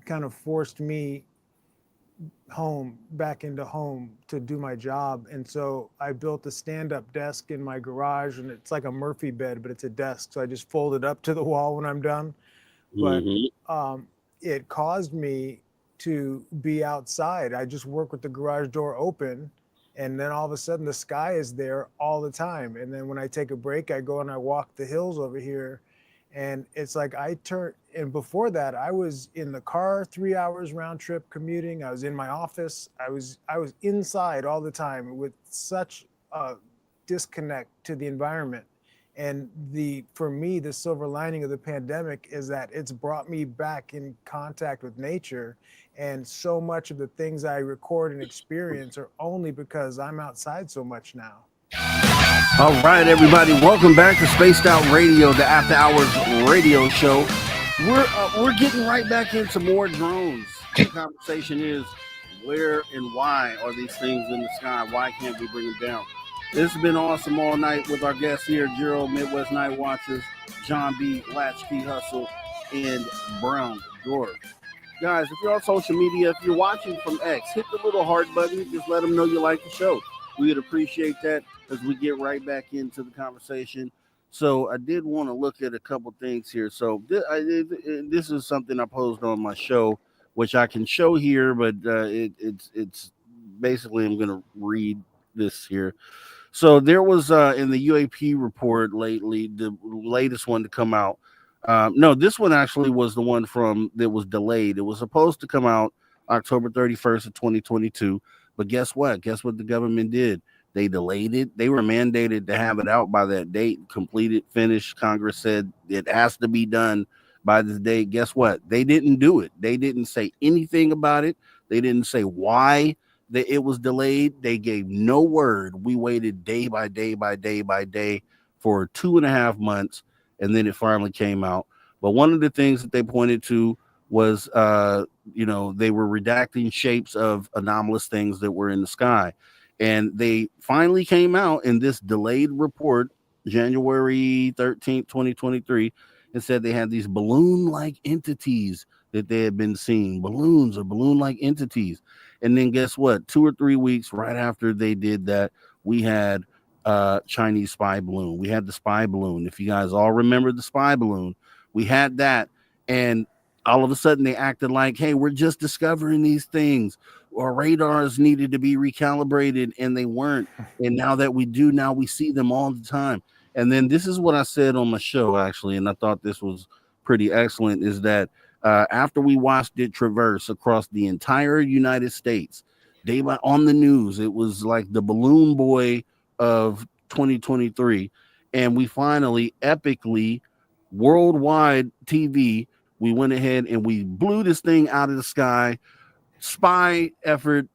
kind of forced me back into home to do my job. And so I built a stand-up desk in my garage, and it's like a Murphy bed, but it's a desk. So I just fold it up to the wall when I'm done. But it caused me to be outside. I just work with the garage door open, and then all of a sudden the sky is there all the time. And then when I take a break, I go and I walk the hills over here, and it's like and before that I was in the car 3 hours round trip commuting. I was in my office. I was inside all the time with such a disconnect to the environment. And for me, the silver lining of the pandemic is that it's brought me back in contact with nature. And so much of the things I record and experience are only because I'm outside so much now. All right, everybody, welcome back to Spaced Out Radio, the After Hours radio show. We're getting right back into more drones. The conversation is, where and why are these things in the sky? Why can't we bring them down? This has been awesome all night with our guests here, Gerald, Midwest Night Watchers, John B, Latchkey Hustle, and Brown Dwarf. Guys, if you're on social media, if you're watching from X, hit the little heart button. Just let them know you like the show. We would appreciate that as we get right back into the conversation. So I did want to look at a couple things here. So this is something I posed on my show, which I can show here, but it's basically, I'm going to read this here. So there was in the UAP report lately, the latest one to come out. No, this one actually was the one that was delayed. It was supposed to come out October 31st of 2022. But guess what? Guess what the government did? They delayed it. They were mandated to have it out by that date, completed, finished. Congress said it has to be done by this date. Guess what? They didn't do it. They didn't say anything about it. They didn't say why it was delayed. They gave no word. We waited day by day by day by day for 2.5 months, and then it finally came out. But one of the things that they pointed to was, they were redacting shapes of anomalous things that were in the sky. And they finally came out in this delayed report, January 13th, 2023, and said they had these balloon-like entities that they had been seeing, balloons or balloon-like entities. And then guess what? 2 or 3 weeks right after they did that, we had Chinese spy balloon. We had the spy balloon. If you guys all remember the spy balloon, we had that. And all of a sudden they acted like, hey, we're just discovering these things. Our radars needed to be recalibrated, and they weren't. And now that we do, now we see them all the time. And then this is what I said on my show, actually, and I thought this was pretty excellent, is that after we watched it traverse across the entire United States, on the news, it was like the balloon boy of 2023. And we finally, epically, worldwide TV, we went ahead and we blew this thing out of the sky. Spy effort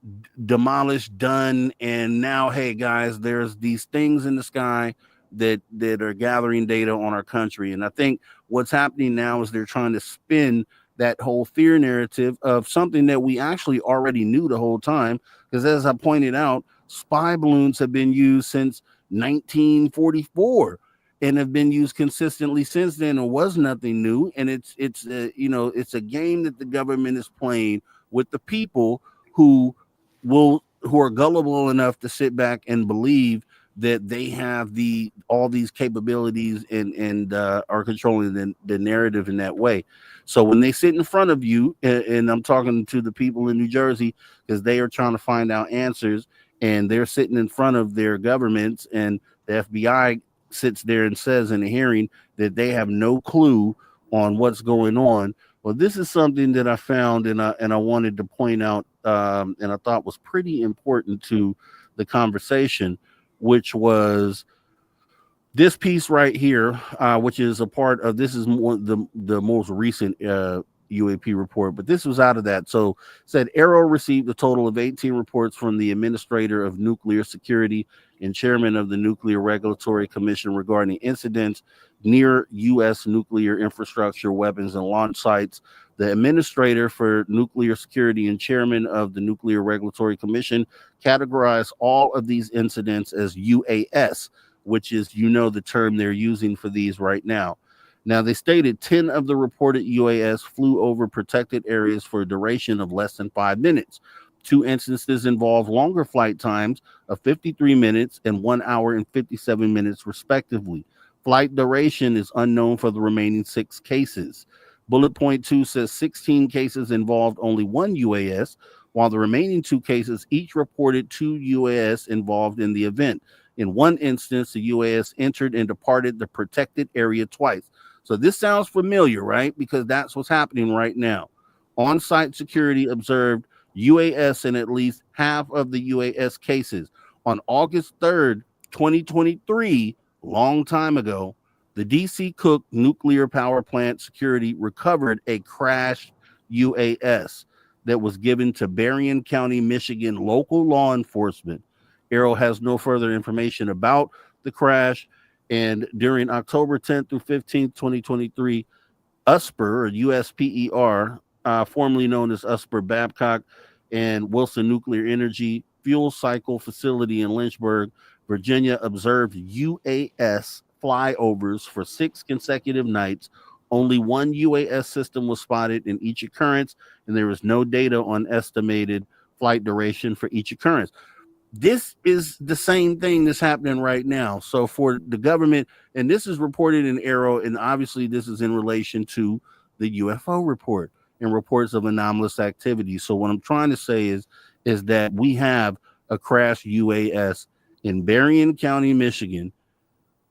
demolished, done. And now, hey guys, there's these things in the sky that are gathering data on our country. And I think what's happening now is they're trying to spin that whole fear narrative of something that we actually already knew the whole time. Because as I pointed out, spy balloons have been used since 1944 and have been used consistently since then. It was nothing new. And it's a game that the government is playing with the people who are gullible enough to sit back and believe that they have all these capabilities and are controlling the narrative in that way. So when they sit in front of you, and I'm talking to the people in New Jersey, because they are trying to find out answers, and they're sitting in front of their governments, and the FBI sits there and says in a hearing that they have no clue on what's going on. Well, this is something that I found and I wanted to point out, and I thought was pretty important to the conversation, which was this piece right here, which is a part of, this is the most recent UAP report, but this was out of that. So said Arrow received a total of 18 reports from the Administrator of Nuclear Security and Chairman of the Nuclear Regulatory Commission regarding incidents near U.S. nuclear infrastructure, weapons, and launch sites. The Administrator for Nuclear Security and Chairman of the Nuclear Regulatory Commission categorized all of these incidents as UAS, which is, the term they're using for these right now. Now, they stated 10 of the reported UAS flew over protected areas for a duration of less than 5 minutes. 2 instances involved longer flight times of 53 minutes and 1 hour and 57 minutes, respectively. Flight duration is unknown for the remaining 6 cases. Bullet point 2 says 16 cases involved only 1 UAS, while the remaining 2 cases each reported 2 UAS involved in the event. In one instance, the UAS entered and departed the protected area twice. So this sounds familiar, right? Because that's what's happening right now. On-site security observed UAS in at least half of the UAS cases. On August 3rd, 2023, long time ago, the D.C. Cook nuclear power plant security recovered a crashed UAS that was given to Berrien County, Michigan local law enforcement. Arrow has no further information about the crash. And during October 10th through 15th, 2023, USPER, or USPER, formerly known as USPER Babcock and Wilson Nuclear Energy Fuel Cycle Facility in Lynchburg, Virginia, observed UAS flyovers for 6 consecutive nights. Only 1 UAS system was spotted in each occurrence, and there was no data on estimated flight duration for each occurrence. This is the same thing that's happening right now. So for the government, and this is reported in Arrow, and obviously this is in relation to the UFO report and reports of anomalous activity. So what I'm trying to say is that we have a crashed UAS in Berrien County, Michigan,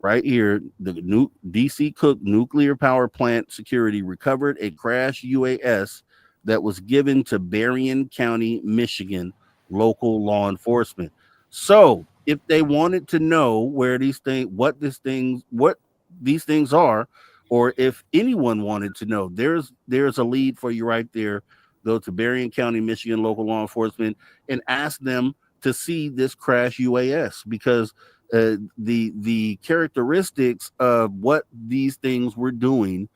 right here. The new D.C. Cook nuclear power plant security recovered a crashed UAS that was given to Berrien County, Michigan local law enforcement. So if they wanted to know where these things, what these things are, or if anyone wanted to know, there's a lead for you right there. Go to Berrien County, Michigan local law enforcement and ask them to see this crash UAS, because the characteristics of what these things were doing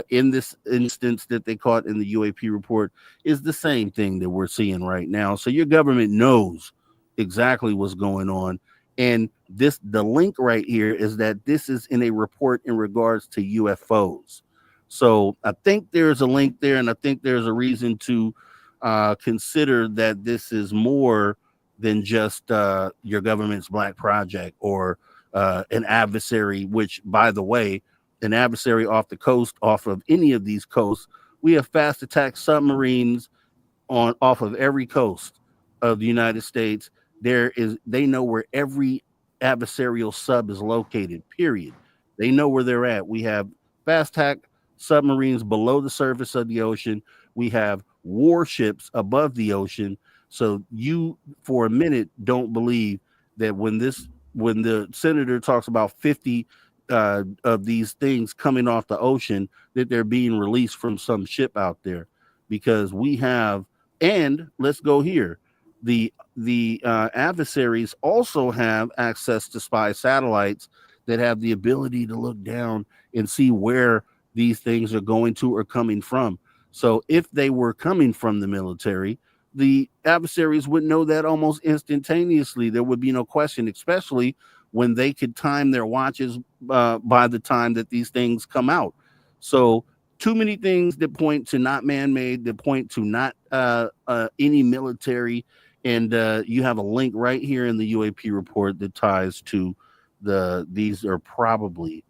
in this instance that they caught in the UAP report is the same thing that we're seeing right now. So your government knows exactly what's going on. And the link right here is that this is in a report in regards to UFOs. So I think there's a link there, and I think there's a reason to consider that this is more than just your government's black project or an adversary, which, by the way, an adversary off the coast, off of any of these coasts. We have fast attack submarines off of every coast of the United States. They know where every adversarial sub is located, period. They know where they're at. We have fast attack submarines below the surface of the ocean. We have warships above the ocean. So you, for a minute, don't believe that when the senator talks about 50 of these things coming off the ocean, that they're being released from some ship out there, because we have, and let's go here, the adversaries also have access to spy satellites that have the ability to look down and see where these things are going to or coming from. So if they were coming from the military, the adversaries would know that almost instantaneously. There would be no question, especially when they could time their watches by the time that these things come out. So too many things that point to not man-made, that point to not any military. And you have a link right here in the UAP report that ties to these are probably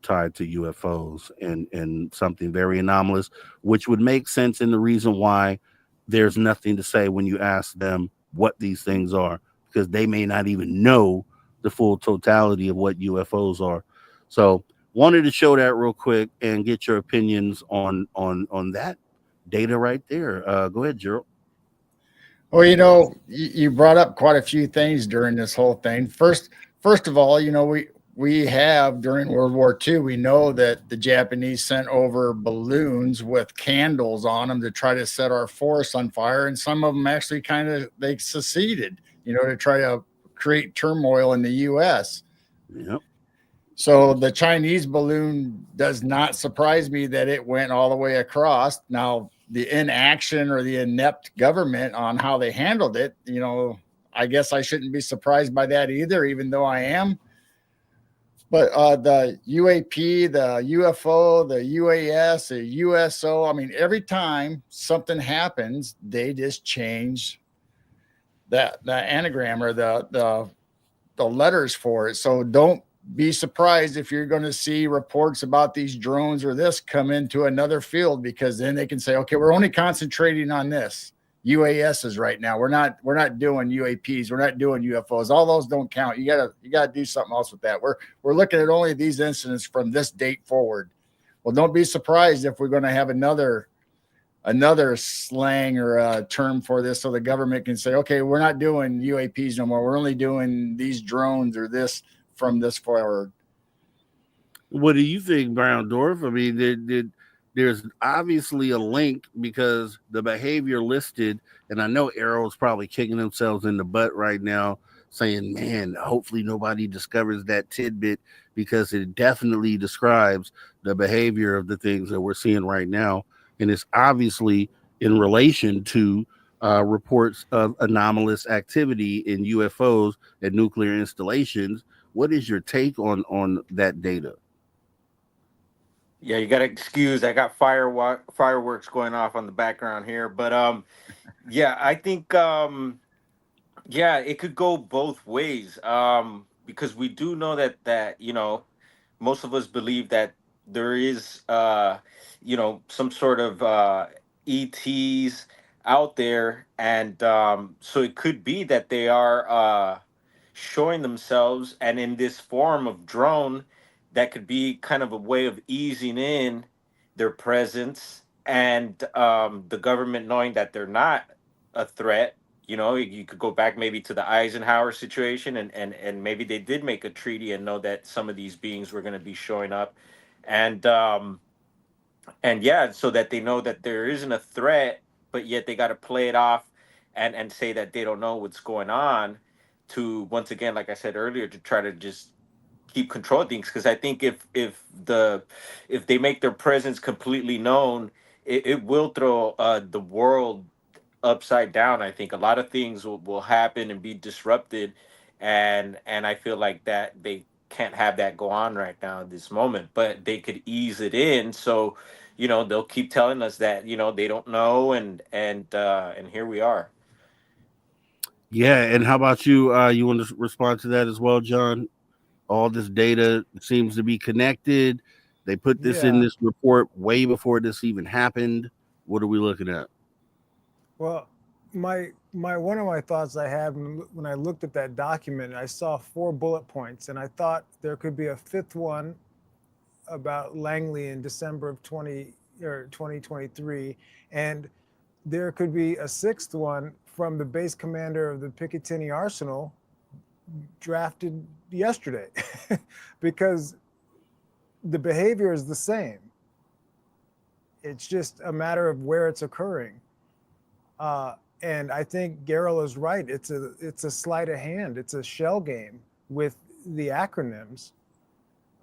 tied to UFOs and something very anomalous, which would make sense in the reason why there's nothing to say when you ask them what these things are, because they may not even know the full totality of what UFOs are. So wanted to show that real quick and get your opinions on that data right there. Go ahead, Gerald. Well, you brought up quite a few things during this whole thing. First of all, we have during World War II, we know that the Japanese sent over balloons with candles on them to try to set our forests on fire. And some of them actually they succeeded, to try to create turmoil in the U.S. Yep. So the Chinese balloon does not surprise me that it went all the way across. Now, the inaction or the inept government on how they handled it, I guess I shouldn't be surprised by that either, even though I am. But the UAP, the UFO, the UAS, the USO, I mean, every time something happens, they just change the anagram or the letters for it. So don't be surprised if you're going to see reports about these drones or this come into another field, because then they can say, okay, we're only concentrating on this. UASs right now. We're not doing UAPs. We're not doing UFOs. All those don't count. You gotta do something else with that. We're looking at only these incidents from this date forward. Well, don't be surprised if we're going to have another slang or a term for this, so the government can say, okay, we're not doing UAPs no more. We're only doing these drones or this from this forward. What do you think, Brown Dwarf? I mean, there's obviously a link, because the behavior listed, and I know Arrow's probably kicking themselves in the butt right now, saying, man, hopefully nobody discovers that tidbit, because it definitely describes the behavior of the things that we're seeing right now. And it's obviously in relation to reports of anomalous activity in UFOs and nuclear installations. What is your take on that data? Yeah, you got to excuse. I got fireworks going off on the background here, but yeah, I think yeah, it could go both ways. Because we do know that most of us believe that there is some sort of ETs out there, and so it could be that they are showing themselves, and in this form of drone, that could be kind of a way of easing in their presence, and the government knowing that they're not a threat. You could go back maybe to the Eisenhower situation, and maybe they did make a treaty and know that some of these beings were going to be showing up, and yeah, so that they know that there isn't a threat, but yet they got to play it off and say that they don't know what's going on, to, once again, like I said earlier, to try to just keep control of things. Because I think if they make their presence completely known, it will throw the world upside down. I think a lot of things will happen and be disrupted, and I feel like that they can't have that go on right now at this moment, but they could ease it in. So they'll keep telling us that they don't know, and here we are. Yeah, and how about you? You want to respond to that as well, John? All this data seems to be connected. They put this in Yeah. this report way before this even happened. What are we looking at? Well, my one of my thoughts I had when I looked at that document, I saw 4 bullet points, and I thought there could be a 5th one about Langley in December of 2023, and there could be a 6th one from the base commander of the Picatinny Arsenal, drafted yesterday, because the behavior is the same. It's just a matter of where it's occurring. And I think Gerald is right. It's a sleight of hand. It's a shell game with the acronyms.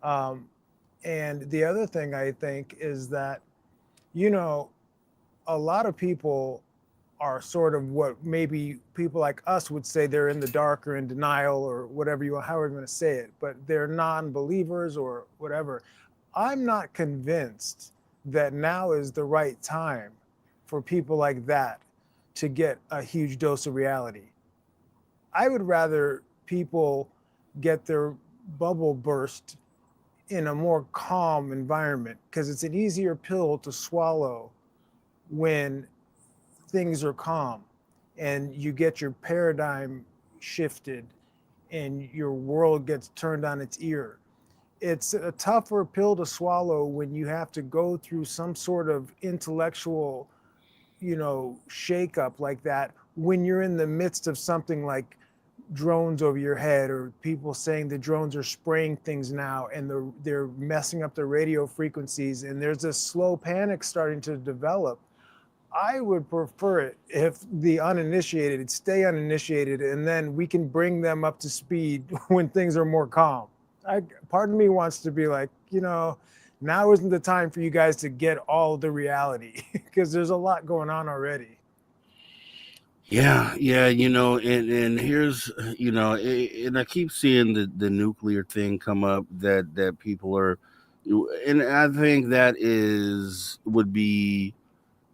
And the other thing I think is that, a lot of people are sort of what maybe people like us would say they're in the dark or in denial or whatever however you want to say it, but they're non-believers or whatever. I'm not convinced that now is the right time for people like that to get a huge dose of reality. I would rather people get their bubble burst in a more calm environment, because it's an easier pill to swallow when things are calm and you get your paradigm shifted and your world gets turned on its ear. It's a tougher pill to swallow when you have to go through some sort of intellectual, shake up like that, when you're in the midst of something like drones over your head, or people saying the drones are spraying things now and they're messing up the radio frequencies, and there's a slow panic starting to develop. I would prefer it if the uninitiated stay uninitiated, and then we can bring them up to speed when things are more calm. Part of me wants to be like, now isn't the time for you guys to get all the reality, because there's a lot going on already. Yeah, and here's, and I keep seeing the nuclear thing come up that people are, and I think that would be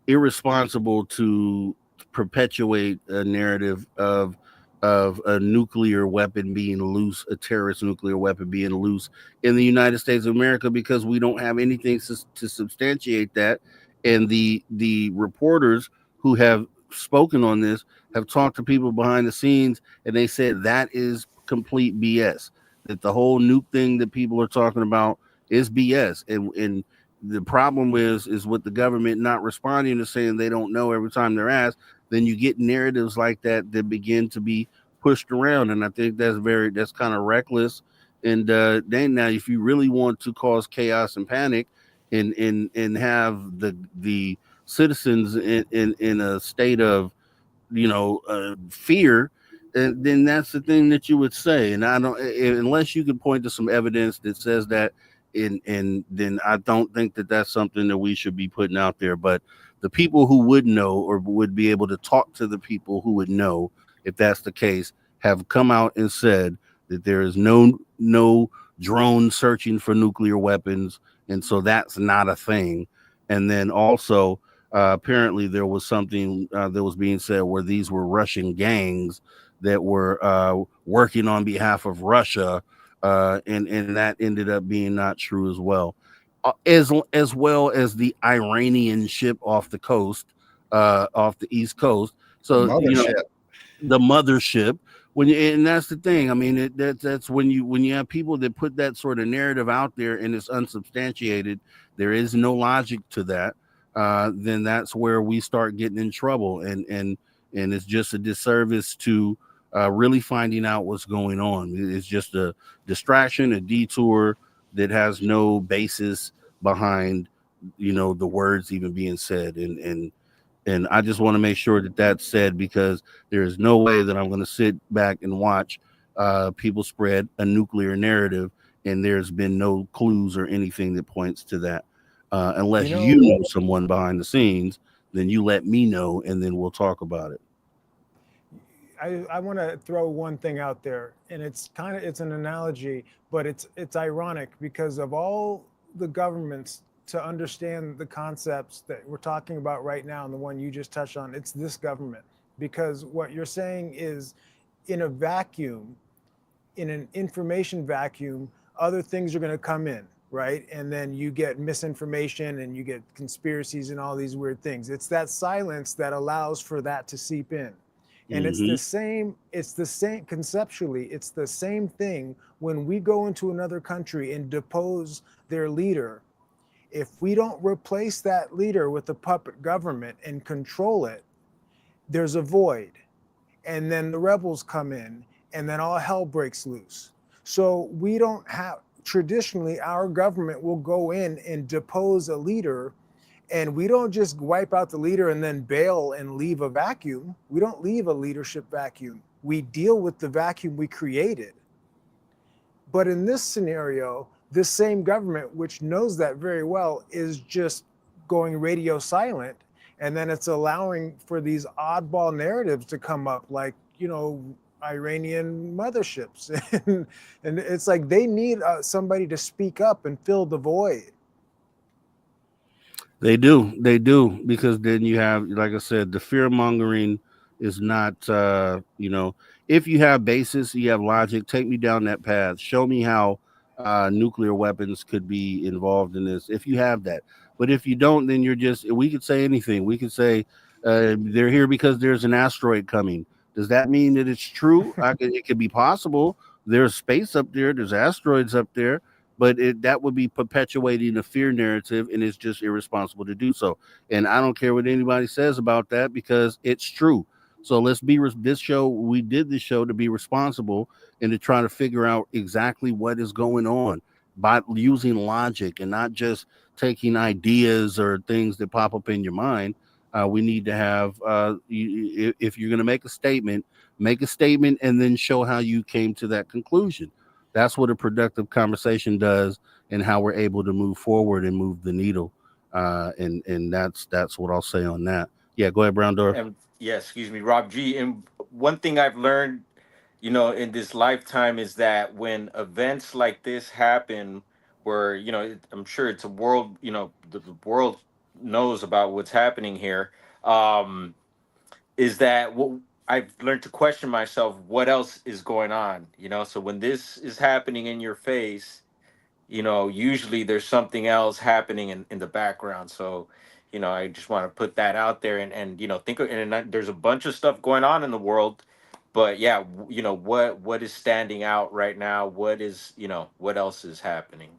irresponsible to perpetuate a narrative of a nuclear weapon being loose, a terrorist nuclear weapon being loose in the United States of America, because we don't have anything to substantiate that. And the reporters who have spoken on this have talked to people behind the scenes, and they said that is complete BS. That the whole nuke thing that people are talking about is BS. And the problem is with the government not responding to saying they don't know every time they're asked. Then you get narratives like that begin to be pushed around, and I think that's kind of reckless. And then now, if you really want to cause chaos and panic, and have the citizens in a state of fear, then that's the thing that you would say. And I don't, unless you can point to some evidence that says that, and then I don't think that that's something that we should be putting out there. But the people who would know, or would be able to talk to the people who would know if that's the case, have come out and said that there is no drone searching for nuclear weapons, and so that's not a thing. And then also, apparently there was something that was being said where these were Russian gangs that were working on behalf of Russia, and that ended up being not true as well. As well as the Iranian ship off the coast, off the East Coast. So Mothership. the mothership. And that's the thing. I mean, that's when you have people that put that sort of narrative out there and it's unsubstantiated, there is no logic to that. Then that's where we start getting in trouble, and it's just a disservice to really finding out what's going on. It's just a distraction, a detour that has no basis behind the words even being said. And I just want to make sure that that's said, because there is no way that I'm going to sit back and watch people spread a nuclear narrative, and there's been no clues or anything that points to that. Unless you know someone behind the scenes, then you let me know, and then we'll talk about it. I want to throw one thing out there, and it's an analogy, but it's ironic, because of all the governments to understand the concepts that we're talking about right now, and the one you just touched on, it's this government. Because what you're saying is, in a vacuum, in an information vacuum, other things are going to come in, right? And then you get misinformation, and you get conspiracies and all these weird things. It's that silence that allows for that to seep in. And it's the same conceptually, it's the same thing when we go into another country and depose their leader. If we don't replace that leader with a puppet government and control it, there's a void. And then the rebels come in, and then all hell breaks loose. So we don't have, traditionally, our government will go in and depose a leader, and we don't just wipe out the leader and then bail and leave a vacuum. We don't leave a leadership vacuum. We deal with the vacuum we created. But in this scenario, this same government, which knows that very well, is just going radio silent. And then it's allowing for these oddball narratives to come up, like, Iranian motherships. And it's like they need somebody to speak up and fill the void. They do, because then you have, like I said, the fear mongering is not, if you have basis, you have logic, take me down that path. Show me how nuclear weapons could be involved in this, if you have that. But if you don't, then we could say anything. We could say they're here because there's an asteroid coming. Does that mean that it's true? It could be possible. There's space up there. There's asteroids up there. But that would be perpetuating a fear narrative, and it's just irresponsible to do so. And I don't care what anybody says about that, because it's true. So let's be this show. We did this show to be responsible and to try to figure out exactly what is going on by using logic and not just taking ideas or things that pop up in your mind. We need to have, if you're going to make a statement and then show how you came to that conclusion. That's what a productive conversation does, and how we're able to move forward and move the needle. And that's what I'll say on that. Yeah, go ahead, Brown Door. And yeah, excuse me, Rob G. And one thing I've learned, in this lifetime is that when events like this happen, where I'm sure it's a world, the world knows about what's happening here. Is that what I've learned to question myself? What else is going on? So when this is happening in your face, usually there's something else happening in the background. So, I just want to put that out there and think of, there's a bunch of stuff going on in the world, but yeah, what is standing out right now? What is, what else is happening?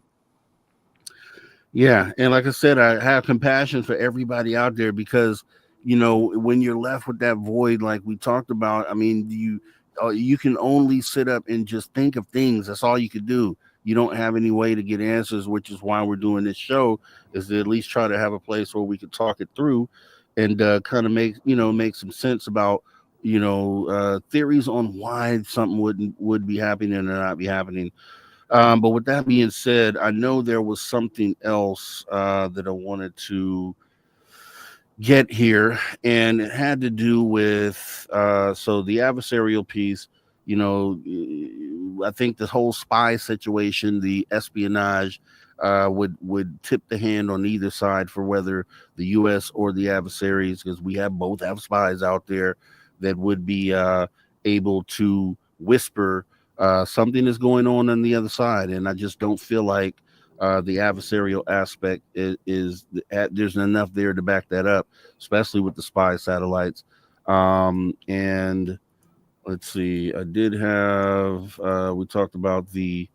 Yeah, and like I said, I have compassion for everybody out there because when you're left with that void, like we talked about, I mean, you can only sit up and just think of things. That's all you could do. You don't have any way to get answers, which is why we're doing this show, is to at least try to have a place where we could talk it through and kind of make some sense about theories on why something would be happening or not be happening. But with that being said, I know there was something else that I wanted to get here, and it had to do with so the adversarial piece. I think this whole spy situation, the espionage, would tip the hand on either side for whether the U.S. or the adversaries, because we both have spies out there that would be able to whisper something is going on the other side. And I just don't feel like the adversarial aspect is there's enough there to back that up, especially with the spy satellites. And let's see, I did have we talked about the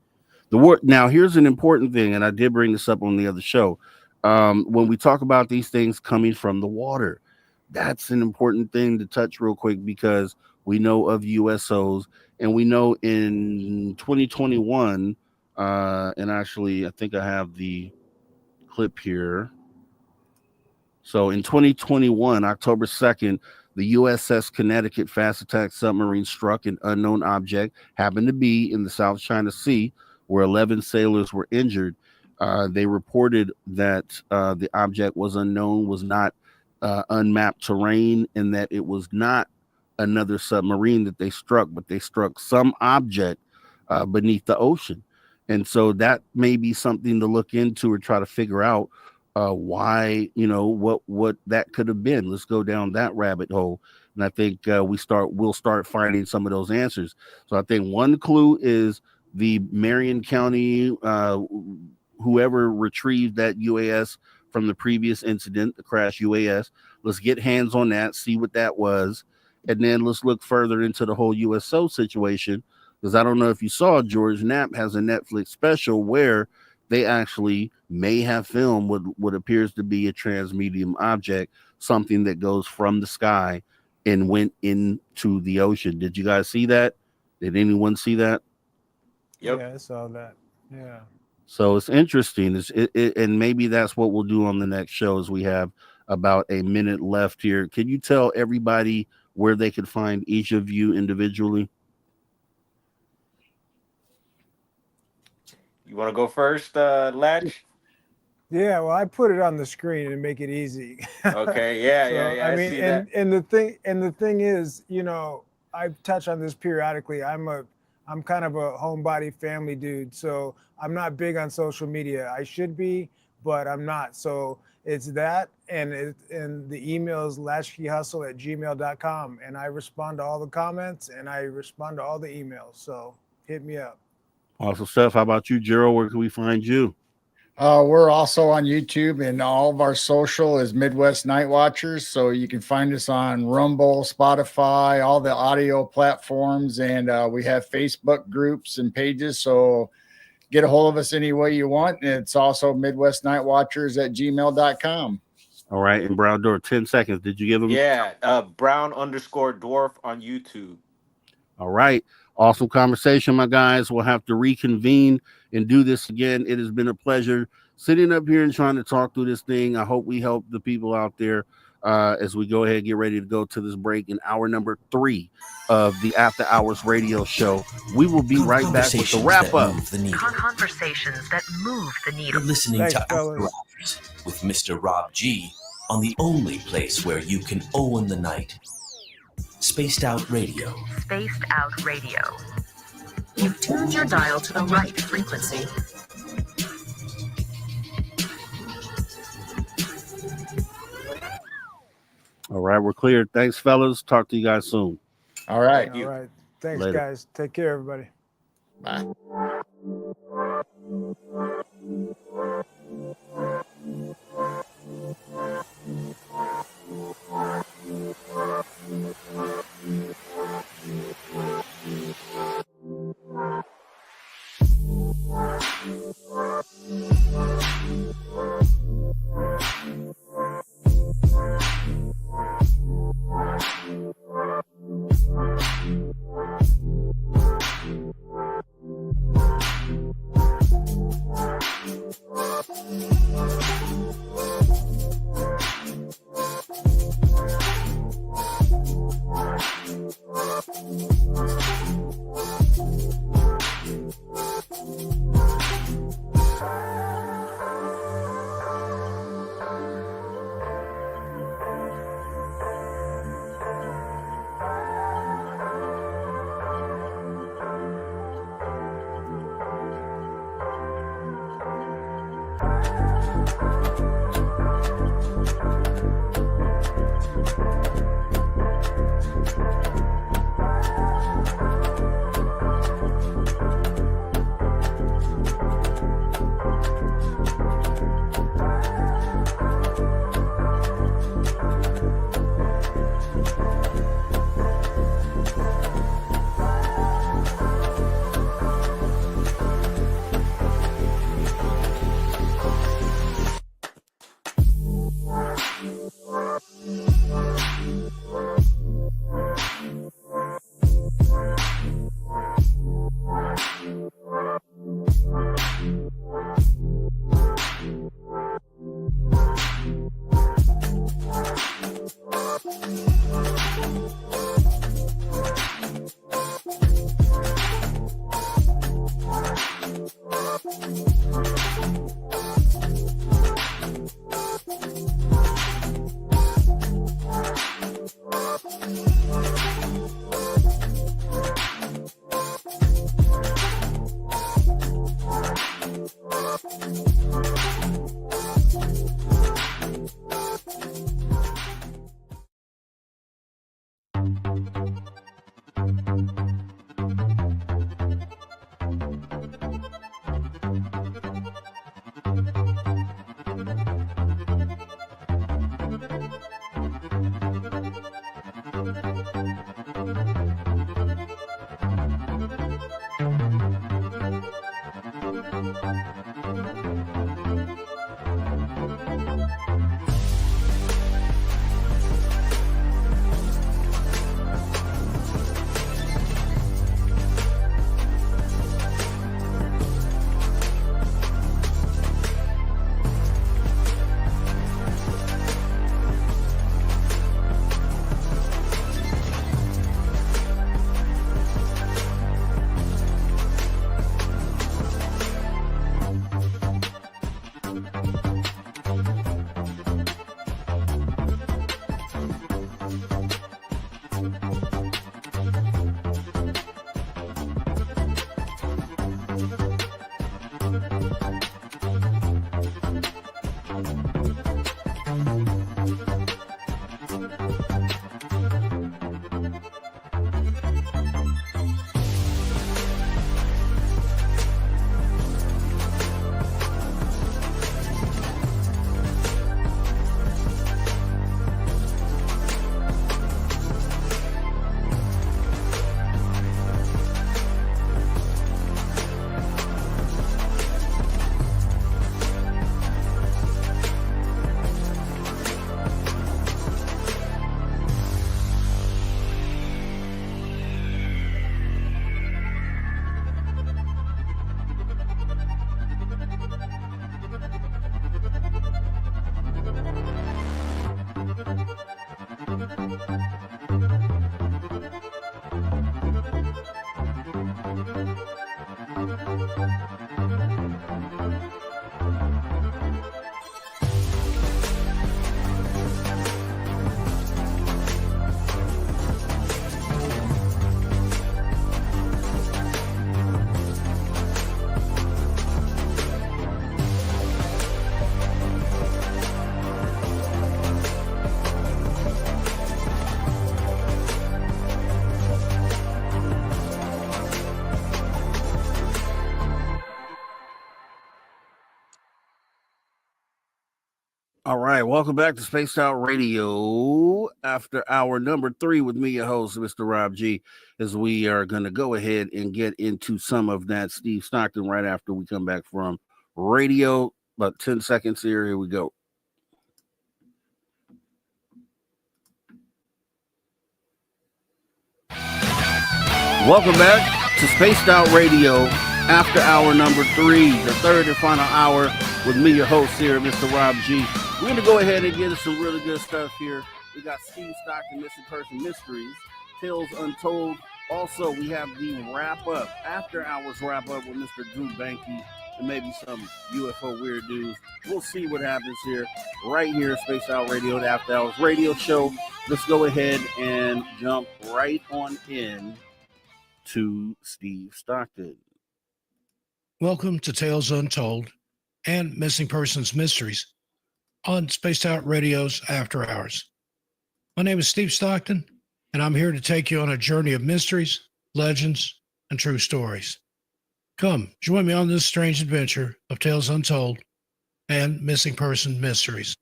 war. Now here's an important thing, and I did bring this up on the other show. When we talk about these things coming from the water, that's an important thing to touch real quick, because we know of USOs, and we know in 2021, and actually I think I have the clip here. So in 2021, October 2nd, the USS Connecticut fast attack submarine struck an unknown object, happened to be in the South China Sea, where 11 sailors were injured. They reported that the object was unknown, was not unmapped terrain, and that it was not another submarine that they struck, but they struck some object beneath the ocean. And so that may be something to look into or try to figure out why, what that could have been. Let's go down that rabbit hole. And I think we'll start finding some of those answers. So I think one clue is the Marion County, whoever retrieved that UAS from the previous incident, the crash UAS. Let's get hands on that, see what that was. And then let's look further into the whole USO situation, because I don't know if you saw, George Knapp has a Netflix special where they actually may have filmed what appears to be a transmedium object, something that goes from the sky and went into the ocean. Did you guys see that? Did anyone see that? Yep. Yeah, I saw that. Yeah. So it's interesting. And maybe that's what we'll do on the next show, as we have about a minute left here. Can you tell everybody where they could find each of you individually? You want to go first, Latch? Yeah, well, I put it on the screen and make it easy. Okay, yeah. I mean, see that. and the thing is, I touch on this periodically. I'm kind of a homebody family dude, so I'm not big on social media. I should be, but I'm not. So it's that, and the email is latchkeyhustle@gmail.com, and I respond to all the comments and I respond to all the emails. So hit me up. Awesome stuff. How about you, Gerald? Where can we find you? We're also on YouTube, and all of our social is Midwest Night Watchers. So you can find us on Rumble, Spotify, all the audio platforms, and we have Facebook groups and pages. So get a hold of us any way you want. And it's also Midwest Night Watchers at gmail.com. All right, and Brown Door, 10 seconds. Did you give him? Yeah, Brown_dwarf on YouTube. All right. Awesome conversation, my guys. We'll have to reconvene and do this again. It has been a pleasure sitting up here and trying to talk through this thing. I hope we help the people out there as we go ahead and get ready to go to this break in hour number 3 of the After Hours Radio Show. We will be right back with the wrap up. Conversations that move the needle. You're listening Thanks, to After fellas. Hours with Mr. Rob G on the only place where you can own the night. Spaced Out Radio. Spaced Out Radio. You've tuned your dial to the right frequency. All right, we're clear. Thanks, fellas. Talk to you guys soon. All right. All right. Thanks, Later. guys. Take care, everybody. Bye. All right, welcome back to Spaced Out Radio after hour number 3 with me, your host, Mr. Rob G, as we are going to go ahead and get into some of that Steve Stockton right after we come back from radio. About 10 seconds here. Here we go. Welcome back to Spaced Out Radio after hour number 3, the third and final hour with me, your host here, Mr. Rob G. We're going to go ahead and get into some really good stuff here. We got Steve Stockton, Missing Person Mysteries, Tales Untold. Also, we have the wrap-up, after hours wrap-up with Mr. Drew Banky and maybe some UFO weird news. We'll see what happens here, right here, Space Out Radio, the After Hours Radio Show. Let's go ahead and jump right on in to Steve Stockton. Welcome to Tales Untold and Missing Persons Mysteries on Spaced Out Radio's After Hours. My name is Steve Stockton, and I'm here to take you on a journey of mysteries, legends, and true stories. Come, join me on this strange adventure of Tales Untold and Missing Person Mysteries.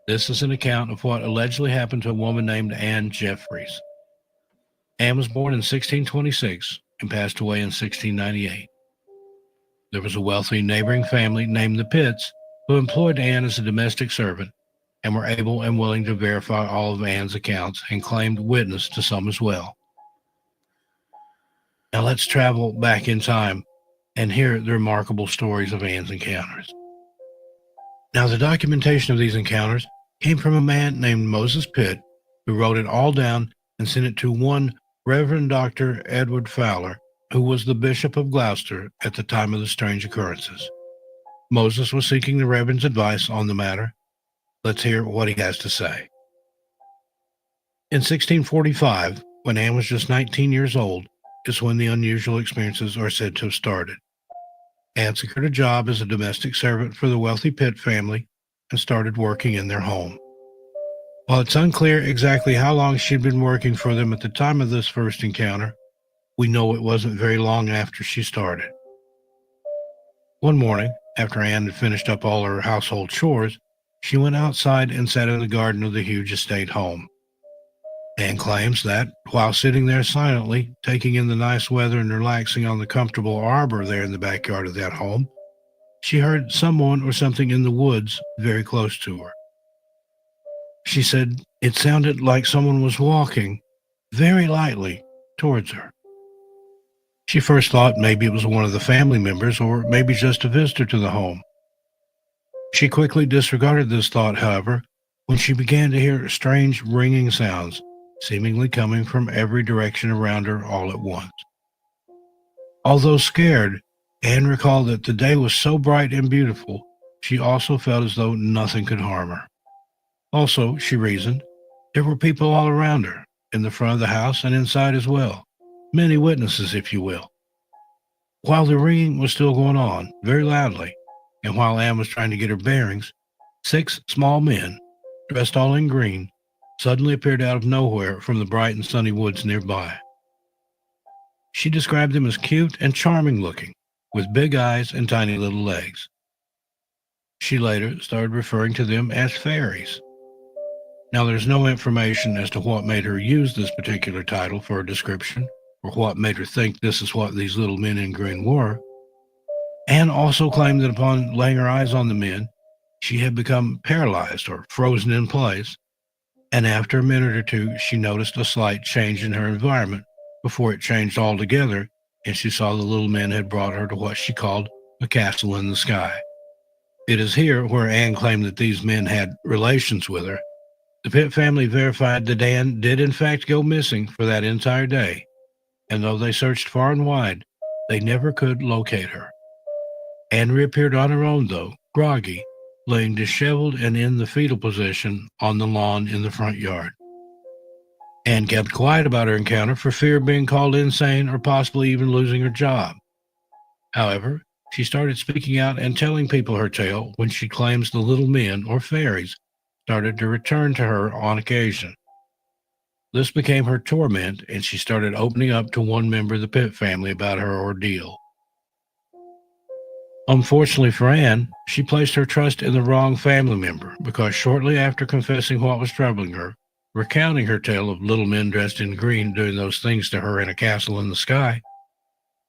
This is an account of what allegedly happened to a woman named Anne Jeffries. Anne was born in 1626 and passed away in 1698. There was a wealthy neighboring family named the Pitts who employed Anne as a domestic servant and were able and willing to verify all of Anne's accounts and claimed witness to some as well. Now let's travel back in time and hear the remarkable stories of Anne's encounters. Now the documentation of these encounters came from a man named Moses Pitt, who wrote it all down and sent it to one Reverend Dr. Edward Fowler, who was the Bishop of Gloucester at the time of the strange occurrences. Moses was seeking the Reverend's advice on the matter. Let's hear what he has to say. In 1645, when Anne was just 19 years old, is when the unusual experiences are said to have started. Anne secured a job as a domestic servant for the wealthy Pitt family and started working in their home. While it's unclear exactly how long she'd been working for them at the time of this first encounter, we know it wasn't very long after she started. One morning, after Anne had finished up all her household chores, she went outside and sat in the garden of the huge estate home. Anne claims that, while sitting there silently, taking in the nice weather and relaxing on the comfortable arbor there in the backyard of that home, she heard someone or something in the woods very close to her. She said it sounded like someone was walking very lightly towards her. She first thought maybe it was one of the family members or maybe just a visitor to the home. She quickly disregarded this thought, however, when she began to hear strange ringing sounds, seemingly coming from every direction around her all at once. Although scared, Anne recalled that the day was so bright and beautiful, she also felt as though nothing could harm her. Also, she reasoned, there were people all around her, in the front of the house and inside as well. Many witnesses, if you will. While the ringing was still going on, very loudly, and while Anne was trying to get her bearings, 6 small men, dressed all in green, suddenly appeared out of nowhere from the bright and sunny woods nearby. She described them as cute and charming looking, with big eyes and tiny little legs. She later started referring to them as fairies. Now, there's no information as to what made her use this particular title for a description, or what made her think this is what these little men in green were. Anne also claimed that upon laying her eyes on the men, she had become paralyzed or frozen in place, and after a minute or two, she noticed a slight change in her environment before it changed altogether, and she saw the little men had brought her to what she called a castle in the sky. It is here where Anne claimed that these men had relations with her. The Pitt family verified that Anne did in fact go missing for that entire day, and though they searched far and wide, they never could locate her. Anne reappeared on her own, though, groggy, laying disheveled and in the fetal position on the lawn in the front yard. Anne kept quiet about her encounter for fear of being called insane or possibly even losing her job. However, she started speaking out and telling people her tale when she claims the little men, or fairies, started to return to her on occasion. This became her torment, and she started opening up to one member of the Pitt family about her ordeal. Unfortunately for Anne, she placed her trust in the wrong family member because shortly after confessing what was troubling her, recounting her tale of little men dressed in green doing those things to her in a castle in the sky,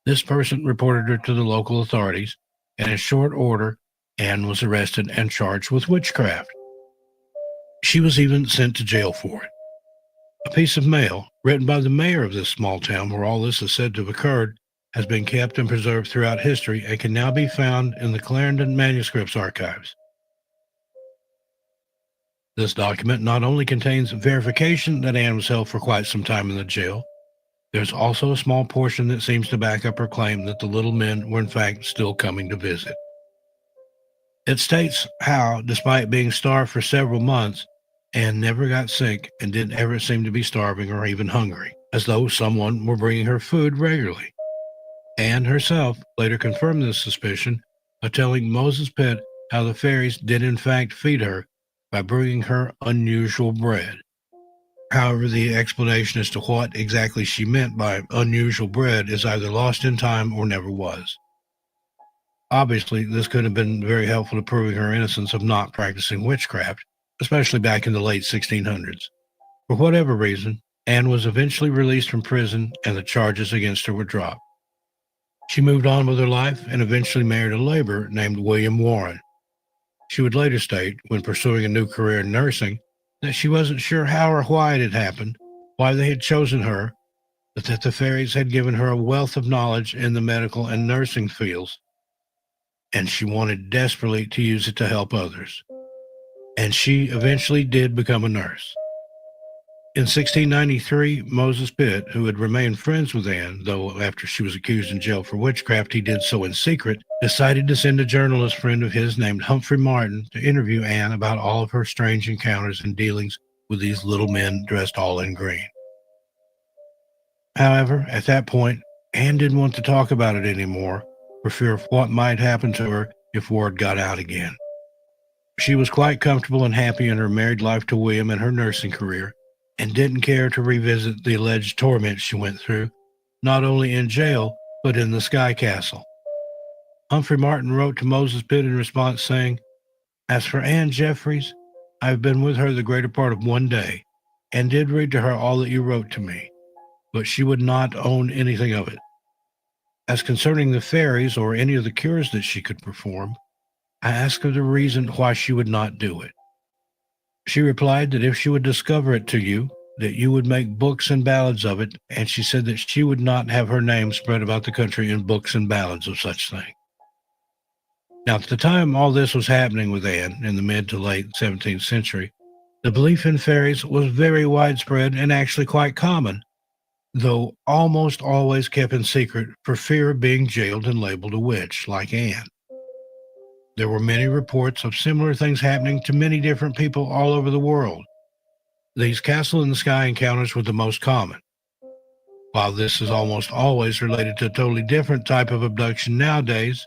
this person reported her to the local authorities, and in short order, Anne was arrested and charged with witchcraft. She was even sent to jail for it. A piece of mail, written by the mayor of this small town where all this is said to have occurred, has been kept and preserved throughout history and can now be found in the Clarendon Manuscripts Archives. This document not only contains verification that Anne was held for quite some time in the jail, there's also a small portion that seems to back up her claim that the little men were in fact still coming to visit. It states how, despite being starved for several months, Anne never got sick and didn't ever seem to be starving or even hungry, as though someone were bringing her food regularly. Anne herself later confirmed this suspicion by telling Moses Pitt how the fairies did in fact feed her by bringing her unusual bread. However, the explanation as to what exactly she meant by unusual bread is either lost in time or never was. Obviously, this could have been very helpful to proving her innocence of not practicing witchcraft, especially back in the late 1600s. For whatever reason, Anne was eventually released from prison and the charges against her were dropped. She moved on with her life and eventually married a laborer named William Warren. She would later state, when pursuing a new career in nursing, that she wasn't sure how or why it had happened, why they had chosen her, but that the fairies had given her a wealth of knowledge in the medical and nursing fields, and she wanted desperately to use it to help others. And she eventually did become a nurse. In 1693, Moses Pitt, who had remained friends with Anne, though after she was accused in jail for witchcraft he did so in secret, decided to send a journalist friend of his named Humphrey Martin to interview Anne about all of her strange encounters and dealings with these little men dressed all in green. However, at that point, Anne didn't want to talk about it anymore for fear of what might happen to her if word got out again. She was quite comfortable and happy in her married life to William and her nursing career, and didn't care to revisit the alleged torment she went through, not only in jail, but in the Sky Castle. Humphrey Martin wrote to Moses Pitt in response saying, "As for Anne Jeffries, I have been with her the greater part of one day, and did read to her all that you wrote to me, but she would not own anything of it. As concerning the fairies or any of the cures that she could perform, I asked her the reason why she would not do it. She replied that if she would discover it to you, that you would make books and ballads of it, and she said that she would not have her name spread about the country in books and ballads of such thing." Now, at the time all this was happening with Anne in the mid to late 17th century, the belief in fairies was very widespread and actually quite common, though almost always kept in secret for fear of being jailed and labeled a witch, like Anne. There were many reports of similar things happening to many different people all over the world. These castle in the sky encounters were the most common. While this is almost always related to a totally different type of abduction nowadays,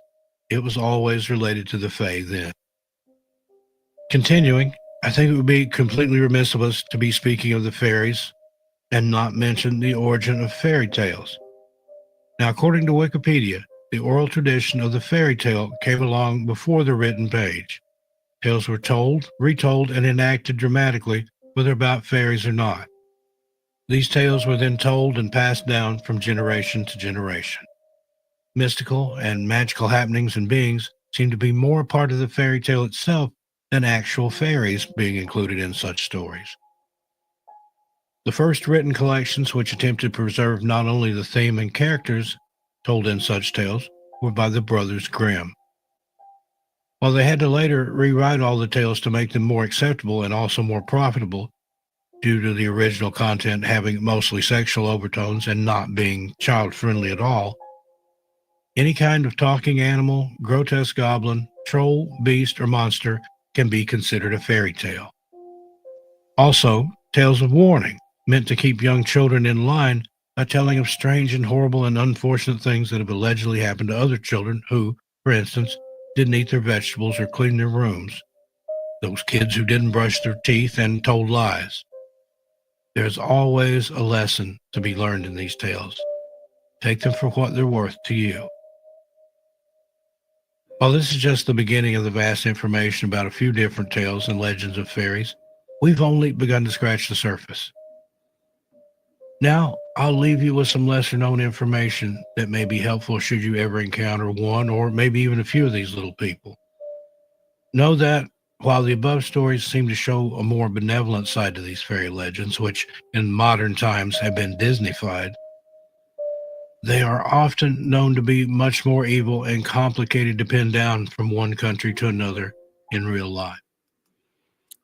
it was always related to the Fae then. Continuing, I think it would be completely remiss of us to be speaking of the fairies and not mention the origin of fairy tales. Now, according to Wikipedia, the oral tradition of the fairy tale came along before the written page. Tales were told, retold, and enacted dramatically, whether about fairies or not. These tales were then told and passed down from generation to generation. Mystical and magical happenings and beings seem to be more a part of the fairy tale itself than actual fairies being included in such stories. The first written collections which attempted to preserve not only the theme and characters told in such tales were by the Brothers Grimm. While they had to later rewrite all the tales to make them more acceptable and also more profitable, due to the original content having mostly sexual overtones and not being child-friendly at all, any kind of talking animal, grotesque goblin, troll, beast, or monster can be considered a fairy tale. Also, tales of warning, meant to keep young children in line by telling of strange and horrible and unfortunate things that have allegedly happened to other children who, for instance, didn't eat their vegetables or clean their rooms. Those kids who didn't brush their teeth and told lies. There's always a lesson to be learned in these tales. Take them for what they're worth to you. While this is just the beginning of the vast information about a few different tales and legends of fairies, we've only begun to scratch the surface. Now, I'll leave you with some lesser known information that may be helpful should you ever encounter one or maybe even a few of these little people. Know that while the above stories seem to show a more benevolent side to these fairy legends, which in modern times have been Disneyfied, they are often known to be much more evil and complicated to pin down from one country to another in real life.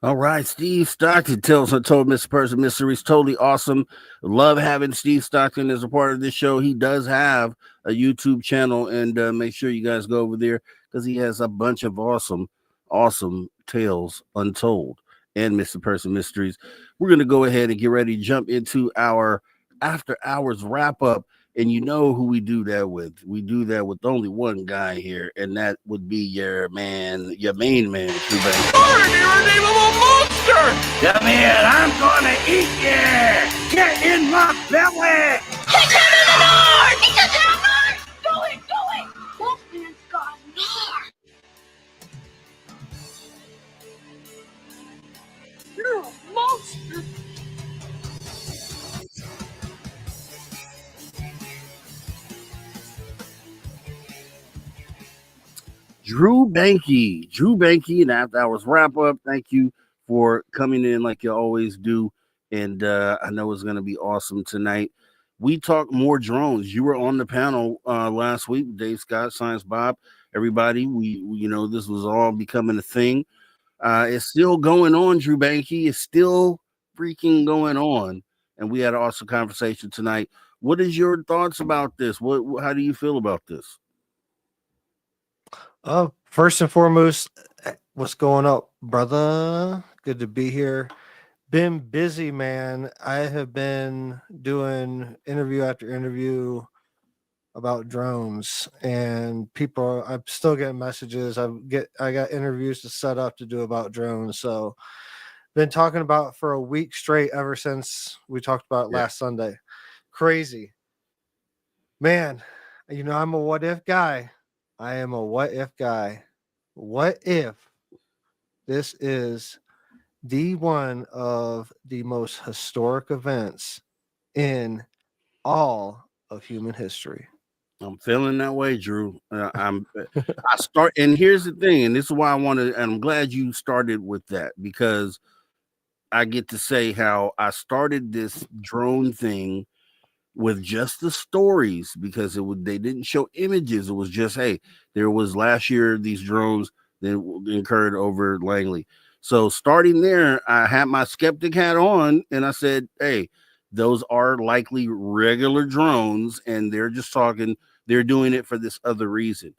All right, Steve Stockton tells Untold Mr. Person Mysteries. Totally awesome. Love having Steve Stockton as a part of this show. He does have a YouTube channel, and make sure you guys go over there because he has a bunch of awesome tales untold and Mr. Person Mysteries. We're going to go ahead and get ready to jump into our after hours wrap up. And you know who we do that with. We do that with only one guy here, and that would be your main man, True Bank. Irredeemable monster! Come here, I'm gonna eat you! Get in my belly! Take him in the north! He doesn't have north! Go it! That man's got north! You're a monster! Drew Banky, and After Hours Wrap Up. Thank you for coming in like you always do. And I know it's going to be awesome tonight. We talk more drones. You were on the panel last week, Dave Scott, Science Bob, everybody. We this was all becoming a thing. It's still going on, Drew Banky. It's still freaking going on. And we had an awesome conversation tonight. What is your thoughts about this? How do you feel about this? First and foremost, what's going up, brother? Good to be here. Been busy, man. I have been doing interview after interview about drones, and I'm still getting messages. I got interviews to set up to do about drones. So been talking about for a week straight ever since we talked about it last Sunday. Crazy. Man, I'm a what if guy. I am a what if guy. What if this is the one of the most historic events in all of human history? I'm feeling that way, Drew. And here's the thing, and this is why and I'm glad you started with that, because I get to say how I started this drone thing with just the stories, because they didn't show images. It was just, hey, there was last year these drones that incurred over Langley. So starting there, I had my skeptic hat on, and I said, hey, those are likely regular drones, and they're doing it for this other reason.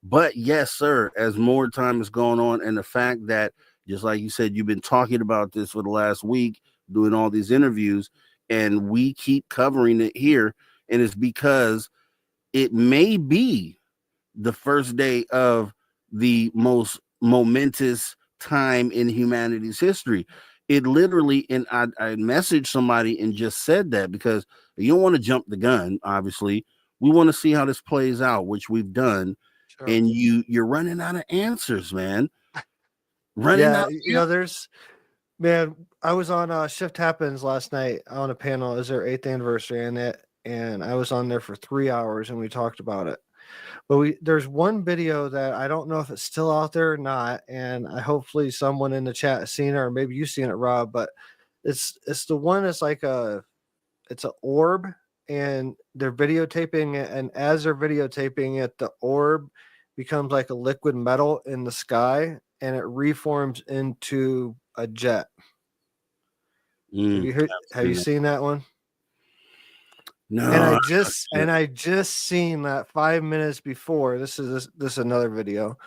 But yes, sir, as more time has gone on, and the fact that, just like you said, you've been talking about this for the last week, doing all these interviews, and we keep covering it here, and it's because it may be the first day of the most momentous time in humanity's history. It literally, and I messaged somebody and just said that, because you don't want to jump the gun. Obviously, we want to see how this plays out, which we've done. Sure. And you're running out of answers, man. Man, I was on Shift Happens last night on a panel. It was their 8th anniversary and I was on there for 3 hours and we talked about it. But there's one video that I don't know if it's still out there or not, and hopefully someone in the chat has seen it, or maybe you've seen it, Rob. But it's the one that's like it's an orb, and they're videotaping it, and as they're videotaping it, the orb becomes like a liquid metal in the sky, and it reforms into a jet. Have you seen that one? No. And I just seen that 5 minutes before. This is another video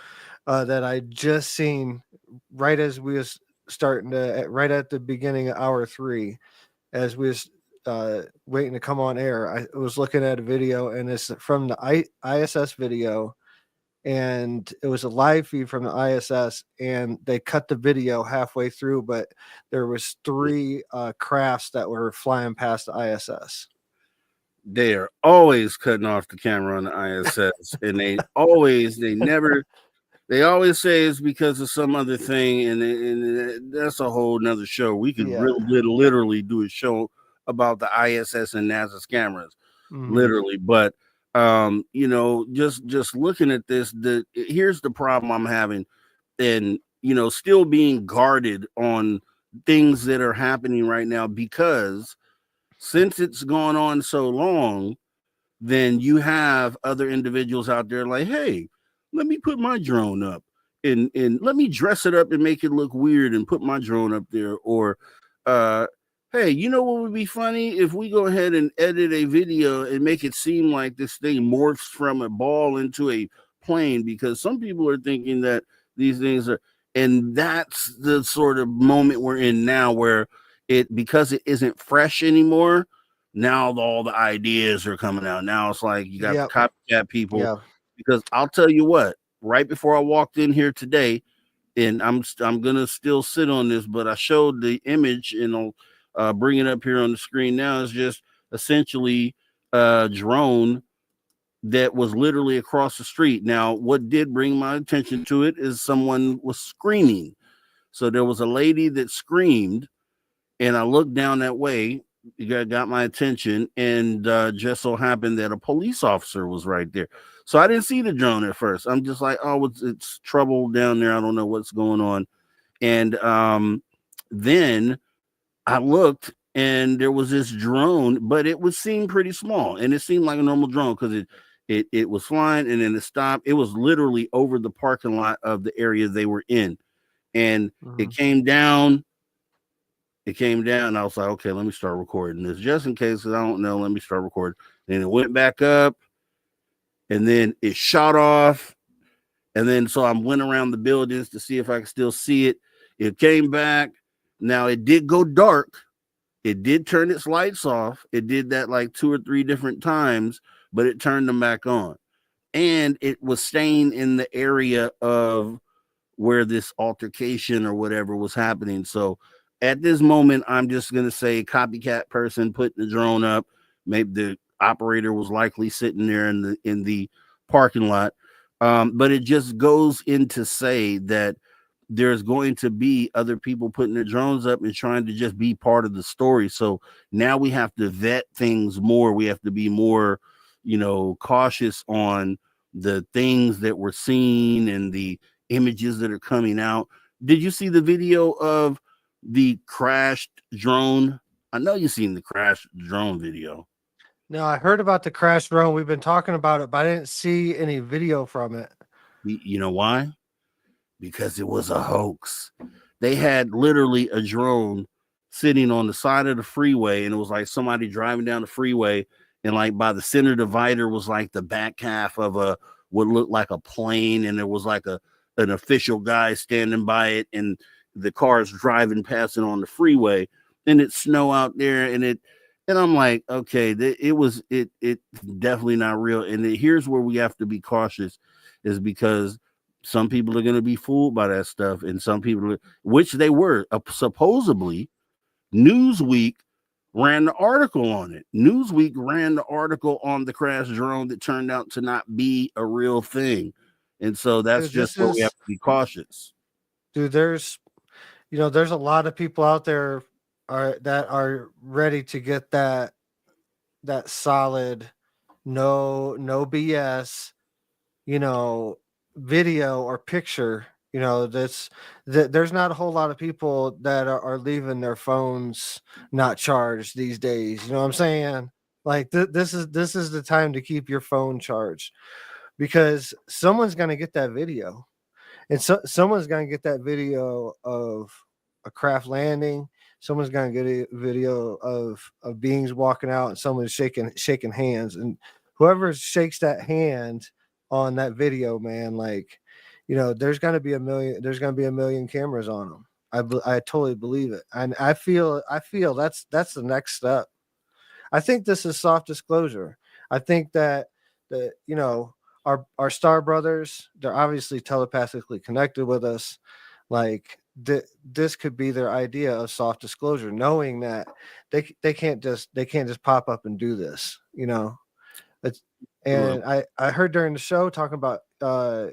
that I just seen right as we was starting right at the beginning of hour 3, as we was waiting to come on air. I was looking at a video, and it's from the ISS video, and it was a live feed from the ISS, and they cut the video halfway through, but there was 3 crafts that were flying past the ISS. They are always cutting off the camera on the ISS, and they never They always say it's because of some other thing, and that's a whole nother show. We could Yeah. really literally do a show about the ISS and NASA's cameras, literally. But just looking at this, here's the problem I'm having, and still being guarded on things that are happening right now, because since it's gone on so long, then you have other individuals out there like, hey, let me put my drone up and let me dress it up and make it look weird and put my drone up there. Or hey, you know what would be funny if we go ahead and edit a video and make it seem like this thing morphs from a ball into a plane, because some people are thinking that these things are, and that's the sort of moment we're in now, where because it isn't fresh anymore, now all the ideas are coming out. Now it's like you got the copycat people. Yeah. Because I'll tell you what, right before I walked in here today, and I'm gonna still sit on this, but I showed the image, and I'll bring it up here on the screen now. It's just essentially a drone that was literally across the street. Now, what did bring my attention to it is someone was screaming. So there was a lady that screamed, and I looked down that way. It got my attention, and just so happened that a police officer was right there. So I didn't see the drone at first. I'm just like, oh, it's trouble down there. I don't know what's going on. And then I looked, and there was this drone, but it would seem pretty small, and it seemed like a normal drone because it was flying, and then it stopped. It was literally over the parking lot of the area they were in, and it came down. It came down, and I was like, okay, let me start recording this just in case, because I don't know. Let me start recording. And it went back up, and then it shot off. And then so I went around the buildings to see if I could still see it. It came back. Now it did go dark. It did turn its lights off. It did that like 2 or 3 different times, but it turned them back on. And it was staying in the area of where this altercation or whatever was happening. So at this moment, I'm just going to say copycat person putting the drone up. Maybe the operator was likely sitting there in the parking lot. But it just goes in to say that there's going to be other people putting their drones up and trying to just be part of the story. So now we have to vet things more. We have to be more, cautious on the things that we're seeing and the images that are coming out. Did you see the video of the crashed drone? I know you've seen the crashed drone video. No, I heard about the crash drone. We've been talking about it, but I didn't see any video from it. You know why? Because it was a hoax. They had literally a drone sitting on the side of the freeway, and it was like somebody driving down the freeway, and like by the center divider was like the back half of what looked like a plane, and there was like an official guy standing by it, and the cars driving past it on the freeway, and it's snow out there, and I'm like, okay, it's definitely not real. And here's where we have to be cautious, is because some people are going to be fooled by that stuff, and some people, which they were. Supposedly, Newsweek ran the article on it. Newsweek ran the article on the crash drone that turned out to not be a real thing. And so that's just where we have to be cautious. Dude, there's a lot of people out there that are ready to get that solid, no BS, video or picture. There's not a whole lot of people that are leaving their phones not charged these days. You know what I'm saying? Like this is the time to keep your phone charged, because someone's going to get that video, and someone's going to get that video of a craft landing. Someone's going to get a video of beings walking out, and someone's shaking hands, and whoever shakes that hand on that video, man, like, there's going to be a million cameras on them. I totally believe it. And I feel that's the next step. I think this is soft disclosure. I think that our star brothers, they're obviously telepathically connected with us. Like this could be their idea of soft disclosure, knowing that they can't just pop up and do this, And I heard during the show talking about the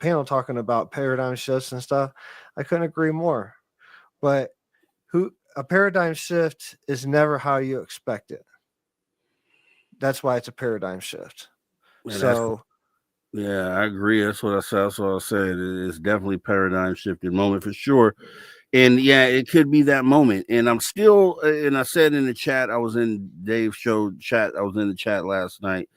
panel talking about paradigm shifts and stuff. I couldn't agree more. But a paradigm shift is never how you expect it. That's why it's a paradigm shift. Man, yeah, I agree. That's what I said. That's what I said. It's definitely paradigm shifting moment for sure. And yeah, it could be that moment. And I'm still, and I said in the chat, I was in Dave's show chat. I was in the chat last night.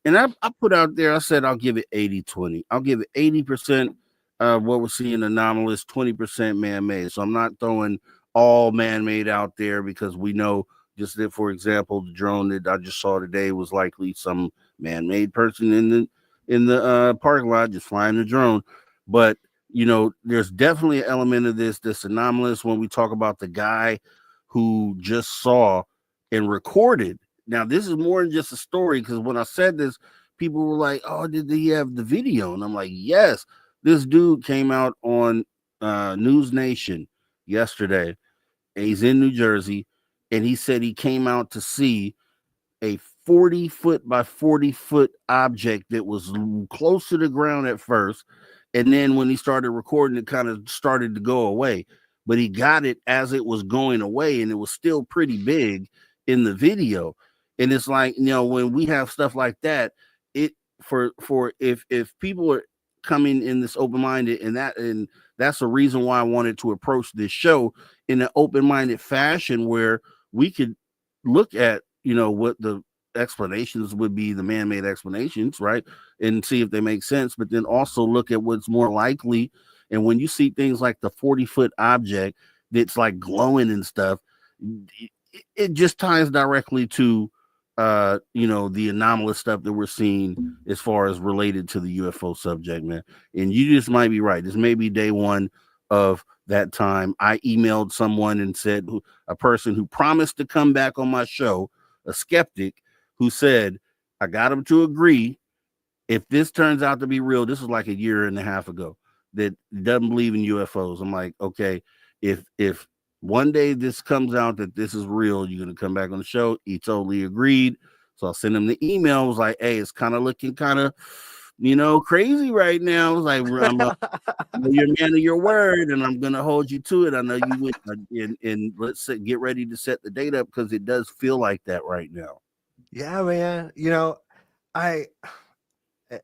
And I put out there, I said, I'll give it 80-20. I'll give it 80% of what we're seeing anomalous, 20% man-made. So I'm not throwing all man-made out there because we know just that, for example, the drone that I just saw today was likely some man-made person in the parking lot just flying the drone. But there's definitely an element of this anomalous when we talk about the guy who just saw and recorded. Now, this is more than just a story, because when I said this, people were like, oh, did he have the video? And I'm like, yes. This dude came out on News Nation yesterday. And he's in New Jersey, and he said he came out to see a 40-foot by 40-foot object that was close to the ground at first. And then when he started recording, it kind of started to go away. But he got it as it was going away, and it was still pretty big in the video. And it's like, when we have stuff like that, if people are coming in this open-minded, and that's the reason why I wanted to approach this show in an open-minded fashion, where we could look at, what the explanations would be, the man-made explanations, right? And see if they make sense, but then also look at what's more likely. And when you see things like the 40-foot object that's like glowing and stuff, it just ties directly to the anomalous stuff that we're seeing as far as related to the UFO subject, man. And you just might be right. This may be day one of that time. I emailed someone and said, a person who promised to come back on my show, a skeptic, who said, I got him to agree, if this turns out to be real, this was like a year and a half ago, that doesn't believe in UFOs. I'm like, okay, if one day this comes out that this is real, you're going to come back on the show. He totally agreed. So I sent him the email. I was like, hey, it's kind of looking kind of, crazy right now. I was like, you're a man of your word, and I'm going to hold you to it. I know you would. And let's get ready to set the date up, because it does feel like that right now. Yeah, man.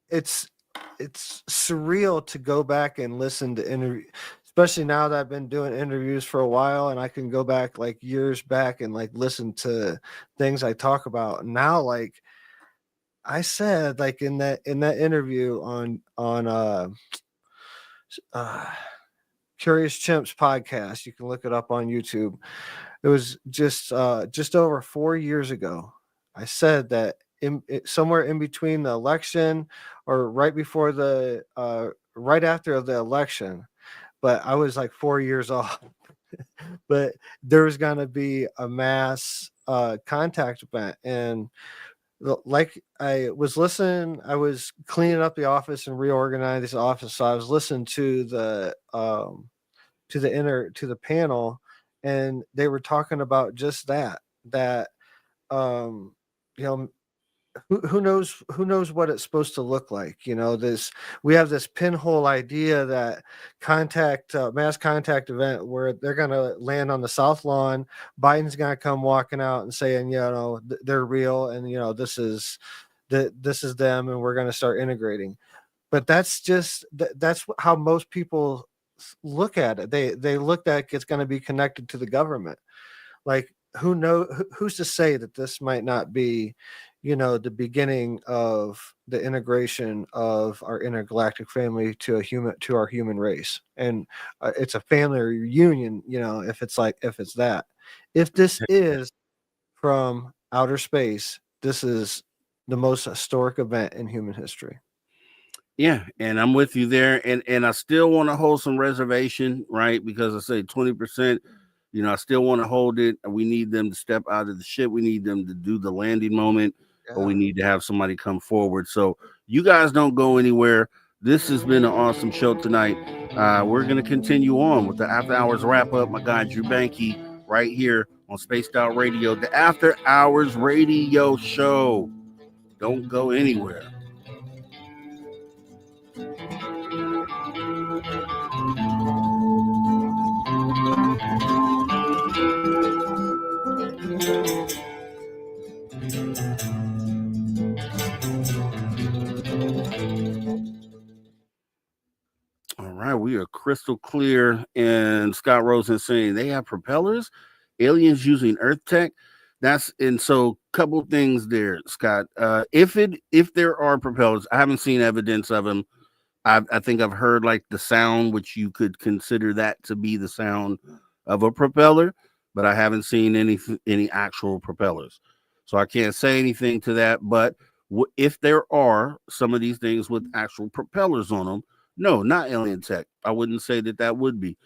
It's surreal to go back and listen to interviews, especially now that I've been doing interviews for a while, and I can go back like years back and like listen to things I talk about now. Like I said, like in that interview on Curious Chimps podcast, you can look it up on YouTube. It was just over 4 years ago. I said that somewhere in between the election, or right before right after the election, but I was like 4 years off. But there was going to be a mass contact event, and like I was listening, I was cleaning up the office and reorganizing the office, so I was listening to the panel, and they were talking about just that who knows what it's supposed to look like. We have this pinhole idea that mass contact event where they're going to land on the South Lawn, Biden's going to come walking out and saying, they're real, and this is them, and we're going to start integrating. But that's how most people look at it. They look at it's going to be connected to the government. Like, who's to say that this might not be the beginning of the integration of our intergalactic family to our human race. And it's a family reunion, if this is from outer space, this is the most historic event in human history. Yeah, and I'm with you there. And I still want to hold some reservation, right? Because I say 20%, I still want to hold it. We need them to step out of the ship. We need them to do the landing moment. Or we need to have somebody come forward. So you guys don't go anywhere. This has been an awesome show tonight. We're going to continue on with the After Hours wrap up. My guy Drew Banke right here on Spaced Out Radio, the After Hours Radio Show. Don't go anywhere. All right, we are crystal clear. And Scott Rosen saying they have propellers, aliens using Earth tech. That's and so couple things there, Scott. If there are propellers, I haven't seen evidence of them. I think I've heard like the sound, which you could consider that to be the sound of a propeller, but I haven't seen any actual propellers, so I can't say anything to that. But if there are some of these things with actual propellers on them, no, not alien tech. I wouldn't say that would be.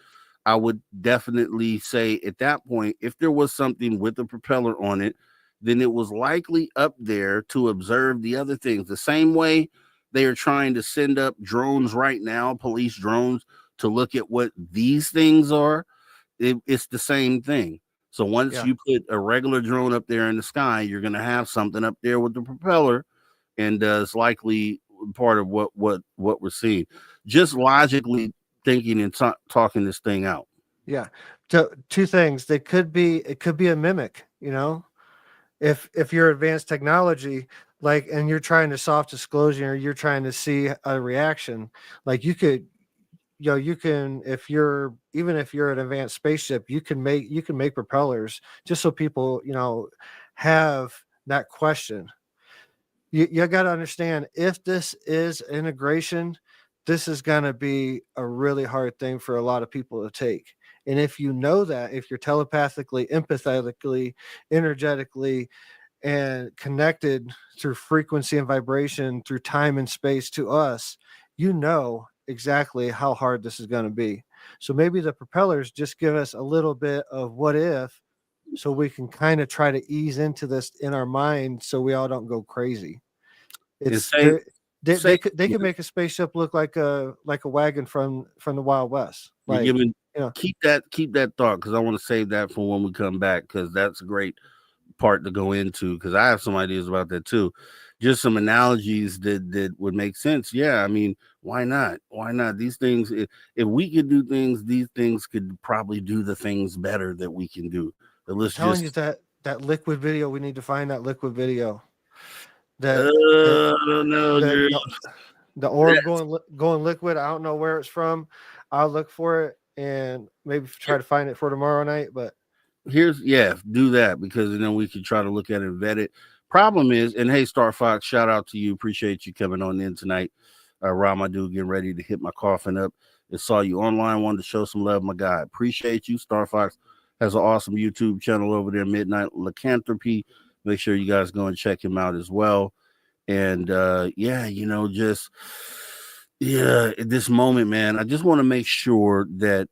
I would definitely say at that point, if there was something with a propeller on it, then it was likely up there to observe the other things. The same way they are trying to send up drones right now, police drones, to look at what these things are. It's the same thing. So once you put a regular drone up there in the sky, you're going to have something up there with the propeller, and it's likely part of what we're seeing. Just logically thinking and talking this thing out. Yeah. So two things. It could be a mimic, you know, if you're advanced technology, like, and you're trying to soft disclosure, or you're trying to see a reaction, like you could, you can, if you're an advanced spaceship, you can make propellers just so people, have that question. You got to understand, if this is integration, this is going to be a really hard thing for a lot of people to take. And if you know that, if you're telepathically, empathetically, energetically, and connected through frequency and vibration, through time and space to us, you know exactly how hard this is going to be. So maybe the propellers just give us a little bit of what if, so we can kind of try to ease into this in our mind, so we all don't go crazy. They could make a spaceship look like a wagon from the Wild West. Like, keep that thought, because I want to save that for when we come back, because that's a great part to go into, because I have some ideas about that too. Just some analogies that would make sense. Yeah, I mean, why not? These things, if we could do things, these things could probably do the things better that we can do. I'm telling you, that liquid video, we need to find that liquid video. The orb going liquid. I don't know where it's from. I'll look for it and maybe try to find it for tomorrow night. But do that, because then we can try to look at it and vet it. Problem is, and hey, Star Fox, shout out to you. Appreciate you coming on in tonight. Rob, my dude, getting ready to hit my coffin up. I saw you online, wanted to show some love, my guy. Appreciate you. Star Fox has an awesome YouTube channel over there, Midnight Lycanthropy. Make sure you guys go and check him out as well. And at this moment, man, I just want to make sure that,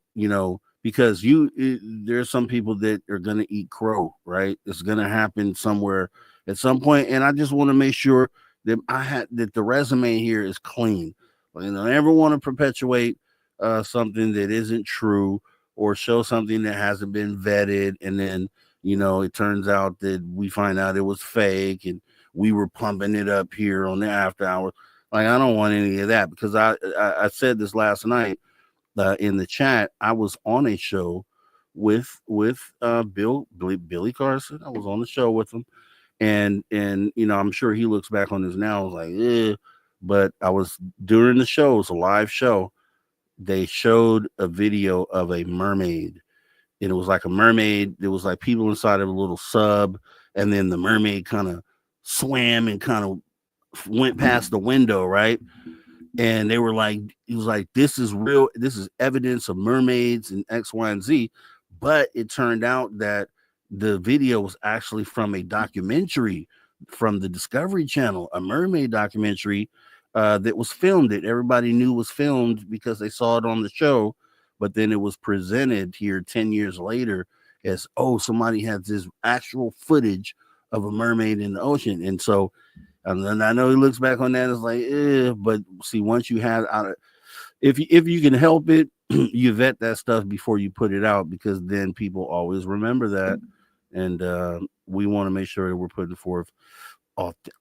because there's some people that are going to eat crow, right? It's going to happen somewhere at some point. And I just want to make sure that that the resume here is clean. I never want to perpetuate something that isn't true, or show something that hasn't been vetted. And then, it turns out that we find out it was fake and we were pumping it up here on the after hours. Like, I don't want any of that, because I said this last night in the chat. I was on a show with Billy Carson. I was on the show with him, and I'm sure he looks back on this now. I was like, but I was during the show. It was a live show. They showed a video of a mermaid, and it was like a mermaid. There was like people inside of a little sub, and then the mermaid kind of swam and kind of went past the window, right? And they were like, he was like, this is real, this is evidence of mermaids and X, Y, and Z. But it turned out that the video was actually from a documentary from the Discovery Channel, a mermaid documentary that was filmed. That everybody knew was filmed because they saw it on the show. But then it was presented here 10 years later as, somebody has this actual footage of a mermaid in the ocean. And so, and I know he looks back on that, it's like, but see, once you have if you can help it, you vet that stuff before you put it out, because then people always remember that. And we want to make sure that we're putting forth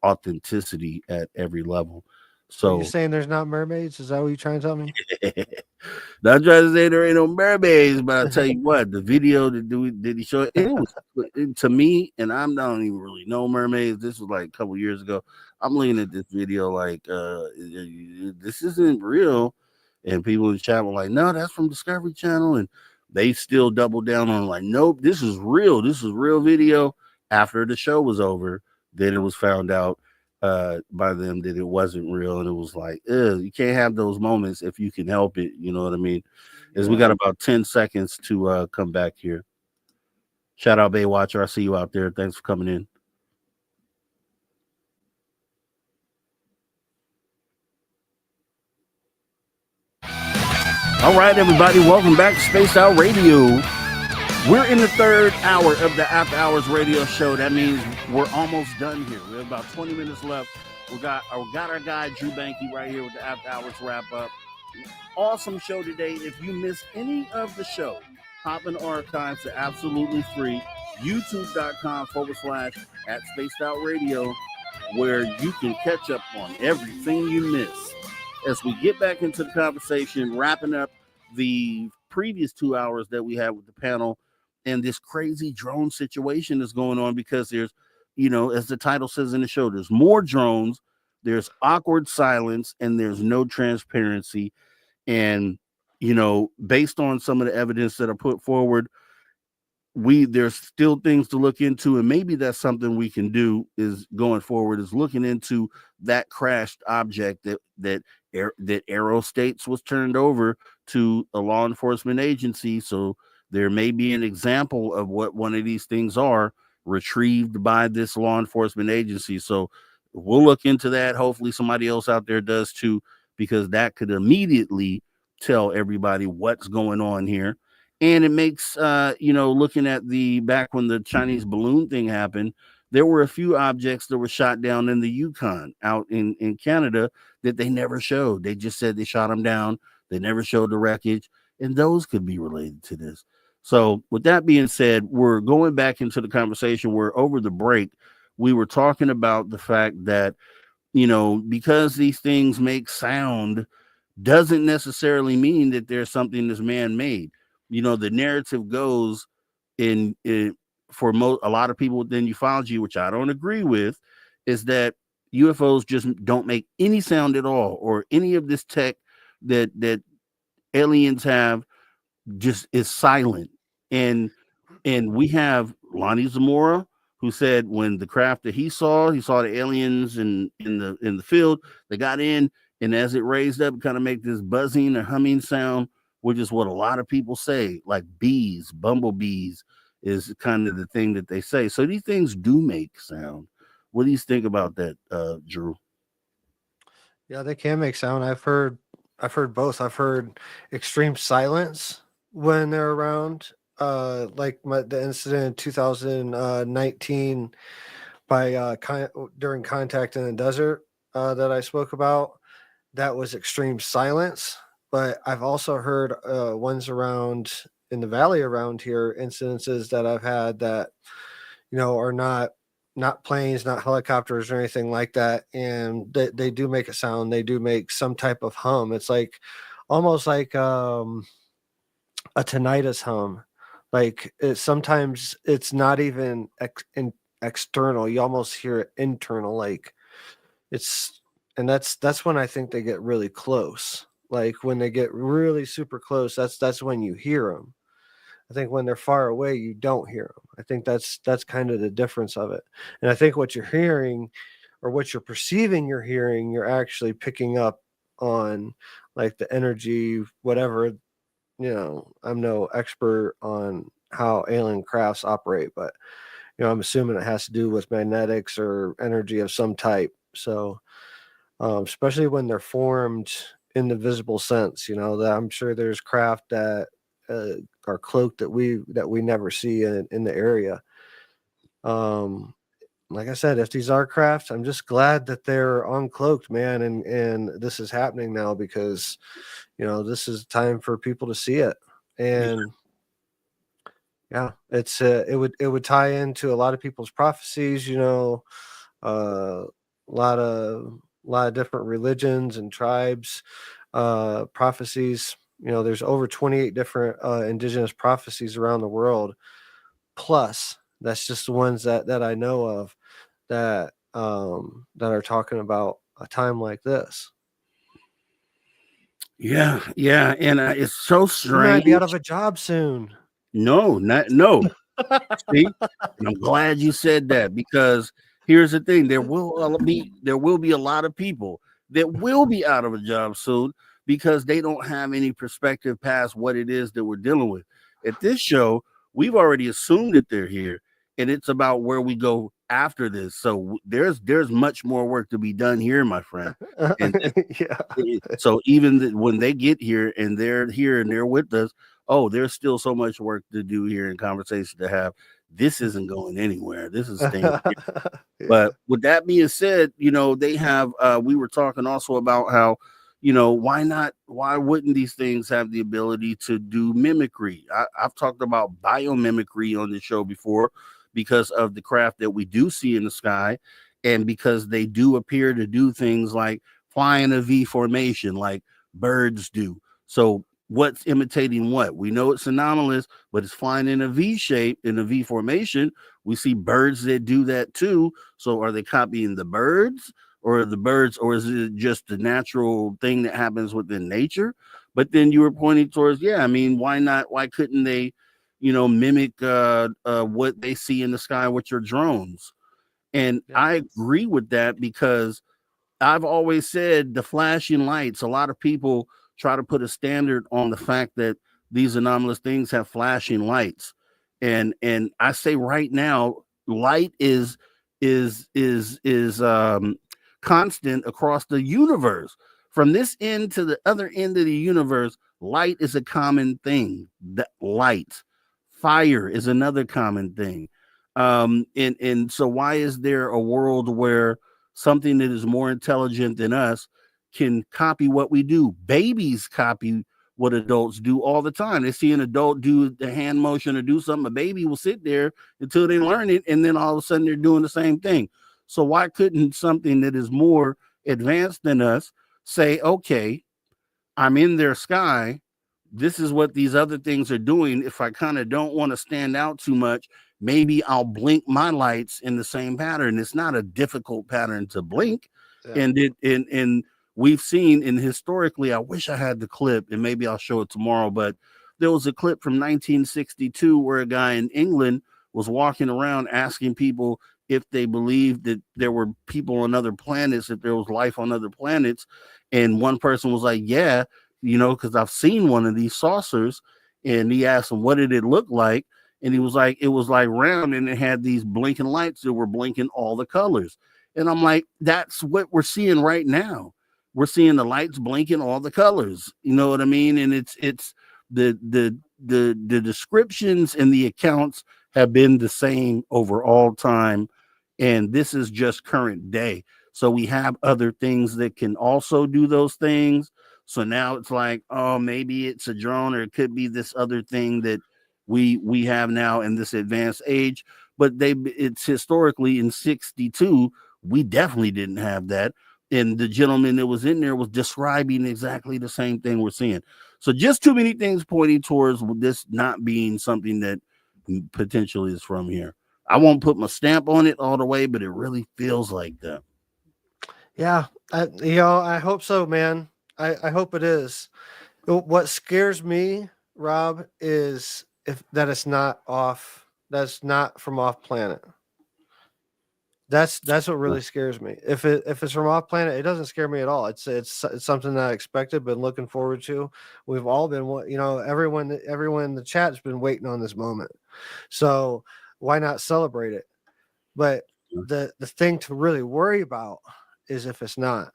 authenticity at every level. So you're So saying there's not mermaids? Is that what you're trying to tell me? not trying to say there ain't no mermaids, but I'll tell you what, the video did he show it? It was to me, and I don't even really know mermaids. This was like a couple years ago. I'm looking at this video like this isn't real. And people in the chat were like, no, that's from Discovery Channel. And they still doubled down on like, nope, this is real. This is real video. After the show was over, then it was found out by them that it wasn't real, and it was like, you can't have those moments if you can help it. You know what I mean? As we got about 10 seconds to come back here. Shout out Baywatcher. I see you out there. Thanks for coming in. All right, everybody, welcome back to Spaced Out Radio. We're in the third hour of the After Hours radio show. That means we're almost done here. We have about 20 minutes left. We got our guy Drew Banky right here with the After Hours wrap up. Awesome show today. If you missed any of the show, hop in archives. They're absolutely free. YouTube.com/@spacedoutradio, where you can catch up on everything you missed. As we get back into the conversation, wrapping up the previous 2 hours that we had with the panel, and this crazy drone situation is going on because there's, as the title says in the show, there's more drones, there's awkward silence, and there's no transparency. And, based on some of the evidence that are put forward, there's still things to look into, and maybe that's something we can do is going forward is looking into that crashed object that Aero States was turned over to a law enforcement agency. So there may be an example of what one of these things are retrieved by this law enforcement agency. So we'll look into that. Hopefully somebody else out there does too, because that could immediately tell everybody what's going on here. And it makes, looking at back when the Chinese balloon thing happened, there were a few objects that were shot down in the Yukon out in Canada that they never showed. They just said they shot them down. They never showed the wreckage, and those could be related to this. So with that being said, we're going back into the conversation where over the break, we were talking about the fact that, because these things make sound doesn't necessarily mean that there's something that's man-made. The narrative goes for a lot of people within ufology, which I don't agree with, is that UFOs just don't make any sound at all, or any of this tech that aliens have just is silent. And we have Lonnie Zamora, who said when the craft that he saw the aliens in the field, they got in, and as it raised up, kind of make this buzzing or humming sound, which is what a lot of people say, like bees, bumblebees is kind of the thing that they say. So these things do make sound. What do you think about that, Drew? Yeah, they can make sound. I've heard both. I've heard extreme silence when they're around. Like the incident in 2019 by during contact in the desert that I spoke about. That was extreme silence. But I've also heard ones around in the valley around here, incidences that I've had that, are not planes, not helicopters or anything like that. And they do make a sound. They do make some type of hum. It's like almost like a tinnitus hum. Like sometimes it's not even external. You almost hear it internal. Like and that's when I think they get really close. Like when they get really super close, that's when you hear them. I think when they're far away, you don't hear them. I think that's kind of the difference of it. And I think what you're hearing or what you're perceiving you're hearing, you're actually picking up on like the energy, whatever. I'm no expert on how alien crafts operate, but I'm assuming it has to do with magnetics or energy of some type. So especially when they're formed in the visible sense, that I'm sure there's craft that are cloaked that we never see in the area. Like I said, if these are craft, I'm just glad that they're uncloaked, man, and this is happening now because this is time for people to see it. And yeah, it's it would tie into a lot of people's prophecies, a lot of lot of different religions and tribes, prophecies. There's over 28 different indigenous prophecies around the world. Plus, that's just the ones that I know of that are talking about a time like this. Yeah, and it's so You might be out strange. of a job soon. No. See, and I'm glad you said that, because here's the thing: there will be a lot of people that will be out of a job soon because they don't have any perspective past what it is that we're dealing with. At this show, we've already assumed that they're here, and it's about where we go after this. So there's much more work to be done here, my friend. And Yeah. so even when they get here and they're here and they're with us, oh, there's still so much work to do here and conversation to have. This isn't going anywhere. This is staying here. Yeah. But with that being said, they have, we were talking also about how, why wouldn't these things have the ability to do mimicry? I've talked about biomimicry on the show before because of the craft that we do see in the sky, and because they do appear to do things like fly in a V formation like birds do. So what's imitating what? We know it's anomalous, but it's flying in a V shape, in a V formation. We see birds that do that too. So are they copying the birds, or is it just the natural thing that happens within nature? But then you were pointing towards, why not? Why couldn't they, mimic what they see in the sky with your drones? And Yeah. I agree with that, because I've always said the flashing lights, a lot of people try to put a standard on the fact that these anomalous things have flashing lights. And I say right now, light is constant across the universe. From this end to the other end of the universe, light is a common thing. That light, fire is another common thing. And so why is there a world where something that is more intelligent than us can copy what we do? Babies copy what adults do all the time. They see an adult do the hand motion or do something, a baby will sit there until they learn it, and then all of a sudden they're doing the same thing. So why couldn't something that is more advanced than us say, okay, I'm in their sky, this is what these other things are doing. If I kind of don't want to stand out too much, maybe I'll blink my lights in the same pattern. It's not a difficult pattern to blink. Yeah. And we've seen, and historically, I wish I had the clip, and maybe I'll show it tomorrow, but there was a clip from 1962 where a guy in England was walking around asking people if they believed that there were people on other planets, if there was life on other planets. And one person was like, yeah, because I've seen one of these saucers. And he asked him, what did it look like? And he was like, it was like round, and it had these blinking lights that were blinking all the colors. And I'm like, that's what we're seeing right now. We're seeing the lights blinking all the colors. You know what I mean? And it's the descriptions and the accounts have been the same over all time. And this is just current day. So we have other things that can also do those things. So now it's like, oh, maybe it's a drone, or it could be this other thing that we have now in this advanced age. But it's historically in 62, we definitely didn't have that. And the gentleman that was in there was describing exactly the same thing we're seeing. So just too many things pointing towards this not being something that potentially is from here. I won't put my stamp on it all the way, but it really feels like that. Yeah. I hope so, man. I hope it is. What scares me, Rob, is that it's not off. That's not from off planet. That's what really scares me. If it's from off planet, it doesn't scare me at all. It's something that I expected, been looking forward to. We've all been, everyone in the chat has been waiting on this moment. So why not celebrate it? But the thing to really worry about is if it's not,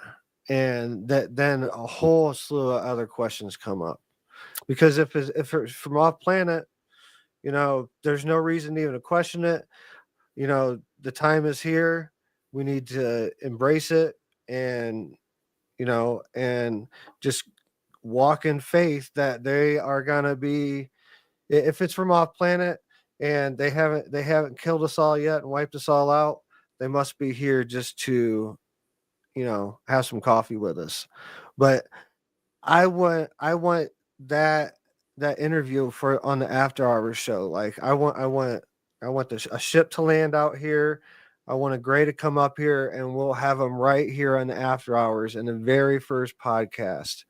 and then a whole slew of other questions come up. Because if it's from off planet, there's no reason even to question it. The time is here. We need to embrace it, and and just walk in faith that they are gonna be. If it's from off planet and they haven't killed us all yet and wiped us all out, they must be here just to have some coffee with us. But I want that interview for on the after hours show. Like I want a ship to land out here. I want a Gray to come up here, and we'll have them right here on the after hours in the very first podcast,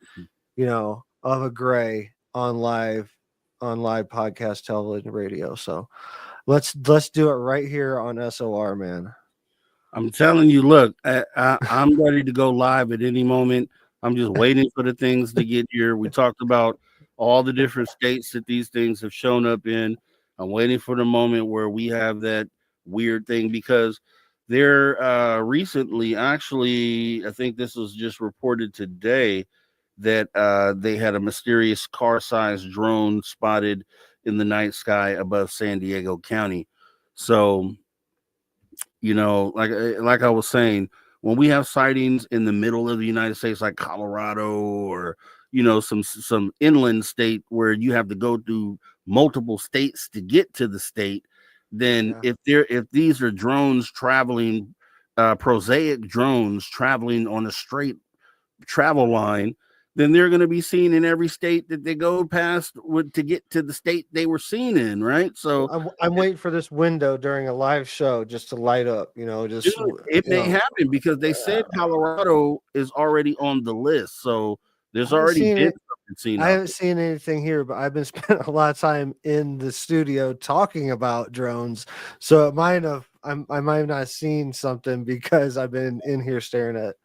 of a Gray on live podcast television radio. So let's do it right here on SOR, man. I'm telling you, look, I'm ready to go live at any moment. I'm just waiting for the things to get here. We talked about all the different states that these things have shown up in. I'm waiting for the moment where we have that weird thing, because there recently, actually, I think this was just reported today, that they had a mysterious car-sized drone spotted in the night sky above San Diego County. So, like I was saying, when we have sightings in the middle of the United States, like Colorado, or some inland state where you have to go through multiple states to get to the state, then if these are drones traveling, prosaic drones traveling on a straight travel line, then they're going to be seen in every state that they go past to get to the state they were seen in, right? So I'm waiting for this window during a live show just to light up, it may happen, because they said Colorado is already on the list. So there's already been something seen. I haven't seen anything here, but I've been spending a lot of time in the studio talking about drones. So I might have not seen something because I've been in here staring at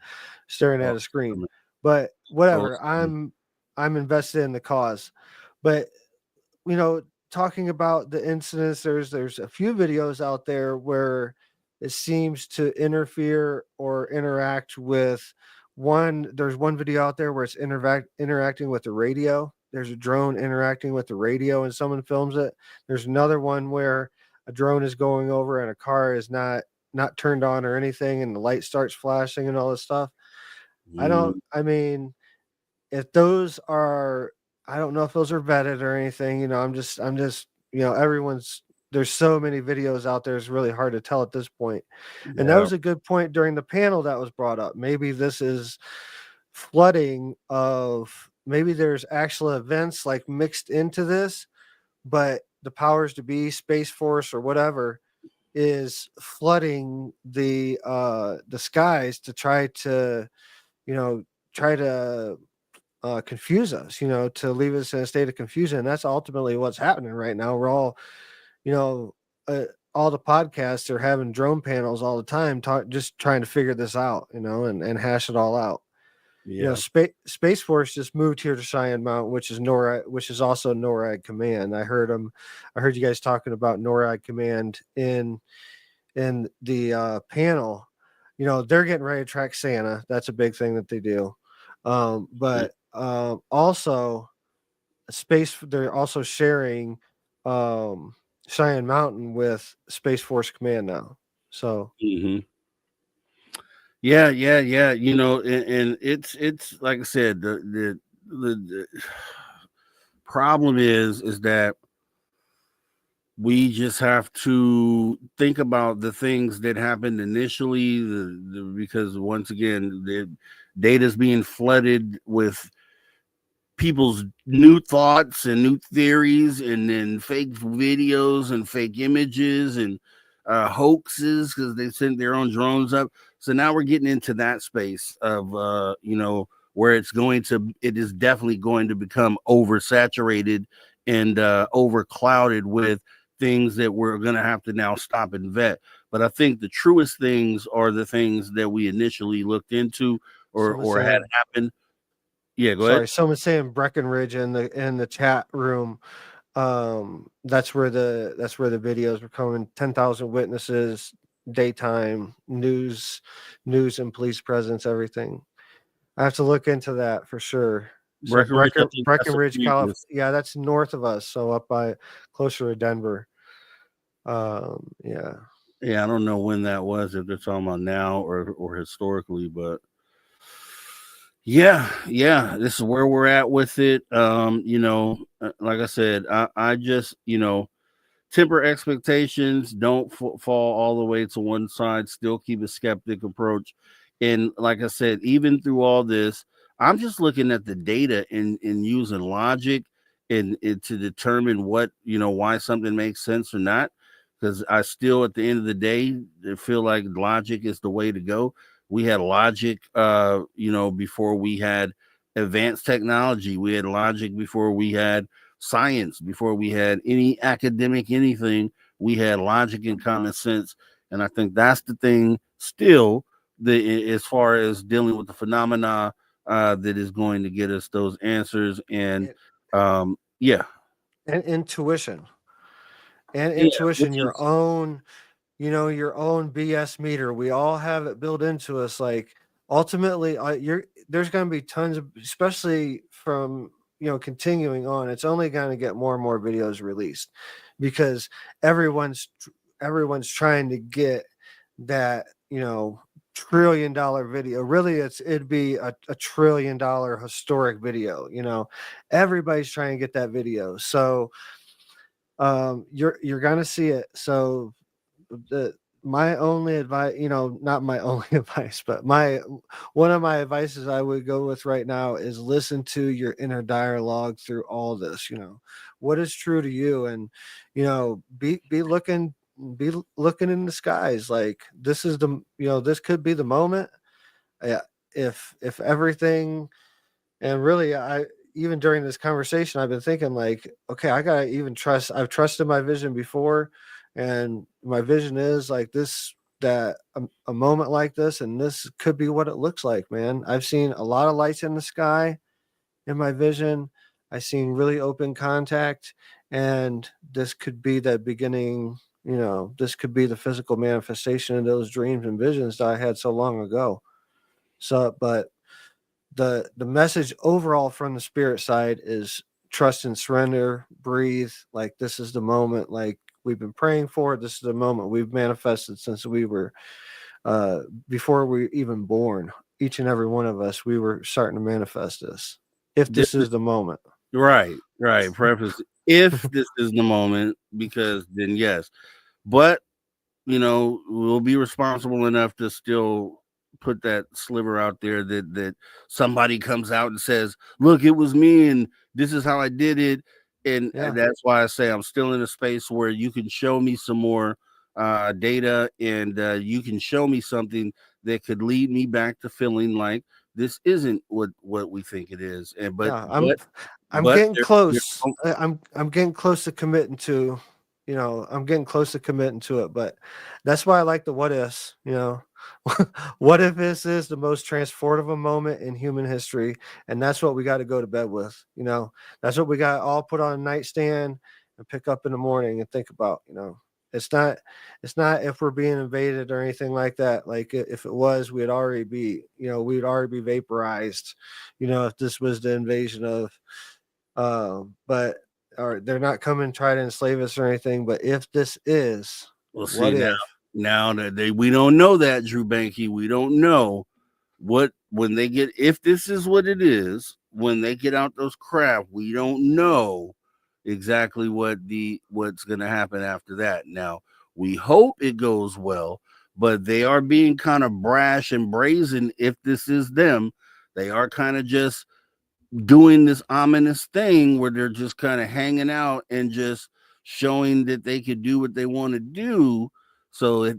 a screen. But whatever, I'm invested in the cause. But talking about the incidents, there's a few videos out there where it seems to interfere or interact with one. There's one video out there where it's interacting with the radio. There's a drone interacting with the radio and someone films it. There's another one where a drone is going over and a car is not turned on or anything, and the light starts flashing and all this stuff. I mean, if those are, I don't know if those are vetted or anything, I'm just, there's so many videos out there. It's really hard to tell at this point. And that was a good point during the panel that was brought up. Maybe this is flooding of, maybe there's actual events like mixed into this, but the powers to be, Space Force or whatever, is flooding the skies to try to confuse us, to leave us in a state of confusion. And that's ultimately what's happening right now. We're all, all the podcasts are having drone panels all the time, just trying to figure this out, and hash it all out. Space Force just moved here to Cheyenne Mountain, which is NORAD, which is also NORAD Command. I heard you guys talking about NORAD Command in the panel. They're getting ready to track Santa. That's a big thing that they do. But also they're also sharing Cheyenne Mountain with Space Force Command now. So yeah. And it's like I said, the problem is that we just have to think about the things that happened initially, because once again, the data is being flooded with people's new thoughts and new theories, and then fake videos and fake images and hoaxes because they sent their own drones up. So now we're getting into that space of where it is definitely going to become oversaturated and overclouded with things that we're going to have to now stop and vet. But I think the truest things are the things that we initially looked into or had happened. Yeah, go ahead. Someone's saying Breckenridge in the chat room. That's where the videos were coming. 10,000 witnesses, daytime news and police presence, everything. I have to look into that for sure. So Breckenridge, California. Yeah, that's north of us, so up by closer to Denver. Yeah, I don't know when that was, if they're talking about now or historically, but yeah, this is where we're at with it. Like I said, I just temper expectations, don't fall all the way to one side, still keep a skeptic approach. And like I said, even through all this, I'm just looking at the data and using logic and to determine what, why something makes sense or not. Because I still, at the end of the day, feel like logic is the way to go. We had logic, before we had advanced technology. We had logic before we had science, before we had any academic anything. We had logic and common sense. And I think that's the thing still, as far as dealing with the phenomena, that is going to get us those answers. And yeah. And intuition. And Yeah, intuition, which your is own, your own BS meter. We all have it built into us. Like ultimately, there's going to be tons of, especially from continuing on. It's only going to get more and more videos released because everyone's trying to get that $1 trillion video. Really, it'd be a $1 trillion historic video. Everybody's trying to get that video. So you're gonna see it. So my only advice, not my only advice, but one of my advices I would go with right now is listen to your inner dialogue through all this. What is true to you, and be looking in the skies. Like this is this could be the moment. If everything, and really even during this conversation, I've been thinking like, okay, I gotta even trust. I've trusted my vision before, and my vision is like this, that a moment like this, and this could be what it looks like, man. I've seen a lot of lights in the sky in my vision. I've seen really open contact, and this could be the beginning. This could be the physical manifestation of those dreams and visions that I had so long ago. So, but the message overall from the spirit side is trust and surrender, breathe. Like this is the moment, like we've been praying for. This is the moment we've manifested since we were before we were even born. Each and every one of us, we were starting to manifest this. If this is the moment. right. Preface, if this is the moment, because then yes. But we'll be responsible enough to still put that sliver out there that somebody comes out and says, look, it was me and this is how I did it. And that's why I say I'm still in a space where you can show me some more data, and you can show me something that could lead me back to feeling like this isn't what we think it is. And I'm getting close. I'm getting close to committing to, I'm getting close to committing to it. But that's why I like the what ifs. What if this is the most transformative moment in human history? And that's what we got to go to bed with. That's what we got all put on a nightstand and pick up in the morning and think about. It's not if we're being invaded or anything like that. Like if it was, we'd already be vaporized. If this was the invasion of, but or they're not coming to try to enslave us or anything. But if this is, we'll see now that we don't know that, Drew Banky. We don't know when they get, if this is what it is, when they get out those craft, we don't know exactly what's going to happen after that. Now, we hope it goes well, but they are being kind of brash and brazen. If this is them, they are kind of just doing this ominous thing where they're just kind of hanging out and just showing that they could do what they want to do. So I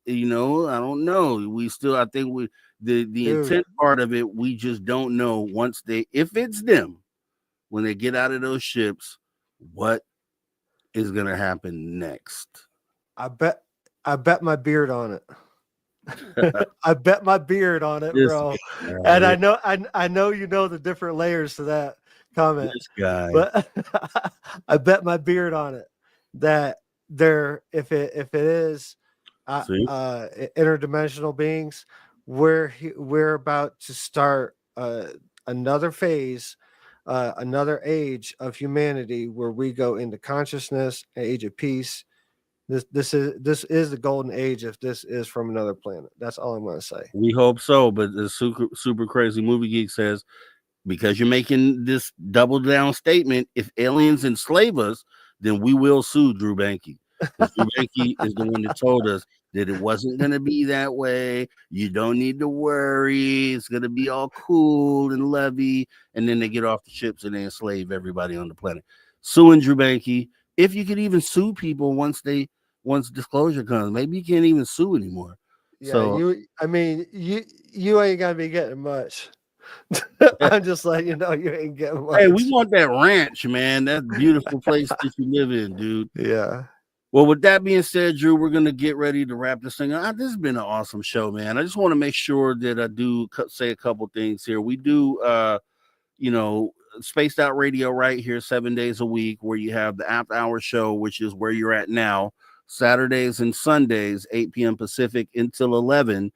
don't know. I think the intent part of it, we just don't know if it's them, when they get out of those ships, what is going to happen next. I bet my beard on it. I bet my beard on it, bro. And I know the different layers to that comment. This guy. But I bet my beard on it that if it is interdimensional beings, we're about to start another phase, another age of humanity where we go into consciousness, age of peace. This is the golden age if this is from another planet. That's all I'm going to say. We hope so, but the super crazy movie geek says, because you're making this double down statement, if aliens enslave us, then we will sue Drew Banky. Drew Banky is the one that told us that it wasn't going to be that way. You don't need to worry. It's going to be all cool and lovey. And then they get off the ships and they enslave everybody on the planet. Suing Drew Banky. If you could even sue people once disclosure comes, maybe you can't even sue anymore. Yeah, So you ain't gonna be getting much. I'm just letting you know you ain't getting much. hey, we want that ranch, man. That beautiful place that you live in, dude. Yeah. Well, with that being said, Drew, we're going to get ready to wrap this thing up. This has been an awesome show, man. I just want to make sure that I do say a couple things here. We do, Spaced Out Radio right here 7 days a week, where you have the After Hour show, which is where you're at now, Saturdays and Sundays, 8 p.m. Pacific until 11.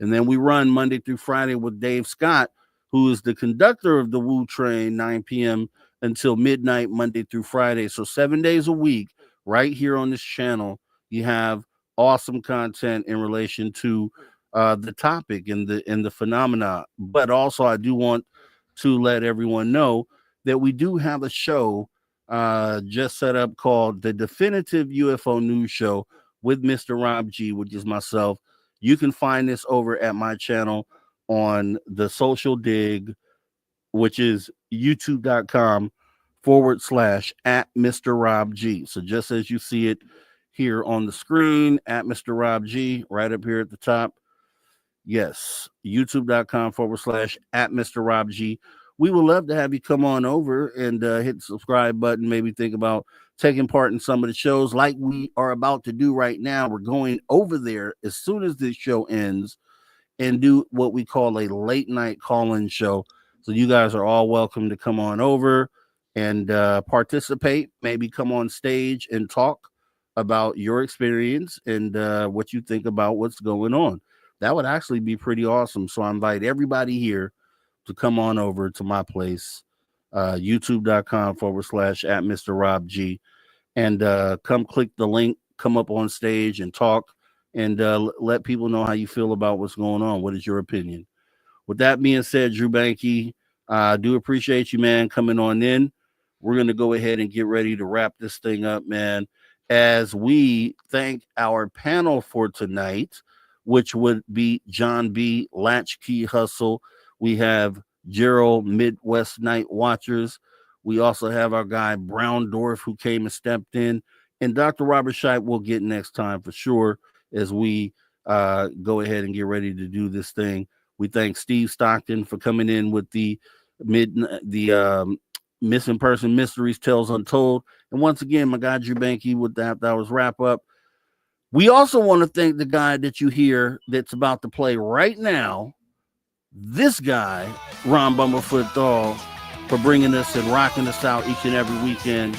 And then we run Monday through Friday with Dave Scott, who is the conductor of the Woo Train, 9 p.m. until midnight, Monday through Friday. So 7 days a week. Right here on this channel, you have awesome content in relation to the topic and the phenomena. But also, I do want to let everyone know that we do have a show just set up called the Definitive UFO News Show with Mr. Rob G, which is myself. You can find this over at my channel on the Social Dig, which is youtube.com/ at Mr. Rob G. So just as you see it here on the screen, at Mr. Rob G, right up here at the top. Yes, youtube.com/ at Mr. Rob G. We would love to have you come on over and hit the subscribe button. Maybe think about taking part in some of the shows like we are about to do right now. We're going over there as soon as this show ends and do what we call a late night call-in show. So you guys are all welcome to come on over and participate, maybe come on stage and talk about your experience and what you think about what's going on. That would actually be pretty awesome. So I invite everybody here to come on over to my place, youtube.com/ at Mr. Rob G, and come click the link, come up on stage and talk, and let people know how you feel about what's going on. What is your opinion? With that being said, Drew Banky, I do appreciate you, man, coming on in. We're going to go ahead and get ready to wrap this thing up, man, as we thank our panel for tonight, which would be John B., Latchkey Hustle. We have Gerald, Midwest Night Watchers. We also have our guy, Brown Dwarf, who came and stepped in. And Dr. Robert Scheib will get next time for sure as we go ahead and get ready to do this thing. We thank Steve Stockton for coming in with the Missing Person Mysteries, Tales Untold. And once again, my guy Drew Banky with the After Hours wrap up. We also want to thank the guy that you hear that's about to play right now, this guy, Ron Bumblefoot Thal, for bringing us and rocking us out each and every weekend,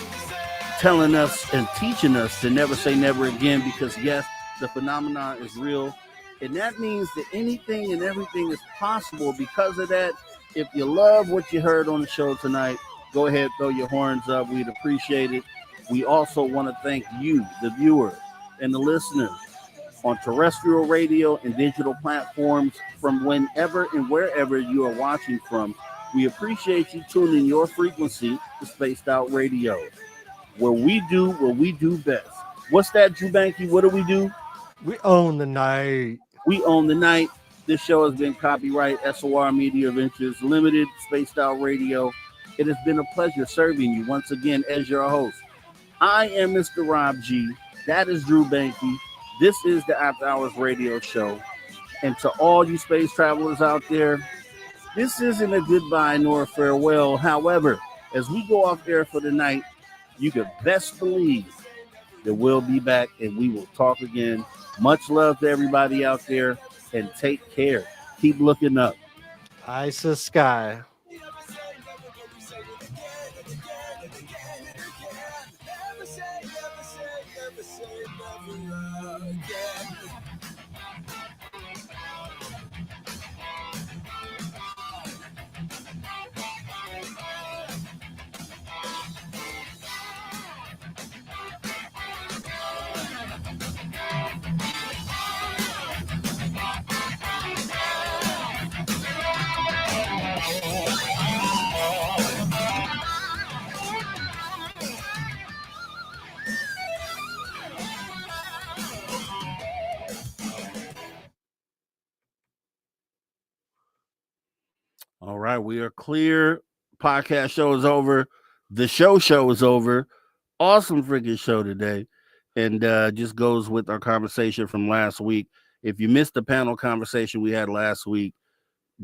telling us and teaching us to never say never again, because yes, the phenomenon is real. And that means that anything and everything is possible because of that. If you love what you heard on the show tonight, go ahead, throw your horns up. We'd appreciate it. We also want to thank you, the viewer and the listener, on terrestrial radio and digital platforms from whenever and wherever you are watching from. We appreciate you tuning your frequency to Spaced Out Radio, where we do what we do best. What's that, Drew Banky? What do we do? We own the night. We own the night. This show has been copyright SOR Media Ventures Limited, Spaced Out Radio. It has been a pleasure serving you once again as your host. I am Mr. Rob G. That is Drew Banky. This is the After Hours Radio Show. And to all you space travelers out there, this isn't a goodbye nor a farewell. However, as we go off there for the night, you can best believe that we'll be back and we will talk again. Much love to everybody out there, and take care. Keep looking up. Ice sky. All right, we are clear. Podcast show is over. The show is over. Awesome freaking show today. And just goes with our conversation from last week. If you missed the panel conversation we had last week,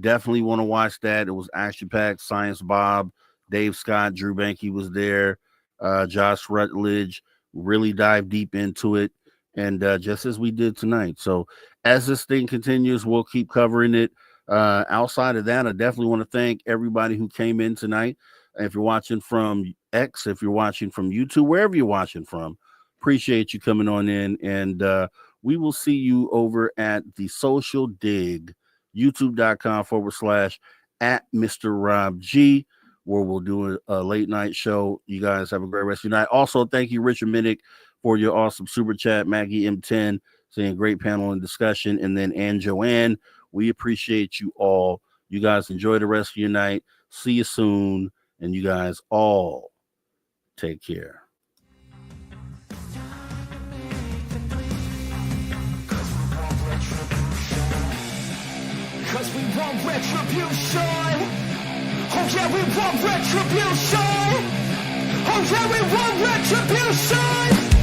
definitely want to watch that. It was action-packed. Science Bob, Dave Scott, Drew Banky was there. Josh Rutledge really dived deep into it. And just as we did tonight. So as this thing continues, we'll keep covering it. Outside of that, I definitely want to thank everybody who came in tonight. If you're watching from X, if you're watching from YouTube, wherever you're watching from, appreciate you coming on in. And we will see you over at the Social Dig, youtube.com/@MrRobG, where we'll do a late night show. You guys have a great rest of your night. Also, thank you, Richard Minnick, for your awesome super chat. Maggie M10 saying great panel and discussion. And then Ann Joanne, we appreciate you all. You guys enjoy the rest of your night. See you soon. And you guys all take care. Cause we want retribution. Oh yeah, we want retribution. Oh yeah, we want retribution.